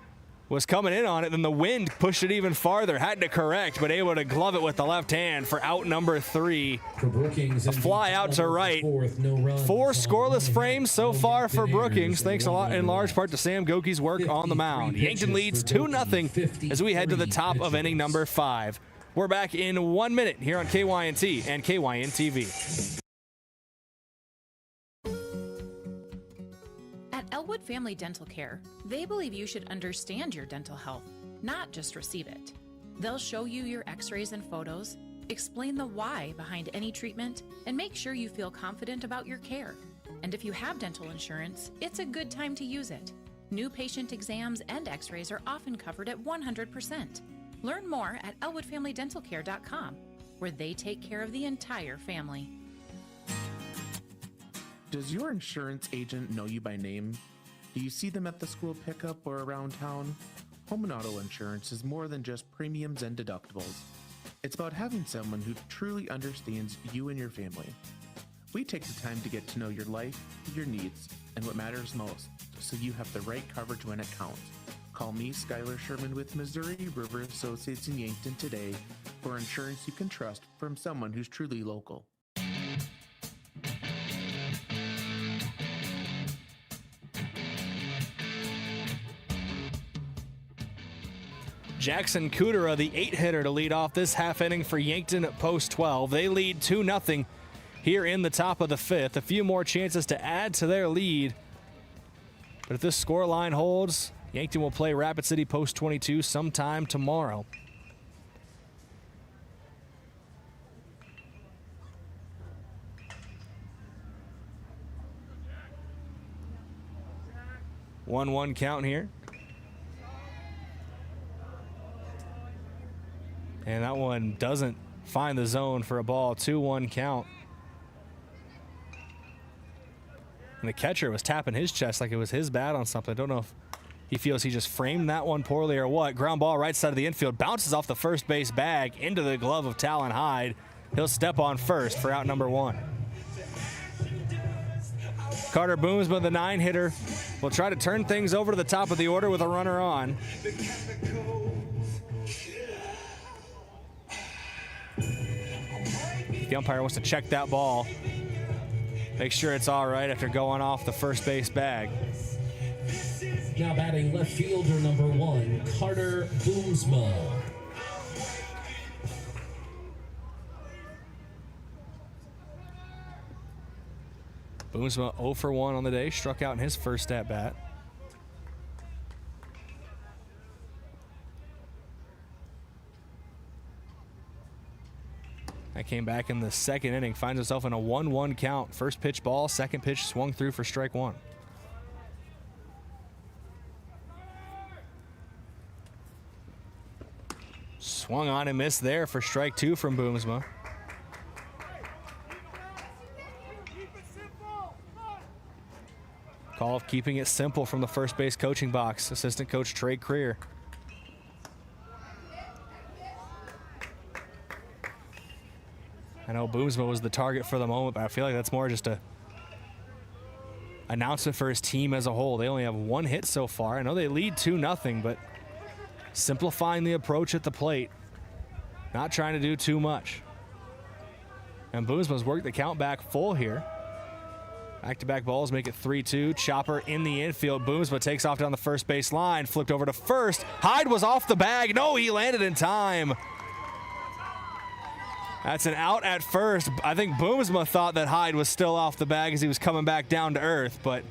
[SPEAKER 2] was coming in on it, then the wind pushed it even farther. Had to correct, but able to glove it with the left hand for out number 3.
[SPEAKER 15] For Brookings,
[SPEAKER 2] a fly out to right. 4 scoreless frames so far for Brookings, thanks a lot in large part to Sam Goki's work on the mound. Yankton leads 2-0 as we head to the top of inning number 5. We're back in 1 minute here on KYNT and KYN TV.
[SPEAKER 7] Elwood Family Dental Care, they believe you should understand your dental health, not just receive it. They'll show you your x-rays and photos, explain the why behind any treatment, and make sure you feel confident about your care. And if you have dental insurance, it's a good time to use it. New patient exams and x-rays are often covered at 100%. Learn more at elwoodfamilydentalcare.com, where they take care of the entire family.
[SPEAKER 16] Does your insurance agent know you by name? Do you see them at the school pickup or around town? Home and auto insurance is more than just premiums and deductibles. It's about having someone who truly understands you and your family. We take the time to get to know your life, your needs, and what matters most, so you have the right coverage when it counts. Call me, Skylar Sherman with Missouri River Associates in Yankton today for insurance you can trust from someone who's truly local.
[SPEAKER 2] Jackson Kudera, the 8-hitter, to lead off this half inning for Yankton at post 12. They lead 2-0 here in the top of the 5th. A few more chances to add to their lead. But if this scoreline holds, Yankton will play Rapid City post 22 sometime tomorrow. One count here. And that one doesn't find the zone for a ball. 2-1 count. And the catcher was tapping his chest like it was his bat on something. I don't know if he feels he just framed that one poorly or what. Ground ball right side of the infield. Bounces off the first base bag into the glove of Talon Hyde. He'll step on first for out number 1. Carter Boomsma, the 9-hitter, will try to turn things over to the top of the order with a runner on. The umpire wants to check that ball. Make sure it's all right after going off the first base bag.
[SPEAKER 15] Now batting left fielder number 1, Carter Boomsma.
[SPEAKER 2] Boomsma 0 for 1 on the day, struck out in his first at bat. That came back in the second inning, finds himself in a 1-1 count. First pitch ball, second pitch swung through for strike 1. Swung on and missed there for strike 2 from Boomsma. Call of keeping it simple from the first base coaching box. Assistant coach Trey Creer. I know Boomsma was the target for the moment, but I feel like that's more just a announcement for his team as a whole. They only have 1 hit so far. I know they lead 2-0, but simplifying the approach at the plate. Not trying to do too much. And Boomsma's worked the count back full here. Back-to-back balls make it 3-2. Chopper in the infield. Boomsma takes off down the first base line. Flipped over to first. Hyde was off the bag. No, he landed in time. That's an out at first. I think Boomsma thought that Hyde was still off the bag as he was coming back down to earth, but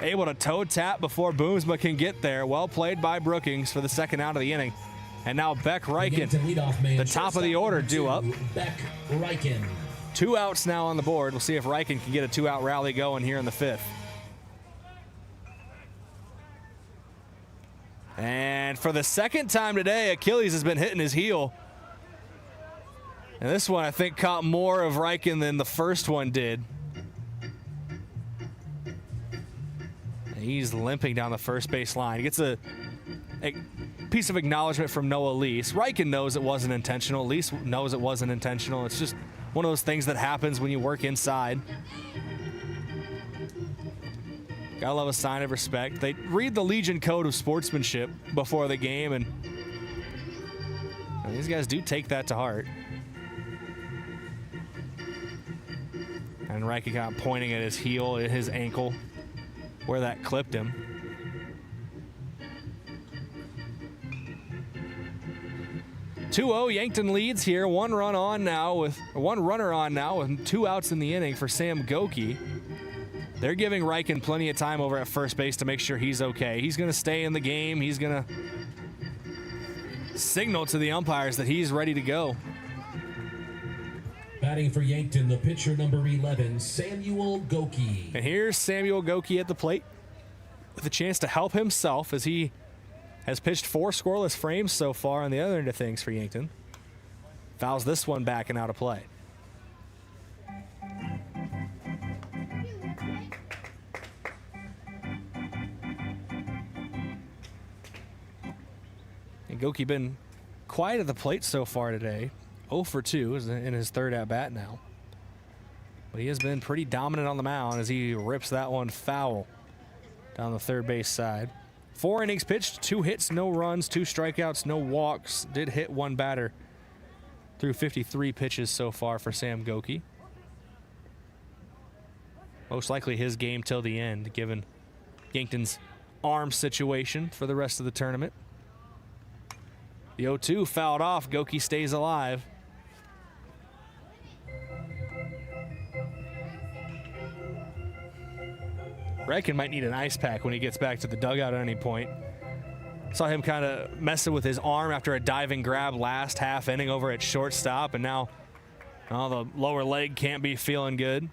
[SPEAKER 2] able to toe tap before Boomsma can get there. Well played by Brookings for the second out of the inning. And now Beck Reichen, the top of the order, due up.
[SPEAKER 15] Beck Reichen.
[SPEAKER 2] 2 outs now on the board. We'll see if Reichen can get a 2-out rally going here in the 5th. And for the second time today, Achilles has been hitting his heel. And this one, I think, caught more of Reichen than the first one did. And he's limping down the first base line. He gets a piece of acknowledgement from Noah Lease. Reichen knows it wasn't intentional. Lease knows it wasn't intentional. It's just one of those things that happens when you work inside. Gotta love a sign of respect. They read the Legion Code of Sportsmanship before the game, and these guys do take that to heart. And Reichen kind of pointing at his heel, at his ankle, where that clipped him. Yankton leads here. One runner on now with 2 outs in the inning for Sam Goki. They're giving Reichen plenty of time over at first base to make sure he's okay. He's going to stay in the game. He's going to signal to the umpires that he's ready to go.
[SPEAKER 15] Batting for Yankton, the pitcher number 11, Samuel Goki.
[SPEAKER 2] And here's Samuel Goki at the plate with a chance to help himself as he has pitched 4 scoreless frames so far on the other end of things for Yankton. Fouls this one back and out of play. And Goki been quiet at the plate so far today. 0 for 2 is in his third at-bat now. But he has been pretty dominant on the mound as he rips that one foul down the third base side. 4 innings pitched, 2 hits, no runs, 2 strikeouts, no walks. Did hit 1 batter through 53 pitches so far for Sam Goki. Most likely his game till the end, given Yankton's arm situation for the rest of the tournament. The 0-2 fouled off. Goki stays alive. Reichen might need an ice pack when he gets back to the dugout at any point. Saw him kind of messing with his arm after a diving grab last half inning over at shortstop, and now the lower leg can't be feeling good.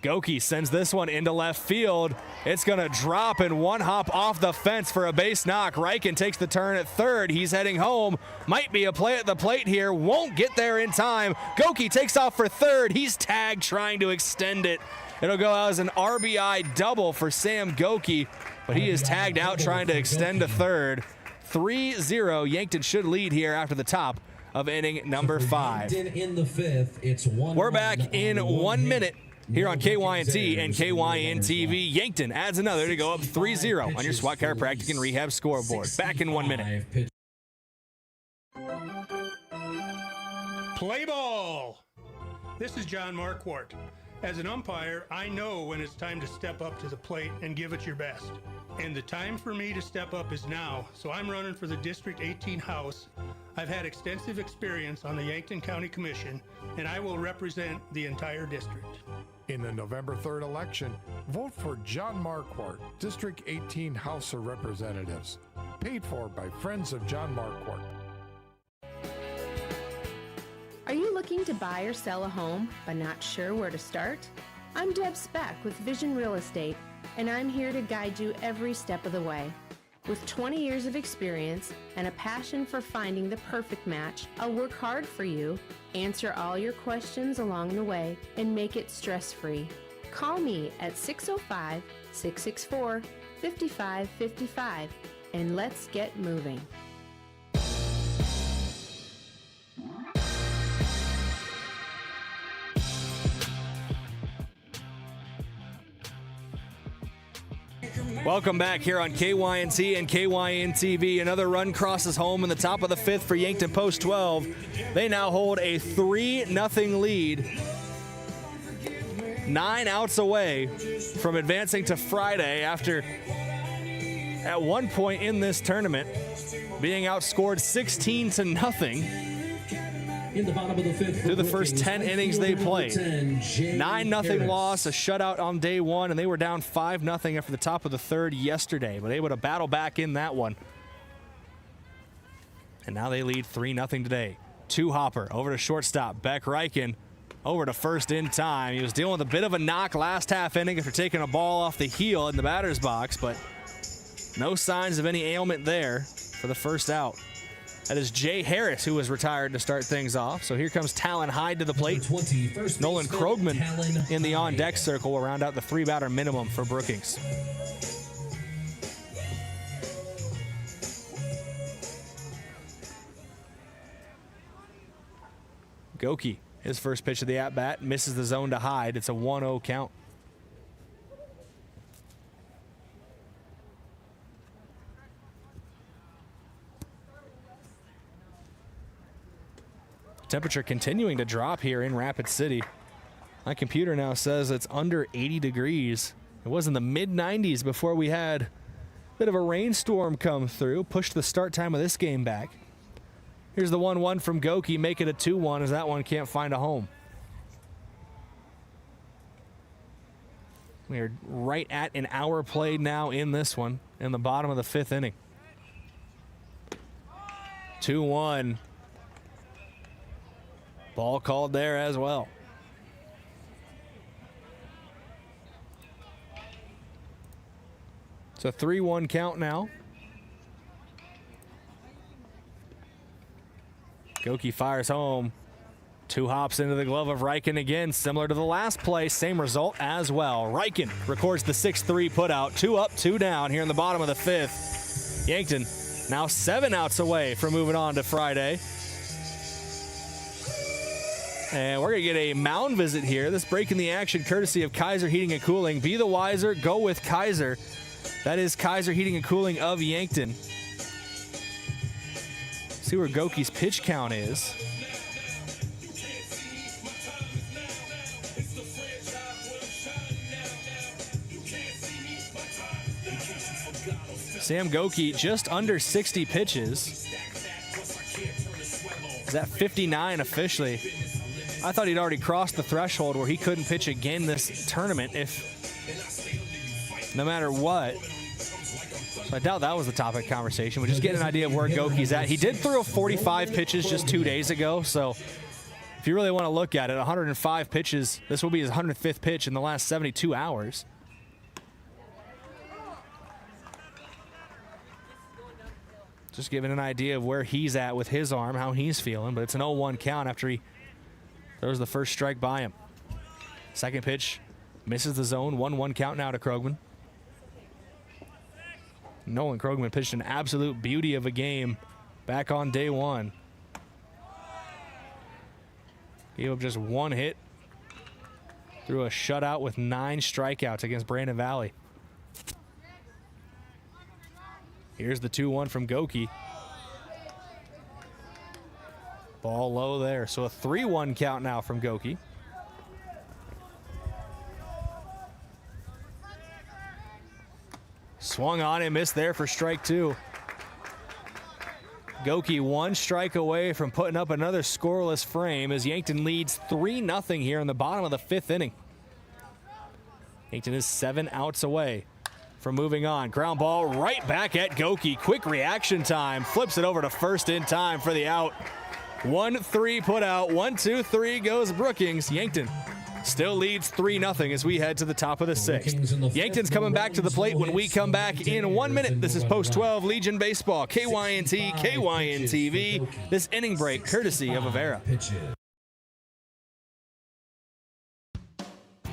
[SPEAKER 2] Goki sends this one into left field. It's going to drop and one hop off the fence for a base knock. Reichen takes the turn at third. He's heading home. Might be a play at the plate here. Won't get there in time. Goki takes off for third. He's tagged trying to extend it. It'll go out as an RBI double for Sam Goki, but he is tagged out trying to extend to third. 3-0. Yankton should lead here after the top of inning number 5.
[SPEAKER 15] In the 5th, it's 1-1.
[SPEAKER 2] We're back in 1 minute. Here on KYNT and KYN TV, Yankton adds another to go up 3-0 on your SWAT Chiropractic and Rehab scoreboard. Back in 1 minute.
[SPEAKER 17] Play ball! This is John Marquardt. As an umpire, I know when it's time to step up to the plate and give it your best. And the time for me to step up is now, so I'm running for the District 18 House. I've had extensive experience on the Yankton County Commission, and I will represent the entire district.
[SPEAKER 8] In the November 3rd election, vote for John Marquardt, District 18 House of Representatives. Paid for by Friends of John Marquardt.
[SPEAKER 6] Are you looking to buy or sell a home but not sure where to start? I'm Deb Speck with Vision Real Estate, and I'm here to guide you every step of the way. With 20 years of experience and a passion for finding the perfect match, I'll work hard for you, answer all your questions along the way, and make it stress-free. Call me at 605-664-5555, and let's get moving.
[SPEAKER 2] Welcome back here on KYNT and KYN TV. Another run crosses home in the top of the 5th for Yankton Post 12. They now hold a 3-0 lead. 9 outs away from advancing to Friday after, at one point in this tournament, being outscored 16-0.
[SPEAKER 15] In the bottom of the 5th,
[SPEAKER 2] through the first 10 innings they played. 9-0 loss, a shutout on day 1, and they were down 5-0 after the top of the 3rd yesterday, but able to battle back in that one. And now they lead 3-0 today. 2-hopper over to shortstop. Beck Reichen over to first in time. He was dealing with a bit of a knock last half inning after taking a ball off the heel in the batter's box, but no signs of any ailment there for the first out. That is Jay Harris, who was retired to start things off. So here comes Talon Hyde to the plate. Nolan Krogman in the on-deck circle will round out the 3-batter minimum for Brookings. Goki, his first pitch of the at-bat, misses the zone to Hyde. It's a 1-0 count. Temperature continuing to drop here in Rapid City. My computer now says it's under 80 degrees. It was in the mid-90s before we had a bit of a rainstorm come through, pushed the start time of this game back. Here's the 1-1 from Goki, make it a 2-1 as that one can't find a home. We are right at an hour played now in this one, in the bottom of the 5th inning. 2-1. Ball called there as well. It's a 3-1 count now. Goki fires home. 2 hops into the glove of Riken again, similar to the last play. Same result as well. Riken records the 6-3 putout. 2 up, 2 down here in the bottom of the 5th. Yankton now 7 outs away from moving on to Friday. And we're going to get a mound visit here. This breaking the action courtesy of Kaiser Heating and Cooling. Be the wiser, go with Kaiser. That is Kaiser Heating and Cooling of Yankton. See where Goki's pitch count is. Sam Goki just under 60 pitches. Is that 59 officially? I thought he'd already crossed the threshold where he couldn't pitch again this tournament if no matter what. So I doubt that was the topic of conversation. We're just getting an idea of where Goki's at. He did throw 45 pitches just 2 days ago, so if you really want to look at it, 105 pitches, this will be his 105th pitch in the last 72 hours. Just giving an idea of where he's at with his arm, how he's feeling, but it's an 0-1 count after he throws the first strike by him. Second pitch misses the zone. 1-1 count now to Krogman. Nolan Krogman pitched an absolute beauty of a game back on day 1. Gave up just 1 hit. Threw a shutout with 9 strikeouts against Brandon Valley. Here's the 2-1 from Goki. Ball low there. So a 3-1 count now from Goki. Swung on and missed there for strike 2. Goki 1 strike away from putting up another scoreless frame as Yankton leads 3-0 here in the bottom of the 5th inning. Yankton is 7 outs away from moving on. Ground ball right back at Goki. Quick reaction time. Flips it over to first in time for the out. 1-3 put out. 1-2-3 goes Brookings. Yankton still leads 3-0 as we head to the top of the 6th. Yankton's coming back to the plate when we come back in 1 minute. This is Post 12 Legion Baseball. KYNT, KYN-TV. This inning break courtesy of Avera.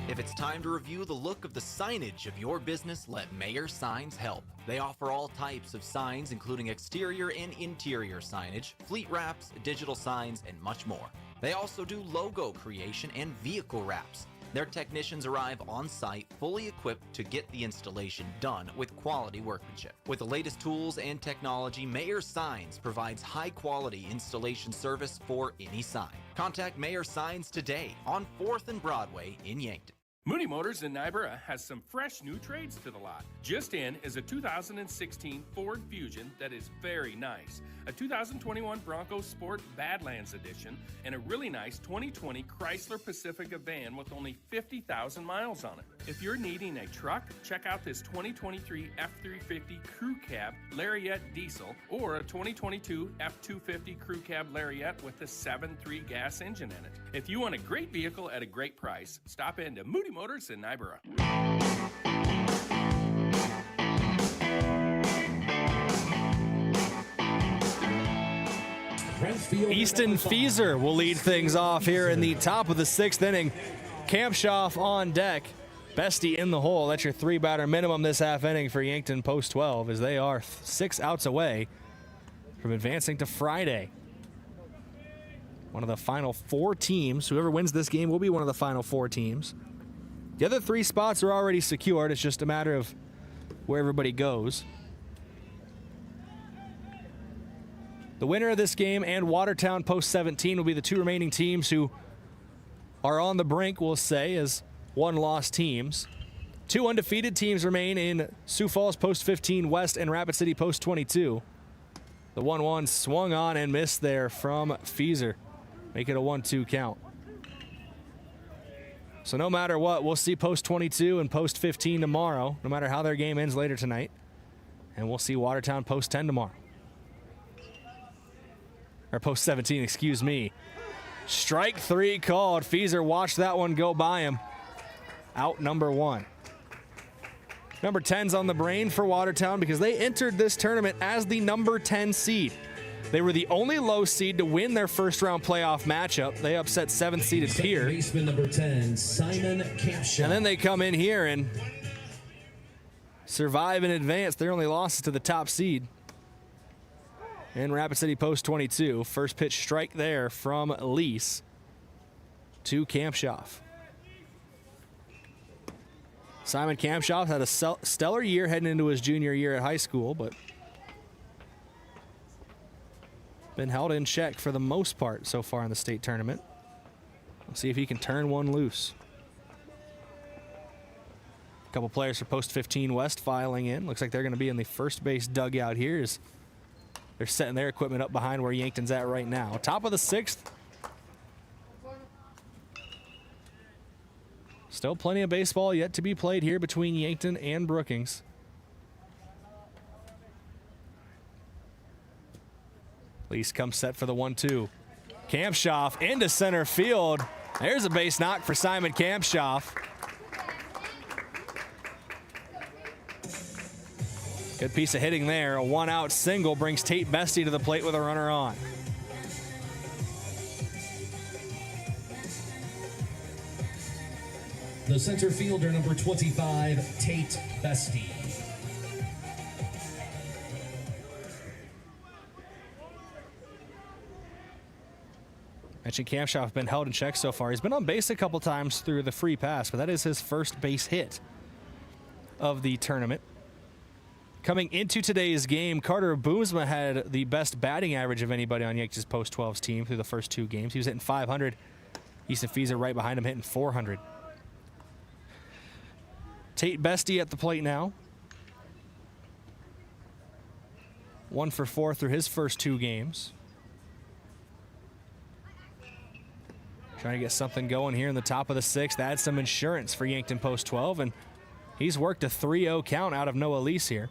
[SPEAKER 21] If it's time to review the look of the signage of your business, let Mayor Signs help. They offer all types of signs, including exterior and interior signage, fleet wraps, digital signs, and much more. They also do logo creation and vehicle wraps. Their technicians arrive on site fully equipped to get the installation done with quality workmanship. With the latest tools and technology, Mayor Signs provides high-quality installation service for any sign. Contact Mayor Signs today on 4th and Broadway in Yankton.
[SPEAKER 1] Moody Motors in Niobrara has some fresh new trades to the lot. Just in is a 2016 Ford Fusion that is very nice, a 2021 Bronco Sport Badlands Edition, and a really nice 2020 Chrysler Pacifica van with only 50,000 miles on it. If you're needing a truck, check out this 2023 F350 Crew Cab Lariat Diesel or a 2022 F250 Crew Cab Lariat with a 7.3 gas engine in it. If you want a great vehicle at a great price, stop into Moody Motors in Niobrara.
[SPEAKER 2] Easton Feeser will lead things off here in the top of the 6th inning. Kampshoff on deck. Bestie in the hole. That's your 3-batter minimum this half inning for Yankton Post 12 as they are 6 outs away from advancing to Friday. One of the final 4 teams. Whoever wins this game will be one of the final 4 teams. The other 3 spots are already secured. It's just a matter of where everybody goes. The winner of this game and Watertown Post 17 will be the 2 remaining teams who are on the brink, we'll say, as 1-loss teams. 2 undefeated teams remain in Sioux Falls Post 15 West and Rapid City Post 22. The 1-1 swung on and missed there from Feeser. Make it a 1-2 count. So no matter what, we'll see Post 22 and Post 15 tomorrow, no matter how their game ends later tonight. And we'll see Watertown Post 10 tomorrow. Or Post 17, excuse me. Strike 3 called. Feeser watched that one go by him. Out number 1. Number 10's on the brain for Watertown because they entered this tournament as the number 10 seed. They were the only low seed to win their first round playoff matchup. They upset 7th seeded Pier.
[SPEAKER 15] Baseman number 10, Simon Campshire.
[SPEAKER 2] And then they come in here and survive and advance. Their only losses to the top seed. And Rapid City Post 22. First pitch strike there from Lease to Kampshoff. Simon Kampshoff had a stellar year heading into his junior year at high school, but been held in check for the most part so far in the state tournament. We'll see if he can turn one loose. A couple players for Post 15 West filing in. Looks like they're going to be in the first base dugout here as they're setting their equipment up behind where Yankton's at right now. Top of the 6th. Still plenty of baseball yet to be played here between Yankton and Brookings. Lease comes set for the 1-2. Kampshoff into center field. There's a base knock for Simon Kampshoff. Good piece of hitting there. A 1-out single brings Tate Bestie to the plate with a runner on.
[SPEAKER 15] The center fielder, number 25, Tate Bestie.
[SPEAKER 2] Mentioned Kampshoff been held in check so far. He's been on base a couple times through the free pass, but that is his first base hit of the tournament. Coming into today's game, Carter Boomsma had the best batting average of anybody on Yankees Post 12's team through the first 2 games. He was hitting 500. Easton Feeser right behind him hitting 400. Tate Bestie at the plate now. 1 for 4 through his first 2 games. Trying to get something going here in the top of the 6th. Add some insurance for Yankton Post 12, and he's worked a 3-0 count out of Noah Lease here.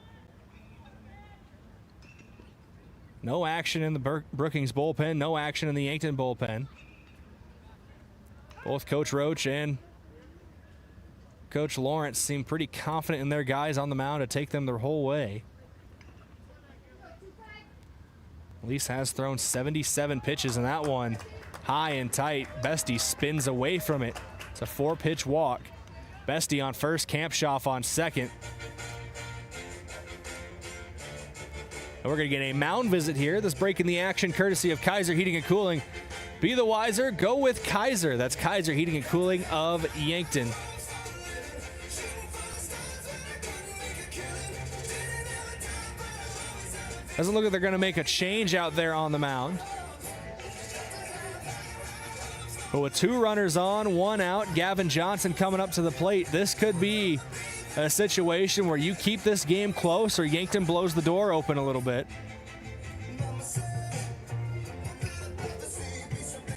[SPEAKER 2] No action in the Brookings bullpen, no action in the Yankton bullpen. Both Coach Roach and Coach Lawrence seem pretty confident in their guys on the mound to take them their whole way. Lease has thrown 77 pitches in that one. High and tight. Bestie spins away from it. It's a 4-pitch walk. Bestie on first, Kampshoff on second. And we're going to get a mound visit here. This breaking the action courtesy of Kaiser Heating and Cooling. Be the wiser, go with Kaiser. That's Kaiser Heating and Cooling of Yankton. Doesn't look like they're going to make a change out there on the mound. But with 2 runners on, 1 out, Gavin Johnson coming up to the plate. This could be a situation where you keep this game close or Yankton blows the door open a little bit.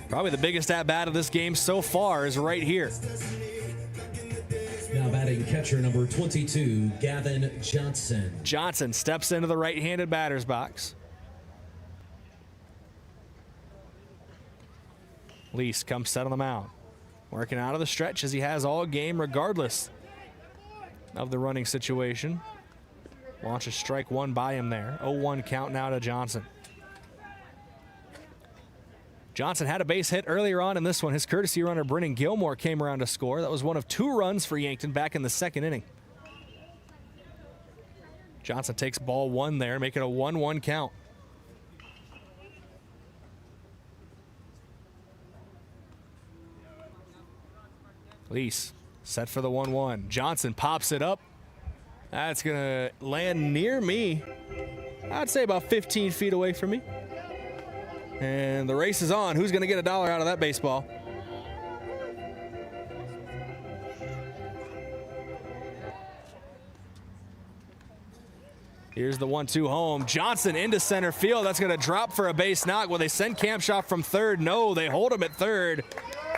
[SPEAKER 2] Probably the biggest at-bat of this game so far is right here.
[SPEAKER 15] Now batting catcher number 22, Gavin Johnson.
[SPEAKER 2] Johnson steps into the right-handed batter's box. Lease comes set on the mound. Working out of the stretch as he has all game regardless of the running situation. Launches strike 1 by him there. 0-1 count now to Johnson. Johnson had a base hit earlier on in this one. His courtesy runner, Brennan Gilmore, came around to score. That was one of 2 runs for Yankton back in the 2nd inning. Johnson takes ball 1 there, make it a 1-1 count. Lease set for the 1-1. Johnson pops it up. That's going to land near me. I'd say about 15 feet away from me. And the race is on. Who's going to get a dollar out of that baseball? Here's the 1-2 home. Johnson into center field. That's going to drop for a base knock. Will they send Kampshoff from third? No, they hold him at third.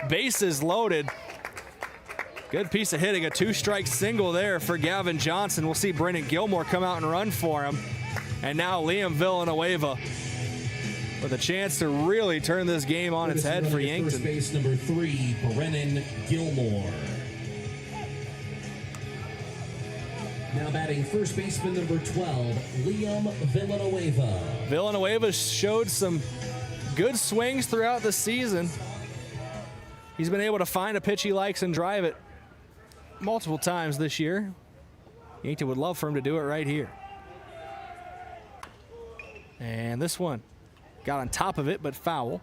[SPEAKER 2] Bases loaded. Good piece of hitting. A 2-strike single there for Gavin Johnson. We'll see Brennan Gilmore come out and run for him. And now Liam Villanueva with a chance to really turn this game on its head for Yankton.
[SPEAKER 15] First base number 3, Brennan Gilmore. Now batting first baseman number 12, Liam Villanueva.
[SPEAKER 2] Villanueva showed some good swings throughout the season. He's been able to find a pitch he likes and drive it multiple times this year. Yankton would love for him to do it right here. And this one got on top of it, but foul.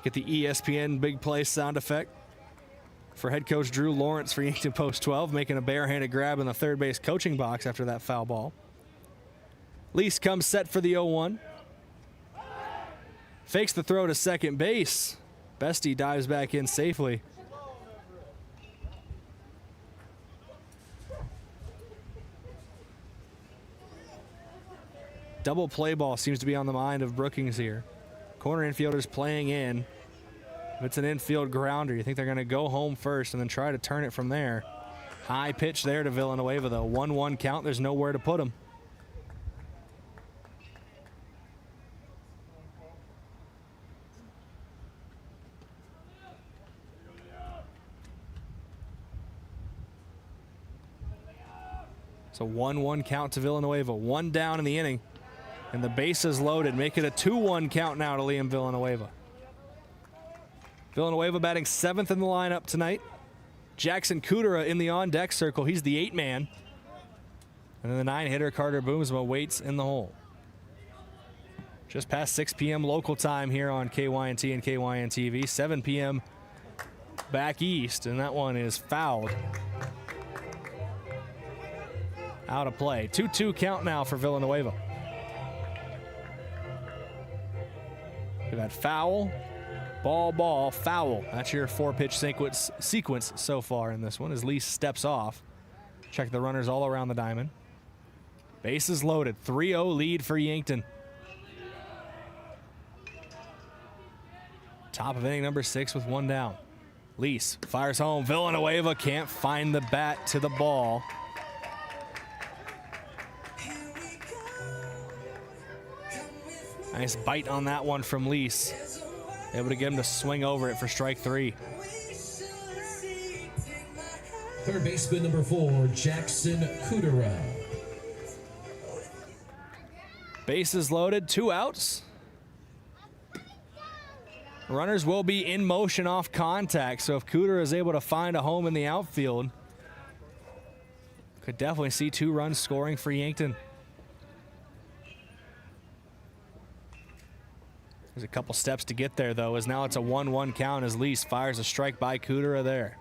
[SPEAKER 2] Get the ESPN big play sound effect for head coach Drew Lawrence for Yankton Post 12, making a barehanded grab in the third base coaching box after that foul ball. Lease comes set for the 0-1. Fakes the throw to second base. Bestie dives back in safely. Double play ball seems to be on the mind of Brookings here. Corner infielders playing in. If it's an infield grounder, you think they're going to go home first and then try to turn it from there. High pitch there to Villanueva, though. 1-1 count. There's nowhere to put him. So 1-1 count to Villanueva. 1 down in the inning. And the bases loaded. Make it a 2-1 count now to Liam Villanueva. Villanueva batting 7th in the lineup tonight. Jackson Kudera in the on-deck circle. He's the 8-man. And then the 9-hitter Carter Boomsma waits in the hole. Just past 6 p.m. local time here on KYNT and KYN TV. 7 p.m. back east, and that one is fouled. Out of play. 2-2 count now for Villanueva. We've had foul, ball, foul. That's your 4-pitch sequence so far in this one as Lee steps off. Check the runners all around the diamond. Bases loaded. 3-0 lead for Yankton. Top of inning number 6 with 1 down. Lease fires home. Villanueva can't find the bat to the ball. Nice bite on that one from Lease. Able to get him to swing over it for strike 3.
[SPEAKER 15] Third baseman number 4, Jackson Kudera.
[SPEAKER 2] Bases loaded, 2 outs. Runners will be in motion off contact, so if Kudera is able to find a home in the outfield, could definitely see 2 runs scoring for Yankton. There's a couple steps to get there, though, as now it's a 1-1 count as Lease fires a strike by Kudera there.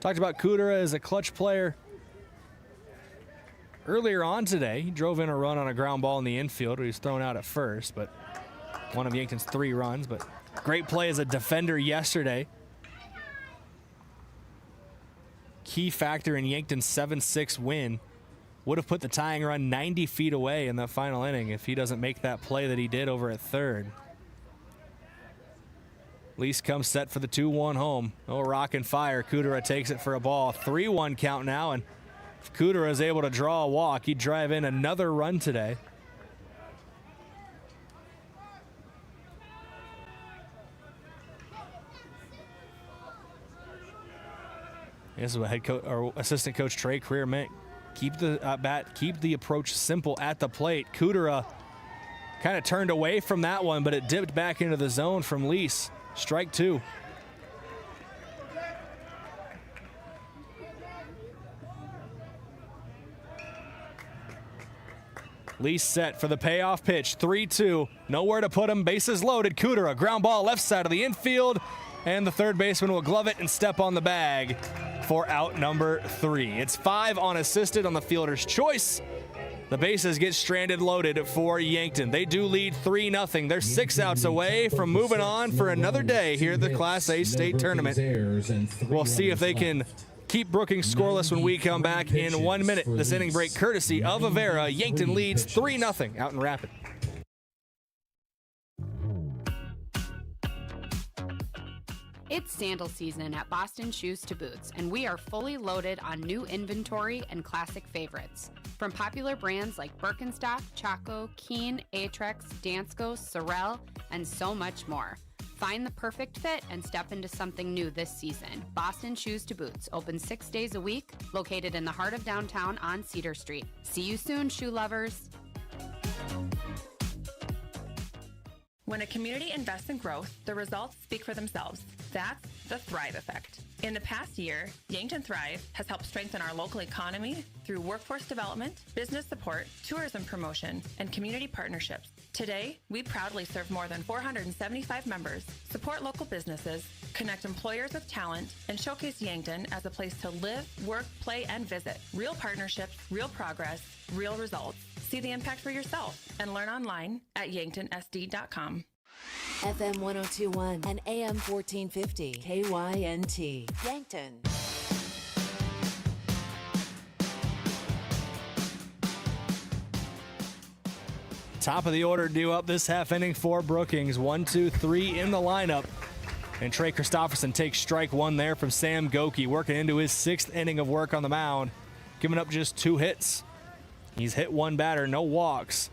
[SPEAKER 2] Talked about Kudera as a clutch player earlier on today. He drove in a run on a ground ball in the infield. He was thrown out at first, but one of Yankton's 3 runs. But great play as a defender yesterday. Key factor in Yankton's 7-6 win. Would have put the tying run 90 feet away in that final inning if he doesn't make that play that he did over at third. Lease comes set for the 2-1 home. Oh, rock and fire. Kudera takes it for a ball. 3-1 count now, and if Kudera is able to draw a walk, he'd drive in another run today. This is what head coach or assistant coach Trey Creer meant. Keep the bat, keep the approach simple at the plate. Kudera kind of turned away from that one, but it dipped back into the zone from Lease. Strike 2. Lease set for the payoff pitch. 3-2. Nowhere to put him. Bases loaded. Kudera, ground ball left side of the infield. And the third baseman will glove it and step on the bag for out number 3. It's 5 unassisted on the fielder's choice. The bases get stranded loaded for Yankton. They do lead 3-0. They're 6 outs away from moving on for another day here at the Class A state tournament. We'll see if they can keep Brookings scoreless when we come back in 1 minute. This inning break courtesy of Avera. Yankton leads 3-0 out in Rapid.
[SPEAKER 18] It's sandal season at Boston Shoes to Boots, and we are fully loaded on new inventory and classic favorites. From popular brands like Birkenstock, Chaco, Keen, Atrex, Dansko, Sorel, and so much more. Find the perfect fit and step into something new this season. Boston Shoes to Boots, open 6 days a week, located in the heart of downtown on Cedar Street. See you soon, shoe lovers.
[SPEAKER 19] When a community invests in growth, the results speak for themselves. That's the Thrive Effect. In the past year, Yankton Thrive has helped strengthen our local economy through workforce development, business support, tourism promotion, and community partnerships. Today, we proudly serve more than 475 members, support local businesses, connect employers with talent, and showcase Yankton as a place to live, work, play, and visit. Real partnerships, real progress, real results. See the impact for yourself and learn online at yanktonsd.com.
[SPEAKER 22] FM 1021 and AM 1450 KYNT Yankton.
[SPEAKER 2] Top of the order due up this half inning for Brookings. 1, 2, 3 in the lineup. And Trey Christopherson takes strike one there from Sam Goki, working into his 6th inning of work on the mound, giving up just 2 hits. He's hit 1 batter, no walks,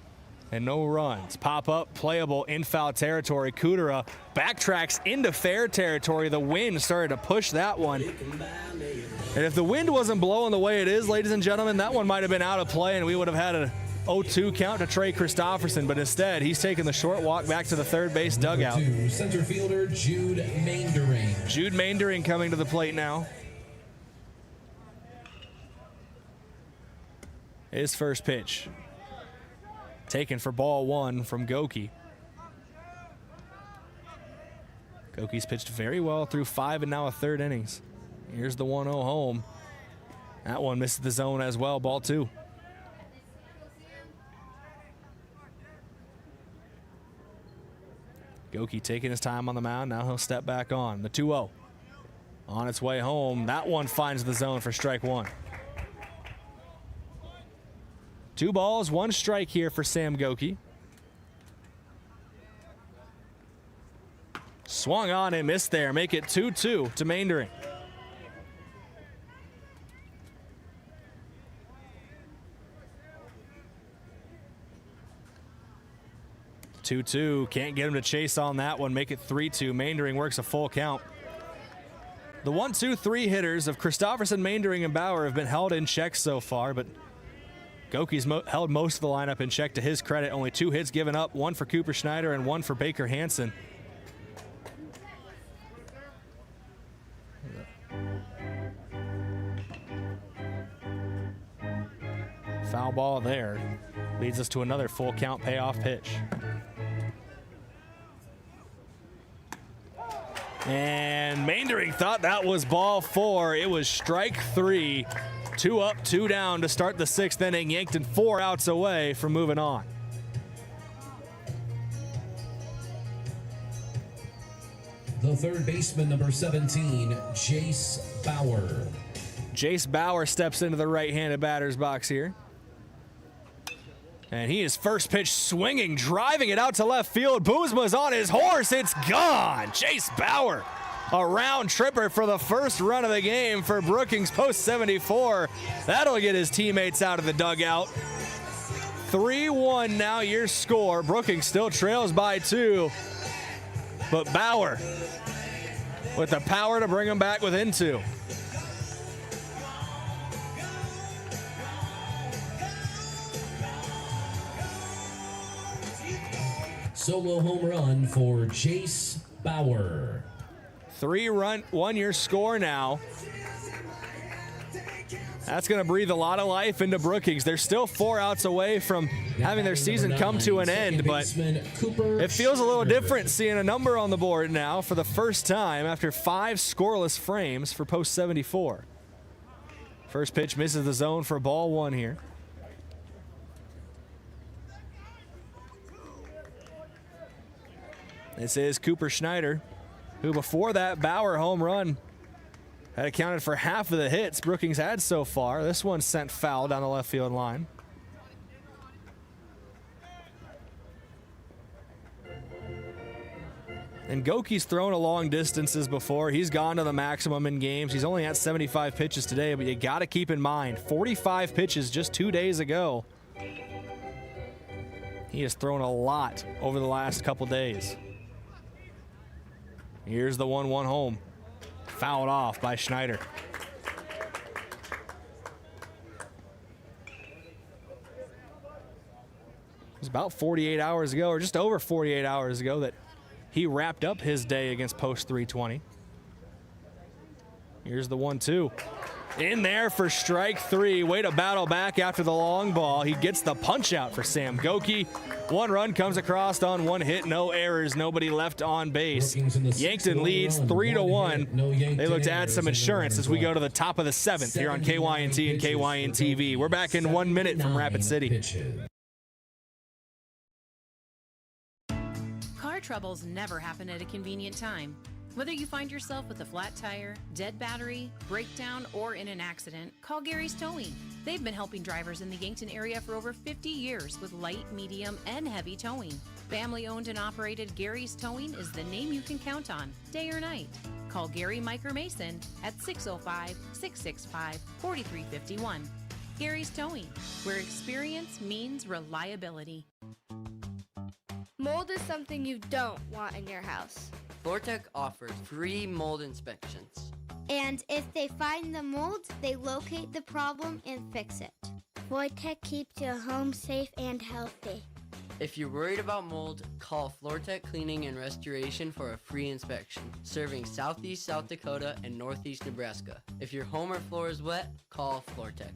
[SPEAKER 2] and no runs. Pop up, playable in foul territory. Kudera backtracks into fair territory. The wind started to push that one. And if the wind wasn't blowing the way it is, ladies and gentlemen, that one might have been out of play and we would have had a 0-2 count to Trey Christopherson, but instead he's taking the short walk back to the third base dugout.
[SPEAKER 15] Number 2, center fielder Jude Maindering.
[SPEAKER 2] Jude Maindering coming to the plate now. His first pitch taken for ball 1 from Goki. Goki's pitched very well through 5 and now a third innings. Here's the 1-0 home. That one misses the zone as well, ball 2. Goki taking his time on the mound. Now he'll step back on. The 2-0 on its way home. That one finds the zone for strike 1. 2 balls, 1 strike here for Sam Goki. Swung on and missed there. Make it 2-2 to Maindering. Can't get him to chase on that one. Make it 3-2. Maindering works a full count. The 1-2-3 hitters of Christopherson, Maindering, and Bauer have been held in check so far, but Goki's held most of the lineup in check to his credit. Only 2 hits given up, 1 for Cooper Schneider and 1 for Baker Hansen. Foul ball there. Leads us to another full count payoff pitch. And Maindering thought that was ball 4. It was strike 3. 2 up, 2 down to start the 6th inning. Yankton 4 outs away from moving on.
[SPEAKER 15] The third baseman, number 17, Jace Bauer.
[SPEAKER 2] Jace Bauer steps into the right-handed batter's box here. And he is first pitch swinging, driving it out to left field. Boozma's on his horse. It's gone. Jace Bauer, a round tripper for the first run of the game for Brookings post 74. That'll get his teammates out of the dugout. 3-1 now your score. Brookings still trails by 2. But Bauer with the power to bring him back within 2.
[SPEAKER 15] Solo home run for Jace Bauer.
[SPEAKER 2] 3-1 your score now. That's going to breathe a lot of life into Brookings. They're still 4 outs away from having their season come to an end, but it feels a little different seeing a number on the board now for the first time after 5 scoreless frames for post 74. First pitch misses the zone for ball 1 here. This is Cooper Schneider, who before that Bauer home run had accounted for half of the hits Brookings had so far. This one sent foul down the left field line. And Goki's thrown a long distances before. He's gone to the maximum in games. He's only at 75 pitches today, but you got to keep in mind, 45 pitches just 2 days ago. He has thrown a lot over the last couple days. Here's the 1-1 home. Fouled off by Schneider. It was about 48 hours ago, or just over 48 hours ago, that he wrapped up his day against Post 320. Here's the 1-2. In there for strike 3. Way to battle back after the long ball. He gets the punch out for Sam Goki. 1 run comes across on 1 hit. No errors. Nobody left on base. Yankton leads 3-1. They look to add some insurance as we go to the top of the 7th here on KYNT and KYN TV. We're back in 1 minute from Rapid City.
[SPEAKER 6] Car troubles never happen at a convenient time. Whether you find yourself with a flat tire, dead battery, breakdown, or in an accident, call Gary's Towing. They've been helping drivers in the Yankton area for over 50 years with light, medium, and heavy towing. Family owned and operated Gary's Towing is the name you can count on, day or night. Call Gary, Mike, or Mason at 605-665-4351. Gary's Towing, where experience means reliability.
[SPEAKER 9] Mold is something you don't want in your house.
[SPEAKER 10] FloorTech offers free mold inspections.
[SPEAKER 9] And if they find the mold, they locate the problem and fix it. FloorTech keeps your home safe and healthy.
[SPEAKER 10] If you're worried about mold, call FloorTech Cleaning and Restoration for a free inspection, serving Southeast South Dakota and Northeast Nebraska. If your home or floor is wet, call FloorTech.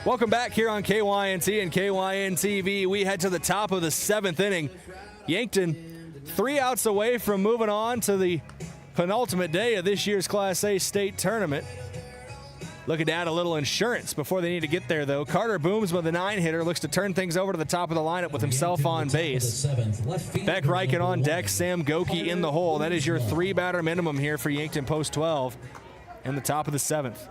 [SPEAKER 2] Welcome back here on KYNT and KYN TV. We head to the top of the 7th inning. Yankton 3 outs away from moving on to the penultimate day of this year's Class A state tournament. Looking to add a little insurance before they need to get there, though. Carter Boomsma, the 9-hitter, looks to turn things over to the top of the lineup with himself on base. Beck Reichen on deck, Sam Goki in the hole. That is your 3-batter minimum here for Yankton Post 12 in the top of the 7th.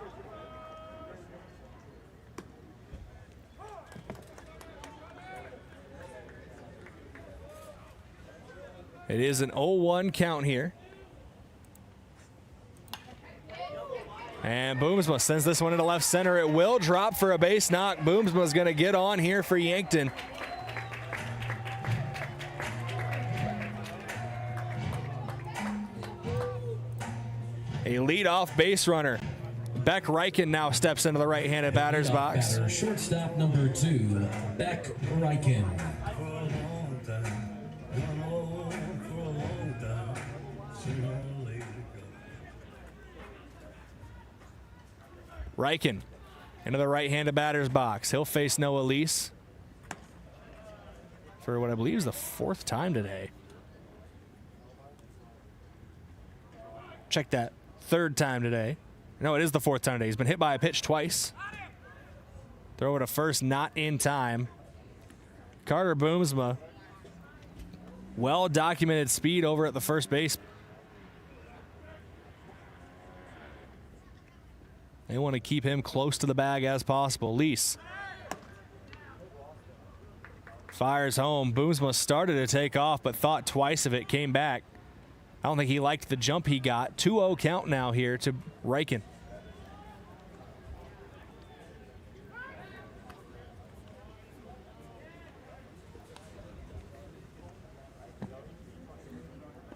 [SPEAKER 2] It is an 0-1 count here. And Boomsma sends this one into left center. It will drop for a base knock. Boomsma's going to get on here for Yankton. A leadoff base runner. Beck Reichen now steps into the right-handed batter's box.
[SPEAKER 15] Batter, shortstop number 2, Beck Reichen.
[SPEAKER 2] Reichen into the right-handed batter's box. He'll face Noah Lease for what I believe is the 4th time today. Check that. 3rd time today. No, it is the 4th time today. He's been hit by a pitch twice. Throw it to first, not in time. Carter Boomsma. Well-documented speed over at the first base. They want to keep him close to the bag as possible. Lease fires home. Boomsma started to take off, but thought twice of it, came back. I don't think he liked the jump he got. 2-0 count now here to Reichen.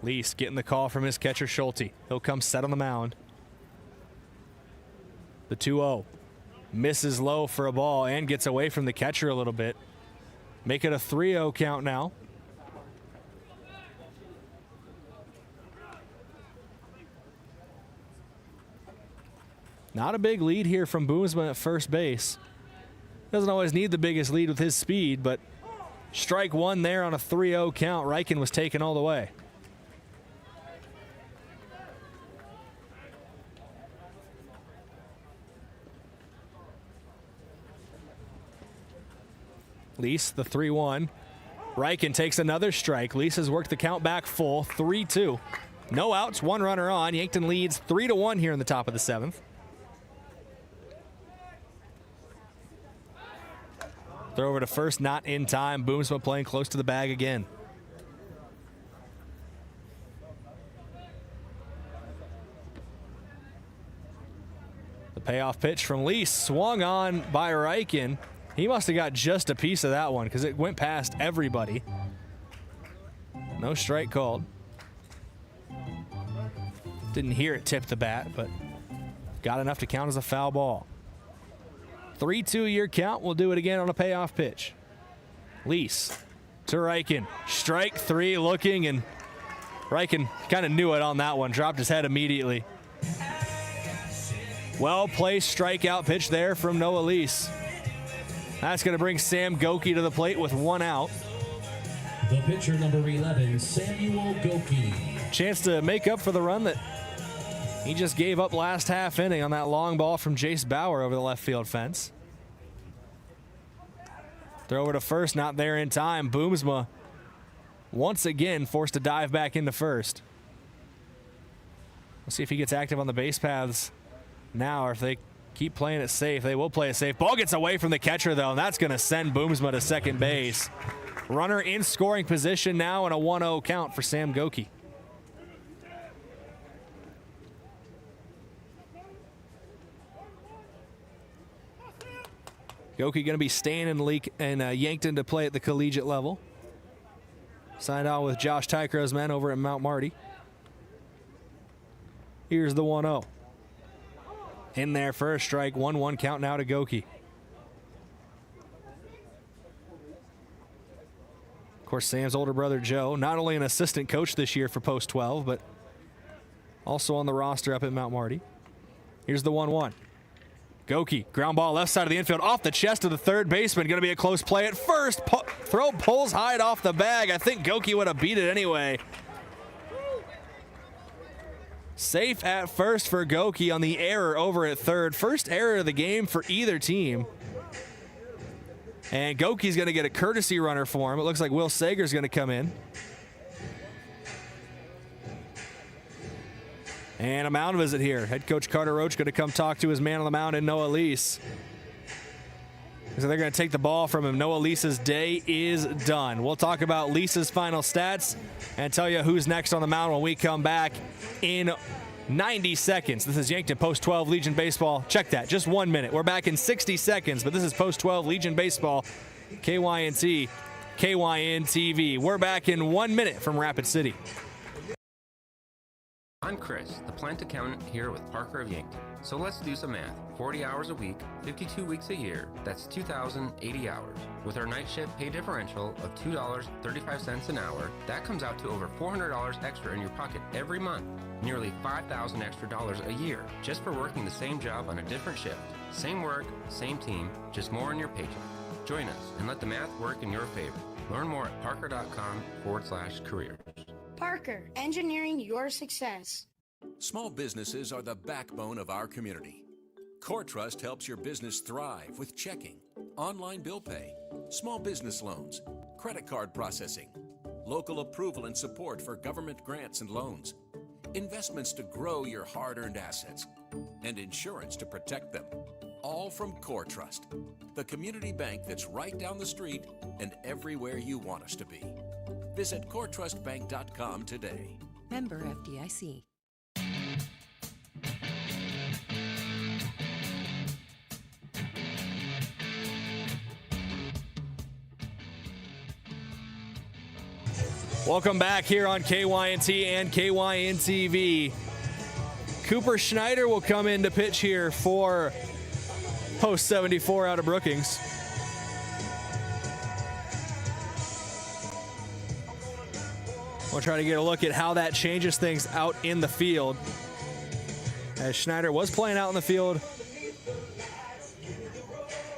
[SPEAKER 2] Lease getting the call from his catcher, Schulte. He'll come set on the mound. The 2-0 misses low for a ball and gets away from the catcher a little bit. Make it a 3-0 count now. Not a big lead here from Boomsma at first base. Doesn't always need the biggest lead with his speed, but strike 1 there on a 3-0 count. Reichen was taken all the way. Lease, the 3-1. Reichen takes another strike. Lease has worked the count back full, 3-2. No outs, one runner on. Yankton leads 3-1 here in the top of the 7th. Throw over to first, not in time. Boomsma playing close to the bag again. The payoff pitch from Lease, swung on by Reichen. He must have got just a piece of that one because it went past everybody. No strike called. Didn't hear it tip the bat, but got enough to count as a foul ball. 3-2 your count. We'll do it again on a payoff pitch. Lease to Reichen. Strike 3 looking, and Reichen kind of knew it on that one. Dropped his head immediately. Well-placed strikeout pitch there from Noah Lease. That's going to bring Sam Goki to the plate with one out.
[SPEAKER 15] The pitcher, number 11, Samuel Goki.
[SPEAKER 2] Chance to make up for the run that he just gave up last half inning on that long ball from Jace Bauer over the left field fence. Throw over to first, not there in time. Boomsma once again forced to dive back into first. We'll see if he gets active on the base paths now, or if they keep playing it safe. They will play it safe. Ball gets away from the catcher, though, and that's going to send Boomsma to second base. Runner in scoring position now, and a 1-0 count for Sam Goki. Goki going to be staying in Yankton to play at the collegiate level. Signed on with Josh Tycro's men over at Mount Marty. Here's the 1-0. In there for a strike, 1-1 count now to Goki. Of course, Sam's older brother Joe, not only an assistant coach this year for Post 12, but also on the roster up at Mount Marty. Here's the 1-1. Goki, ground ball left side of the infield, off the chest of the third baseman. Going to be a close play at first. Throw pulls high off the bag. I think Goki would have beat it anyway. Safe at first for Goki on the error over at third. First error of the game for either team. And Goki's going to get a courtesy runner for him. It looks like Will Sager's going to come in. And a mound visit here. Head coach Carter Roach going to come talk to his man on the mound in Noah Lease. So they're going to take the ball from him. Noah Lease's day is done. We'll talk about Lease's final stats and tell you who's next on the mound when we come back in 90 seconds. This is Yankton Post 12 Legion Baseball. Check that, just 1 minute. We're back in 60 seconds, but this is Post 12 Legion Baseball, KYNT, KYN TV. We're back in 1 minute from Rapid City.
[SPEAKER 12] I'm Chris, the plant accountant here with Parker of Yankton. So let's do some math. 40 hours a week, 52 weeks a year, that's 2,080 hours. With our night shift pay differential of $2.35 an hour, that comes out to over $400 extra in your pocket every month. Nearly $5,000 extra dollars a year, just for working the same job on a different shift. Same work, same team, just more in your paycheck. Join us and let the math work in your favor. Learn more at parker.com/careers.
[SPEAKER 14] Parker, engineering your success.
[SPEAKER 23] Small businesses are the backbone of our community. CoreTrust helps your business thrive with checking, online bill pay, small business loans, credit card processing, local approval and support for government grants and loans, investments to grow your hard-earned assets, and insurance to protect them. All from CoreTrust, the community bank that's right down the street and everywhere you want us to be. Visit CoreTrustBank.com today.
[SPEAKER 22] Member FDIC.
[SPEAKER 2] Welcome back here on KYNT and KYN TV. Cooper Schneider will come in to pitch here for Post 74 out of Brookings. We'll try to get a look at how that changes things out in the field. As Schneider was playing out in the field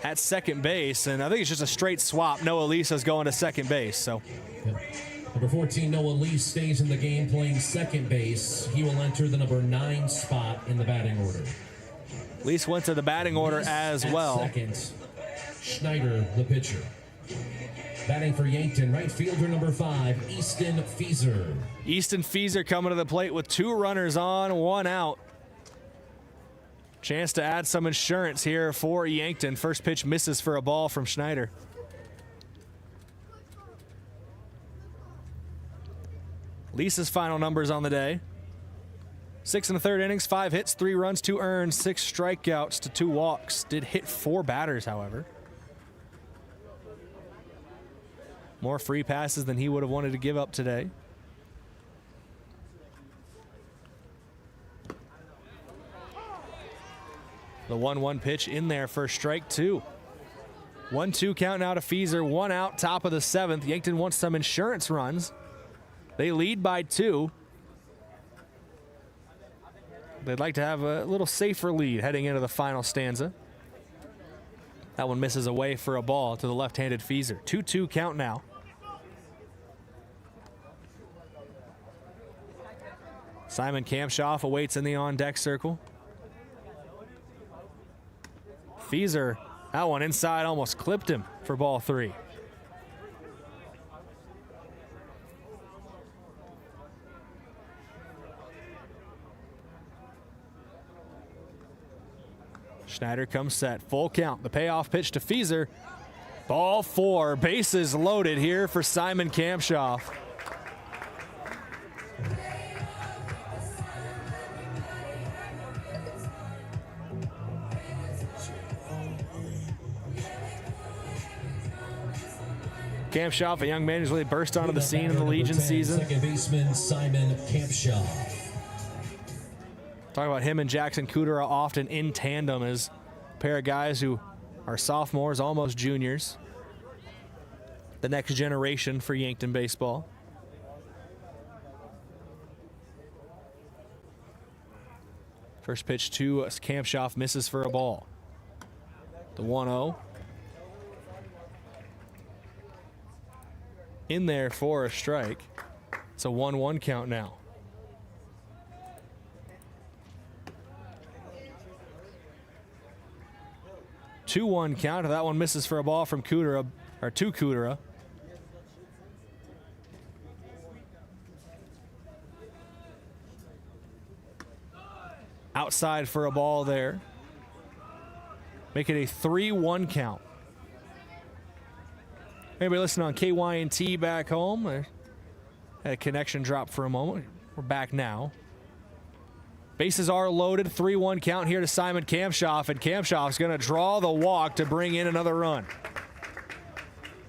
[SPEAKER 2] at second base, and I think it's just a straight swap. Noah Lisa's going to second base, so.
[SPEAKER 15] Yep. Number 14, Noah Lease, stays in the game playing second base. He will enter the number 9 spot in the batting order.
[SPEAKER 2] Lease went to the batting order as well.
[SPEAKER 15] Second, Schneider, the pitcher. Batting for Yankton, right fielder number 5, Easton Feeser.
[SPEAKER 2] Easton Feeser coming to the plate with 2 runners on, 1 out. Chance to add some insurance here for Yankton. First pitch misses for a ball from Schneider. Lisa's final numbers on the day. 6 1/3 innings, 5 hits, 3 runs, 2 earned, 6 strikeouts to 2 walks. Did hit 4 batters, however. More free passes than he would have wanted to give up today. The 1-1 pitch in there for strike 2. 1-2 count now to Feeser, 1 out, top of the 7th. Yankton wants some insurance runs. They lead by 2. They'd like to have a little safer lead heading into the final stanza. That one misses away for a ball to the left-handed Feeser. 2-2 count now. Simon Kampshoff awaits in the on-deck circle. Feeser, that one inside, almost clipped him for ball 3. Schneider comes set, full count. The payoff pitch to Feeser. Ball 4, bases loaded here for Simon Kampshoff. Kampshoff, a young man who's really burst onto the scene in the Legion season.
[SPEAKER 15] Second baseman Simon Kampshoff.
[SPEAKER 2] Talk about him and Jackson Kudera often in tandem as a pair of guys who are sophomores, almost juniors. The next generation for Yankton baseball. First pitch to Kampshoff misses for a ball. The 1-0. In there for a strike. It's a 1-1 count now. Two-1 count. That one misses for a ball from Kudera, or to Kudera. Outside for a ball there. Make it a 3-1 count. Anybody listening on KYNT back home? I had a connection drop for a moment. We're back now. Bases are loaded. 3-1 count here to Simon Kampshoff, and Kampshoff's going to draw the walk to bring in another run.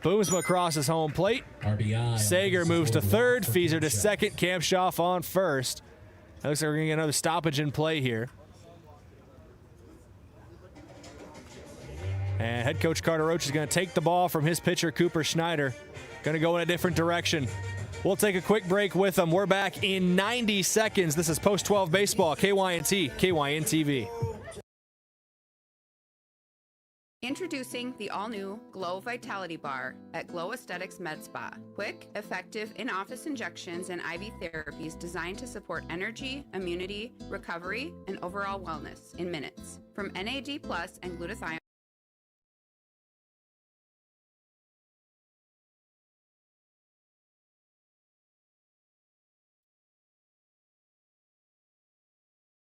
[SPEAKER 2] Boomsma crosses home plate.
[SPEAKER 15] RBI.
[SPEAKER 2] Sager moves to third. Feeser to second. Kampshoff on first. It looks like we're going to get another stoppage in play here. And head coach Carter Roach is going to take the ball from his pitcher, Cooper Schneider. Going to go in a different direction. We'll take a quick break with them. We're back in 90 seconds. This is Post 12 Baseball, KYNT, KYN-TV.
[SPEAKER 18] Introducing the all-new Glow Vitality Bar at Glow Aesthetics Med Spa. Quick, effective in-office injections and IV therapies designed to support energy, immunity, recovery, and overall wellness in minutes. From NAD+ and glutathione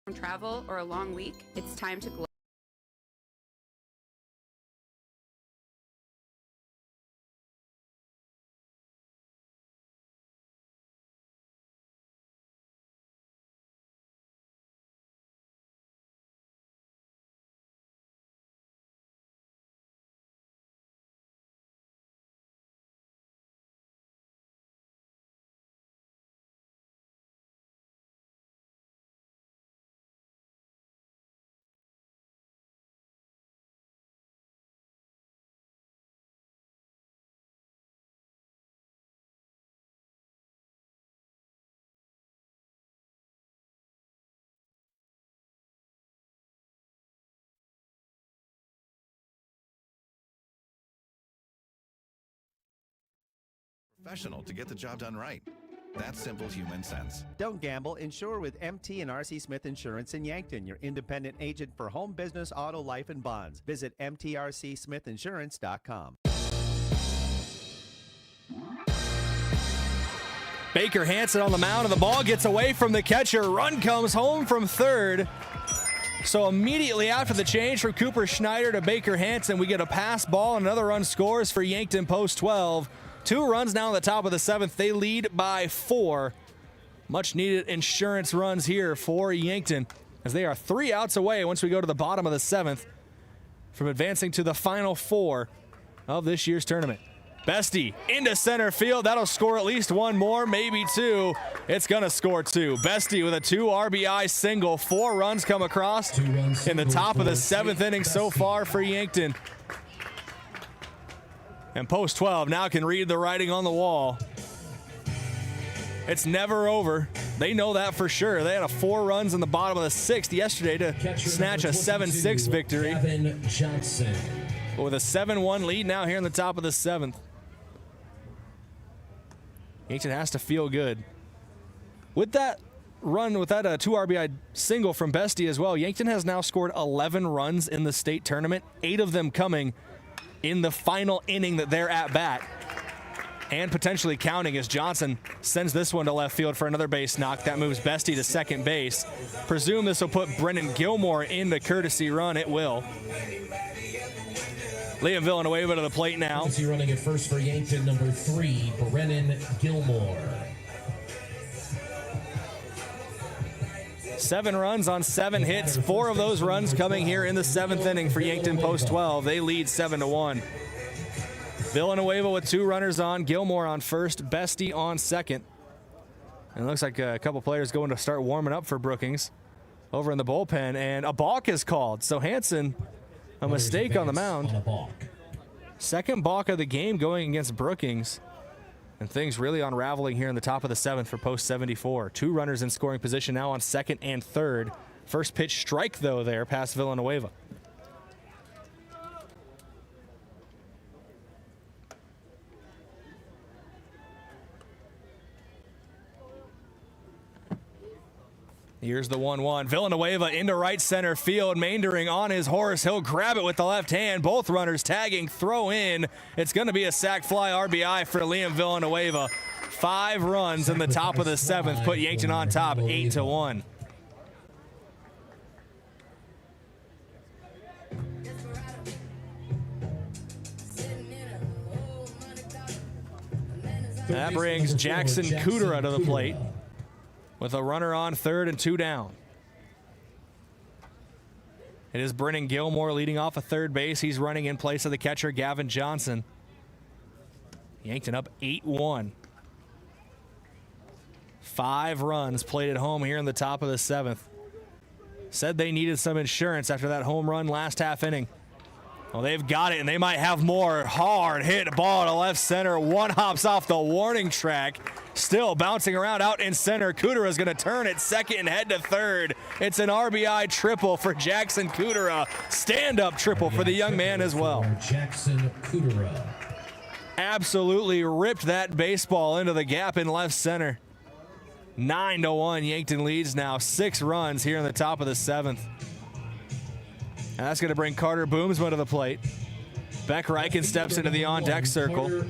[SPEAKER 18] from travel or a long week, it's time to glow.
[SPEAKER 3] Professional to get the job done right. That's simple human sense.
[SPEAKER 13] Don't gamble. Insure with MT and RC Smith Insurance in Yankton, your independent agent for home, business, auto, life, and bonds. Visit mtrcsmithinsurance.com.
[SPEAKER 2] Baker Hansen on the mound, and the ball gets away from the catcher. Run comes home from third. So immediately after the change from Cooper Schneider to Baker Hansen, we get a pass ball, and another run scores for Yankton post 12. 2 runs now in the top of the 7th. They lead by 4. Much needed insurance runs here for Yankton, as they are 3 outs away once we go to the bottom of the 7th from advancing to the final 4 of this year's tournament. Bestie into center field. That'll score at least 1 more, maybe 2. It's going to score 2. Bestie with a 2 RBI single. 4 runs come across in the top of the 7th inning so far for Yankton. And post 12 now can read the writing on the wall. It's never over. They know that for sure. They had a 4 runs in the bottom of the 6th yesterday to snatch a 7-6 victory.
[SPEAKER 15] Gavin Johnson.
[SPEAKER 2] But with a 7-1 lead now here in the top of the 7th. Yankton has to feel good. With that run, with that 2 RBI single from Bestie as well, Yankton has now scored 11 runs in the state tournament, 8 of them coming in the final inning that they're at bat. And potentially counting as Johnson sends this one to left field for another base knock. That moves Bestie to second base. Presume this will put Brennan Gilmore in the courtesy run. It will. Liam Villanueva to the plate now.
[SPEAKER 15] Courtesy running at first for Yankton, number 3, Brennan Gilmore.
[SPEAKER 2] 7 runs on 7 hits. 4 of those runs coming here in the 7th inning for Yankton post 12. They lead 7-1. Villanueva with 2 runners on. Gilmore on first. Bestie on second. And it looks like a couple players going to start warming up for Brookings over in the bullpen. And a balk is called. So Hansen, a mistake on the mound. Second balk of the game going against Brookings. And things really unraveling here in the top of the 7th for post 74. 2 runners in scoring position now on second and third. First pitch strike, though, there past Villanueva. Here's the 1-1. Villanueva into right center field. Meandering on his horse. He'll grab it with the left hand. Both runners tagging. Throw in. It's going to be a sac fly RBI for Liam Villanueva. 5 runs in the top of the 7th. Put Yankton on top 8-1. That brings Jackson Kudera to the plate with a runner on third and 2 down. It is Brennan Gilmore leading off at third base. He's running in place of the catcher, Gavin Johnson. Yankton up 8-1. 5 runs played at home here in the top of the 7th. Said they needed some insurance after that home run last half inning. Well, they've got it, and they might have more. Hard hit ball to left center. One hops off the warning track. Still bouncing around out in center. Kudera is going to turn at second and head to third. It's an RBI triple for Jackson Kudera. Stand-up triple for the young man as well.
[SPEAKER 15] Jackson Kudera.
[SPEAKER 2] Absolutely ripped that baseball into the gap in left center. 9-1. Yankton leads now. 6 runs here in the top of the 7th. And that's going to bring Carter Boomsma to the plate. Beck Reichen steps into the on-deck circle.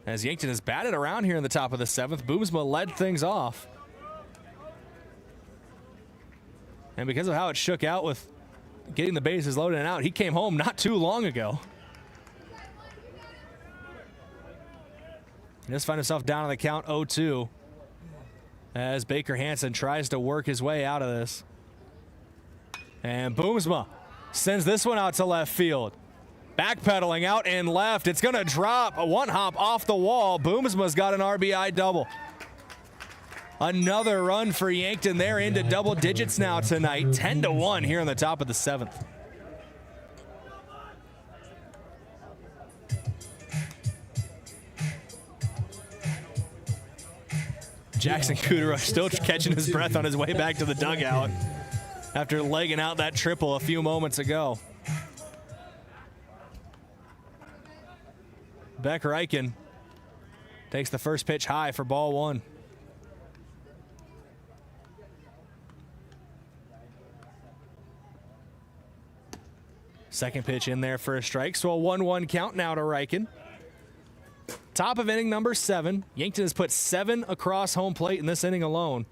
[SPEAKER 2] As Yankton has batted around here in the top of the 7th, Boomsma led things off. And because of how it shook out with getting the bases loaded and out, he came home not too long ago. He just found himself down on the count 0-2. As Baker Hansen tries to work his way out of this. And Boomsma sends this one out to left field. Backpedaling out and left. It's going to drop. A one hop off the wall. Boomsma's got an RBI double. Another run for Yankton. They're into double digits now tonight. 10-1 here in the top of the 7th. Jackson Kudera still catching his breath on his way back to the dugout after legging out that triple a few moments ago. Beck Reichen takes the first pitch high for ball 1. Second pitch in there for a strike, so a 1-1 count now to Reichen. Top of inning number 7. Yankton has put 7 across home plate in this inning alone.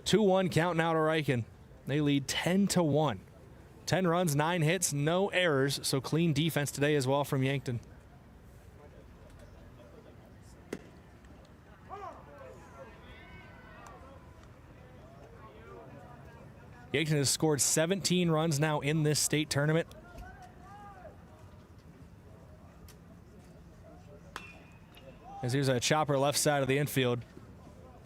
[SPEAKER 2] 2-1 count now to Reichen. They lead 10-1. 10 runs, 9 hits, no errors, so clean defense today as well from Yankton. Yankton has scored 17 runs now in this state tournament. As here's a chopper left side of the infield.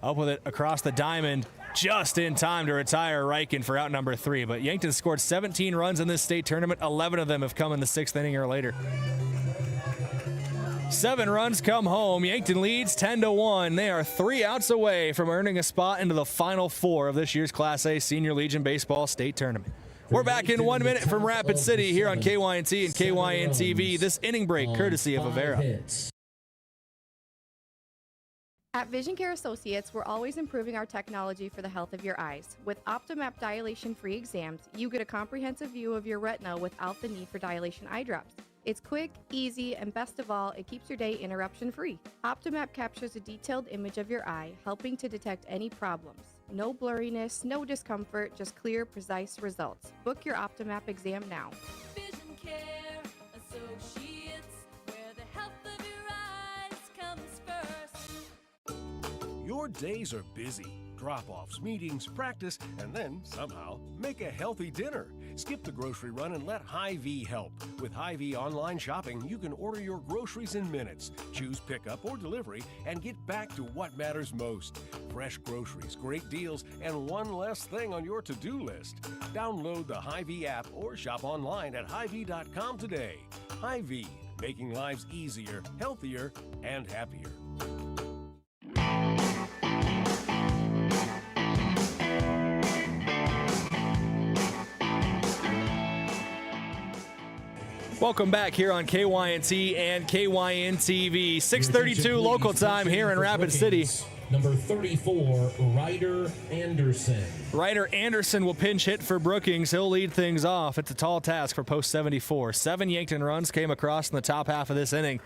[SPEAKER 2] Up with it across the diamond, just in time to retire Reichen for out number 3. But Yankton scored 17 runs in this state tournament. 11 of them have come in the 6th inning or later. 7 runs come home. Yankton leads 10-1. They are 3 outs away from earning a spot into the Final 4 of this year's Class A Senior Legion Baseball State Tournament. We're back in 1 minute from Rapid City here on KYNT and KYN TV. This inning break courtesy of Avera.
[SPEAKER 4] At Vision Care Associates, we're always improving our technology for the health of your eyes. With OptiMap dilation-free exams, you get a comprehensive view of your retina without the need for dilation eye drops. It's quick, easy, and best of all, it keeps your day interruption-free. OptiMap captures a detailed image of your eye, helping to detect any problems. No blurriness, no discomfort, just clear, precise results. Book your OptiMap exam now.
[SPEAKER 5] Vision Care Associates, where the health of your eyes comes first.
[SPEAKER 20] Your days are busy. Drop-offs, meetings, practice, and then somehow make a healthy dinner. Skip the grocery run and let Hy-Vee help. With Hy-Vee online shopping, you can order your groceries in minutes, choose pickup or delivery, and get back to what matters most. Fresh groceries, great deals, and one less thing on your to-do list. Download the Hy-Vee app or shop online at Hy-Vee.com today. Hy-Vee, making lives easier, healthier, and happier.
[SPEAKER 2] Welcome back here on KYNT and KYN TV. 6:32 local time here in Rapid City.
[SPEAKER 15] Number 34, Ryder Anderson.
[SPEAKER 2] Ryder Anderson will pinch hit for Brookings. He'll lead things off. It's a tall task for post 74. 7 Yankton runs came across in the top half of this inning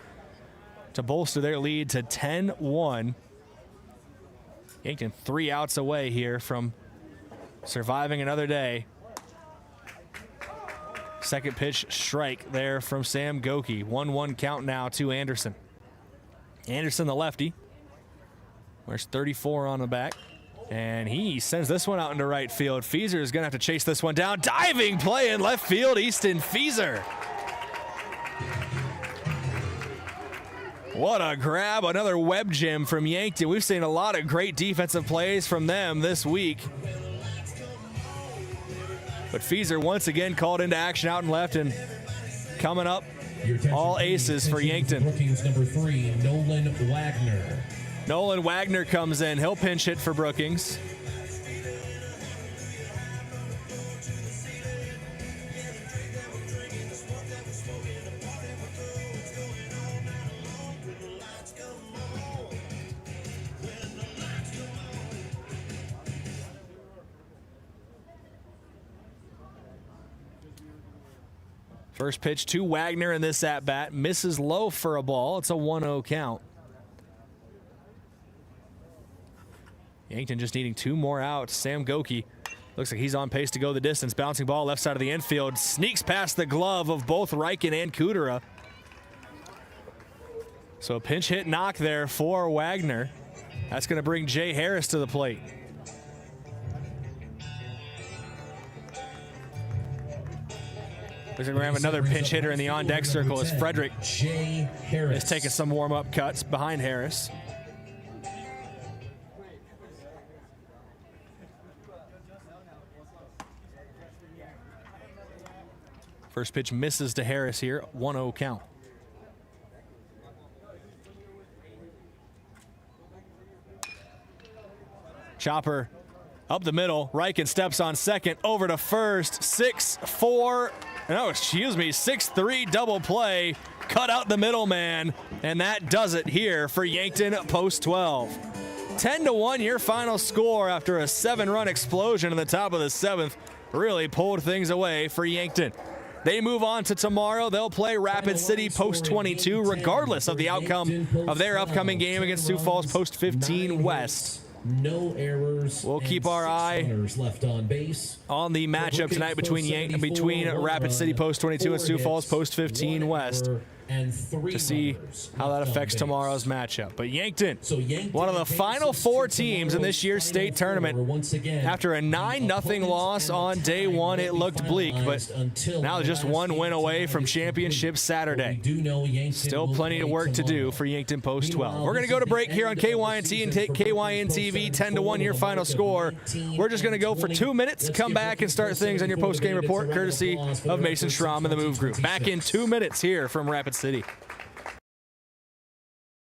[SPEAKER 2] to bolster their lead to 10-1. Yankton 3 outs away here from surviving another day. Second pitch strike there from Sam Goki. 1-1 count now to Anderson. Anderson, the lefty, wears 34 on the back, and he sends this one out into right field. Fieser is going to have to chase this one down. Diving play in left field, Easton Fieser. What a grab, another web gem from Yankton. We've seen a lot of great defensive plays from them this week. But Fieser once again called into action out and left, and coming up, all aces for Yankton.
[SPEAKER 15] Brookings number 3, Nolan Wagner.
[SPEAKER 2] Nolan Wagner comes in. He'll pinch hit for Brookings. First pitch to Wagner in this at-bat. Misses low for a ball. It's a 1-0 count. Yankton just needing 2 more outs. Sam Goki looks like he's on pace to go the distance. Bouncing ball left side of the infield. Sneaks past the glove of both Reichen and Kudera. So a pinch hit knock there for Wagner. That's going to bring Jay Harris to the plate. Looks like we're going to have another pinch hitter in the on-deck circle as Frederick is taking some warm-up cuts behind Harris. First pitch misses to Harris here, 1-0 count. Chopper up the middle. Reichen steps on second, over to first. 6-4. No, excuse me, 6-3 double play. Cut out the middleman, and that does it here for Yankton post 12. 10-1 your final score after a 7-run explosion in the top of the 7th. Really pulled things away for Yankton. They move on to tomorrow. They'll play Rapid City Post 22, regardless of the outcome of their upcoming game against Sioux Falls Post 15 West.
[SPEAKER 15] No errors.
[SPEAKER 2] We'll keep our eye
[SPEAKER 15] left on base
[SPEAKER 2] on the matchup tonight between Rapid City Post 22 and Sioux Falls Post 15 West to see how that affects tomorrow's matchup. But Yankton, one of the final 4 teams in this year's state tournament, after a 9-0 loss on day 1, it looked bleak, but now just one win away from championship Saturday. Still plenty of work to do for Yankton Post 12. We're going to go to break here on KYNT and take KYN TV 10-1 your final score. We're just going to go for 2 minutes, come back and start things on your post-game report, courtesy of Mason Schramm and the Move Group. Back in 2 minutes here from Rapid City.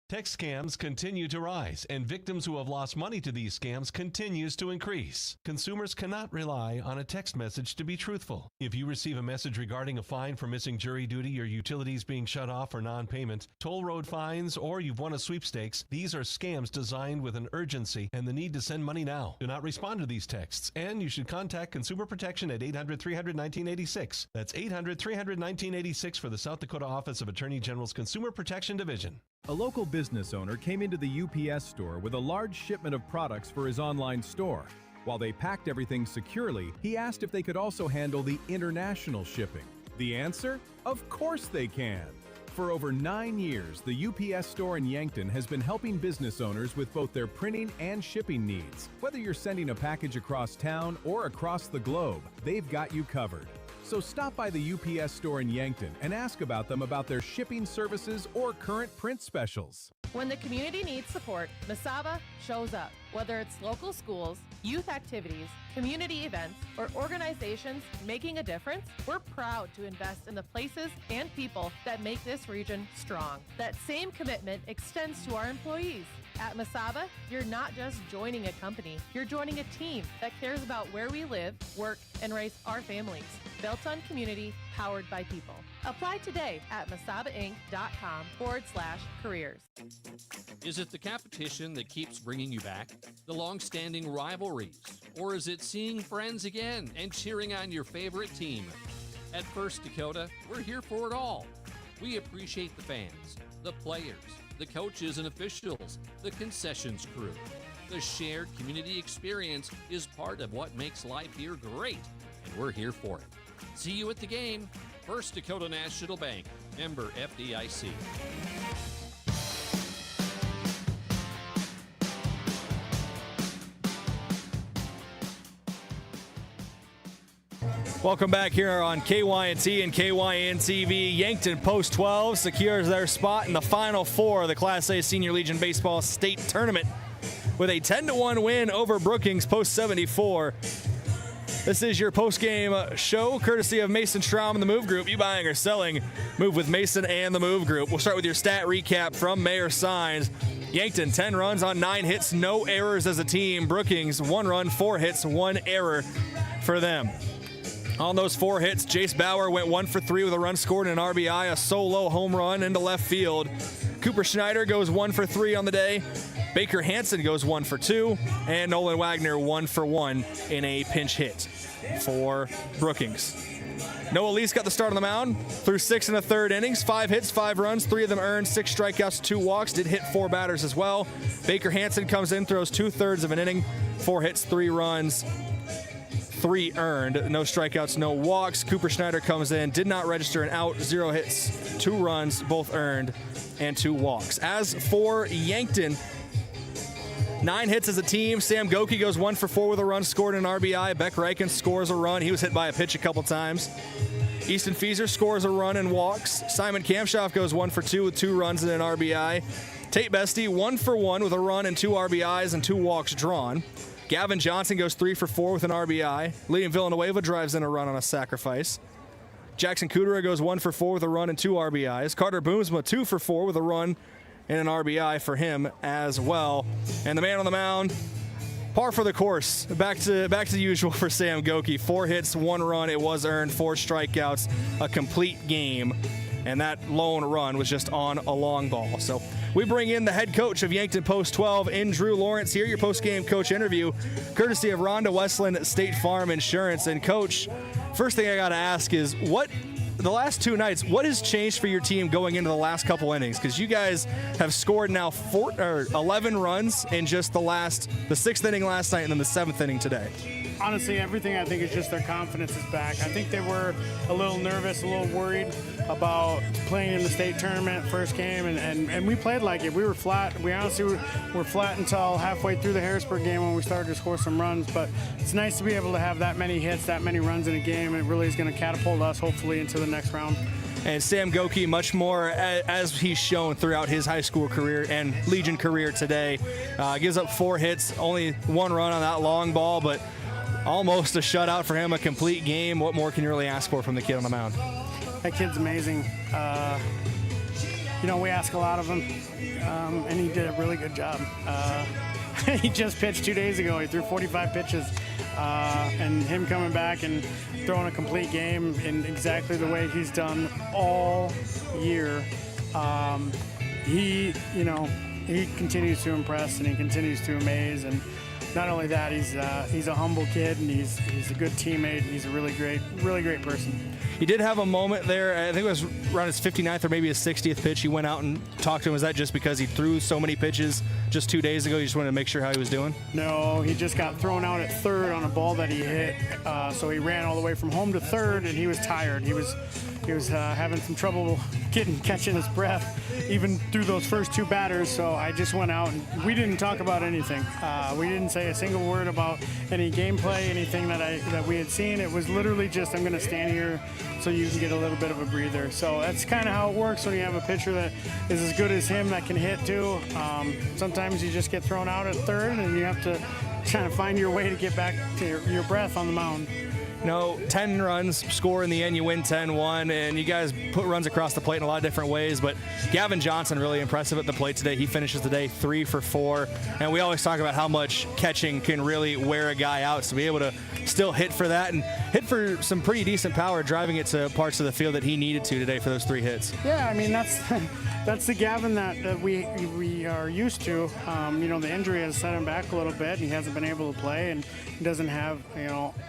[SPEAKER 7] Text scams continue to rise, and victims who have lost money to these scams continues to increase. Consumers cannot rely on a text message to be truthful. If you receive a message regarding a fine for missing jury duty, your utilities being shut off for non-payment, toll road fines, or you've won a sweepstakes, these are scams designed with an urgency and the need to send money now. Do not respond to these texts, and you should contact Consumer Protection at 800-300-1986. That's 800-300-1986 for the South Dakota Office of Attorney General's Consumer Protection Division.
[SPEAKER 11] A local business owner came into the UPS store with a large shipment of products for his online store. While they packed everything securely, he asked if they could also handle the international shipping. The answer? Of course they can! For over 9 years, the UPS store in Yankton has been helping business owners with both their printing and shipping needs. Whether you're sending a package across town or across the globe, they've got you covered. So stop by the UPS store in Yankton and ask about them about their shipping services or current print specials.
[SPEAKER 16] When the community needs support, Mesaba shows up. Whether it's local schools, youth activities, community events, or organizations making a difference, we're proud to invest in the places and people that make this region strong. That same commitment extends to our employees. At Mesaba, you're not just joining a company, you're joining a team that cares about where we live, work, and raise our families. Built on community, powered by people. Apply today at mesabainc.com/careers.
[SPEAKER 24] Is it the competition that keeps bringing you back? The long-standing rivalries? Or is it seeing friends again and cheering on your favorite team? At First Dakota, we're here for it all. We appreciate the fans, the players, the coaches and officials, the concessions crew. The shared community experience is part of what makes life here great, and we're here for it. See you at the game. First Dakota National Bank, member FDIC.
[SPEAKER 2] Welcome back here on KYNT and KYN TV. Yankton Post 12 secures their spot in the Final Four of the Class A Senior Legion Baseball State Tournament with a 10-1 win over Brookings Post 74. This is your post-game show, courtesy of Mason Schramm and the Move Group. You buying or selling, move with Mason and the Move Group. We'll start with your stat recap from Mayor Signs. Yankton, 10 runs on 9 hits, no errors as a team. Brookings, 1 run, 4 hits, 1 error for them. On those 4 hits, Jace Bauer went 1 for 3 with a run scored and an RBI, a solo home run into left field. Cooper Schneider goes 1 for 3 on the day. Baker Hansen goes 1 for 2, and Nolan Wagner 1 for 1 in a pinch hit for Brookings. Noah Lease got the start on the mound through 6 1/3 innings, 5 hits, 5 runs, 3 of them earned, 6 strikeouts, 2 walks, did hit 4 batters as well. Baker Hansen comes in, throws 2/3 of an inning, 4 hits, 3 runs, 3 earned, no strikeouts, no walks. Cooper Schneider comes in, did not register an out, 0 hits, 2 runs, both earned, and 2 walks. As for Yankton, 9 hits as a team. Sam Goki goes 1 for 4 with a run scored and an RBI. Beck Reichen scores a run. He was hit by a pitch a couple times. Easton Fieser scores a run and walks. Simon Kamshoff goes 1 for 2 with 2 runs and an RBI. Tate Bestie 1 for 1 with a run and 2 RBIs and 2 walks drawn. Gavin Johnson goes 3 for 4 with an RBI. Liam Villanueva drives in a run on a sacrifice. Jackson Kudera goes 1 for 4 with a run and 2 RBIs. Carter Boomsma 2 for 4 with a run and an RBI for him as well. And the man on the mound, par for the course. Back to the usual for Sam Goki. 4 hits, 1 run. It was earned, 4 strikeouts, a complete game. And that lone run was just on a long ball. So we bring in the head coach of Yankton Post 12 in Drew Lawrence here. Your post-game coach interview, courtesy of Rhonda Westland State Farm Insurance. And Coach, first thing I got to ask is, what the last two nights, what has changed for your team going into the last couple innings? Because you guys have scored now 11 runs in just the 6th inning last night and then the 7th inning today.
[SPEAKER 1] Honestly, everything I think is just their confidence is back. I think they were a little nervous, a little worried about playing in the state tournament first game, and we played like it. We were flat. We honestly were flat until halfway through the Harrisburg game when we started to score some runs, but it's nice to be able to have that many hits, that many runs in a game. It really is going to catapult us, hopefully, into the next round.
[SPEAKER 2] And Sam Goki, much more as he's shown throughout his high school career and Legion career today, gives up 4 hits, only 1 run on that long ball, but almost a shutout for him, a complete game. What more can you really ask for from the kid on the mound?
[SPEAKER 1] That kid's amazing. We ask a lot of him, and he did a really good job. He just pitched 2 days ago. He threw 45 pitches, and him coming back and throwing a complete game in exactly the way he's done all year. He continues to impress and he continues to amaze. And not only that, he's a humble kid, and he's a good teammate, and he's a really great person.
[SPEAKER 2] He did have a moment there, I think it was around his 59th or maybe his 60th pitch. He went out and talked to him. Was that just because he threw so many pitches just 2 days ago? You just wanted to make sure how he was doing?
[SPEAKER 1] No, he just got thrown out at third on a ball that he hit. So he ran all the way from home to third, and he was tired. He was having some trouble catching his breath even through those first 2 batters. So I just went out, and we didn't talk about anything. We didn't say a single word about any gameplay, anything that we had seen. It was literally just, I'm going to stand here so you can get a little bit of a breather. So that's kind of how it works when you have a pitcher that is as good as him that can hit too. Sometimes you just get thrown out at third, and you have to try to find your way to get back to your breath on the mound.
[SPEAKER 2] 10 runs, score in the end, you win 10-1, and you guys put runs across the plate in a lot of different ways, but Gavin Johnson really impressive at the plate today. He finishes the day 3 for 4, and we always talk about how much catching can really wear a guy out, so be able to still hit for that and hit for some pretty decent power, driving it to parts of the field that he needed to today for those 3 hits.
[SPEAKER 1] Yeah, I mean, that's the Gavin that we are used to. The injury has set him back a little bit. He hasn't been able to play, and he doesn't have,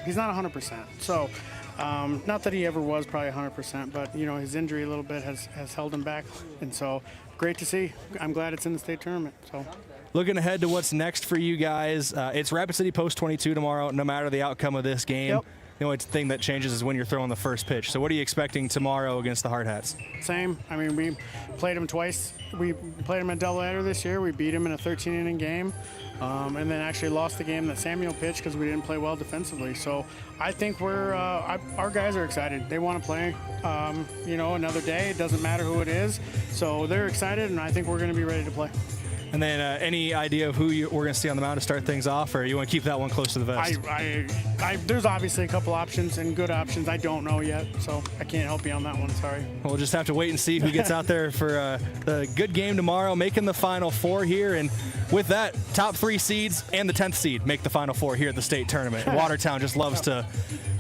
[SPEAKER 1] he's not 100%. So, not that he ever was probably 100%, but, his injury a little bit has held him back. And so, great to see. I'm glad it's in the state tournament. So.
[SPEAKER 2] Looking ahead to what's next for you guys, it's Rapid City Post 22 tomorrow, no matter the outcome of this game.
[SPEAKER 1] Yep.
[SPEAKER 2] The only thing that changes is when you're throwing the first pitch. So what are you expecting tomorrow against the Hard Hats?
[SPEAKER 1] Same. I mean, we played them twice. We played them at doubleheader this year. We beat them in a 13-inning game, and then actually lost the game that Samuel pitched because we didn't play well defensively. So I think our guys are excited. They want to play, another day. It doesn't matter who it is. So they're excited, and I think we're going to be ready to play.
[SPEAKER 2] And then any idea of who we're going to see on the mound to start things off, or you want to keep that one close to the vest?
[SPEAKER 1] There's obviously a couple options and good options. I don't know yet, so I can't help you on that one. Sorry.
[SPEAKER 2] We'll just have to wait and see who gets out there for the good game tomorrow, making the Final Four here. And with that, top 3 seeds and the 10th seed make the Final Four here at the state tournament. Watertown just loves to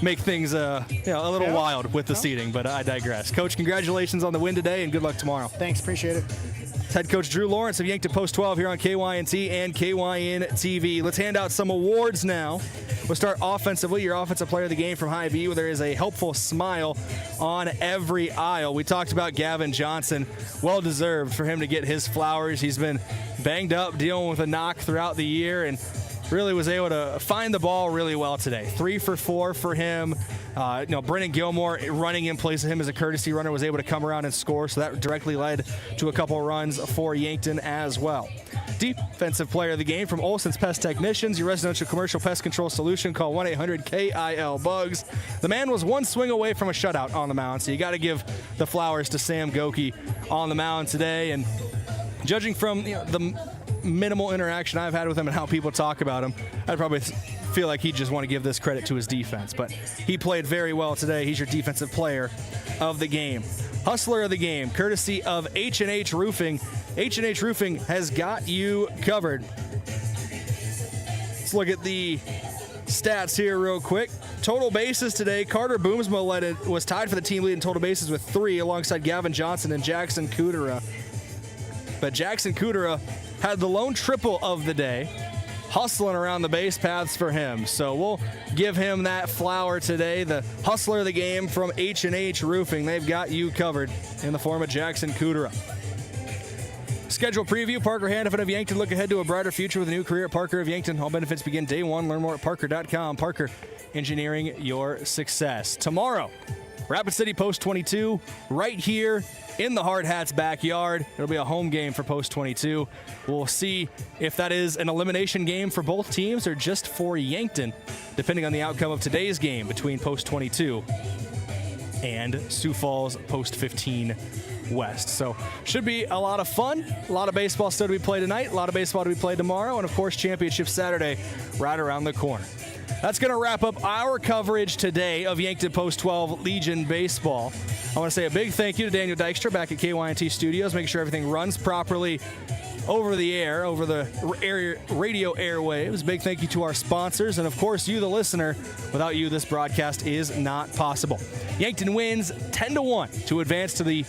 [SPEAKER 2] make things a little wild with the seeding, but I digress. Coach, congratulations on the win today, and good luck tomorrow.
[SPEAKER 1] Thanks, appreciate it.
[SPEAKER 2] Head coach Drew Lawrence of Yankton Post 12 here on KYNT and KYN TV. Let's hand out some awards now. We'll start offensively. Your offensive player of the game from High V, where there is a helpful smile on every aisle. We talked about Gavin Johnson. Well deserved for him to get his flowers. He's been banged up, dealing with a knock throughout the year, and really was able to find the ball really well today. 3 for 4 for him. Brennan Gilmore running in place of him as a courtesy runner was able to come around and score, so that directly led to a couple runs for Yankton as well. Defensive player of the game from Olson's Pest Technicians, your residential commercial pest control solution. Call 1-800-KIL-BUGS. The man was one swing away from a shutout on the mound, so you got to give the flowers to Sam Goki on the mound today. And judging from the minimal interaction I've had with him and how people talk about him, I'd probably feel like he'd just want to give this credit to his defense. But he played very well today. He's your defensive player of the game. Hustler of the game, courtesy of H&H Roofing. H&H Roofing has got you covered. Let's look at the stats here real quick. Total bases today, Carter Boomsma was tied for the team lead in total bases with 3 alongside Gavin Johnson and Jackson Kudera. But Jackson Kudera had the lone triple of the day. hustling around the base paths for him. So we'll give him that flower today. The hustler of the game from H&H Roofing. They've got you covered in the form of Jackson Kudera. Schedule preview, Parker Hannafin of Yankton. Look ahead to a brighter future with a new career at Parker of Yankton. All benefits begin day one. Learn more at parker.com. Parker, engineering your success. Tomorrow, Rapid City Post 22 right here in the Hard Hats backyard. It'll be a home game for Post 22. We'll see if that is an elimination game for both teams or just for Yankton, depending on the outcome of today's game between Post 22 and Sioux Falls Post 15 West. So should be a lot of fun. A lot of baseball still to be played tonight. A lot of baseball to be played tomorrow. And of course, Championship Saturday right around the corner. That's going to wrap up our coverage today of Yankton Post 12 Legion Baseball. I want to say a big thank you to Daniel Dykstra back at KYNT Studios, making sure everything runs properly over the air, over the radio airwaves. Big thank you to our sponsors, and of course, you, the listener. Without you, this broadcast is not possible. Yankton wins 10-1 to advance to the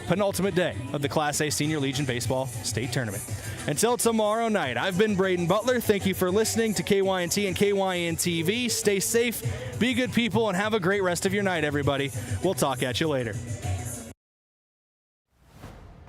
[SPEAKER 2] penultimate day of the Class A Senior Legion Baseball State Tournament. Until tomorrow night, I've been Brayden Butler. Thank you for listening to KYNT and KYN TV. Stay safe, be good people, and have a great rest of your night, everybody. We'll talk at you later.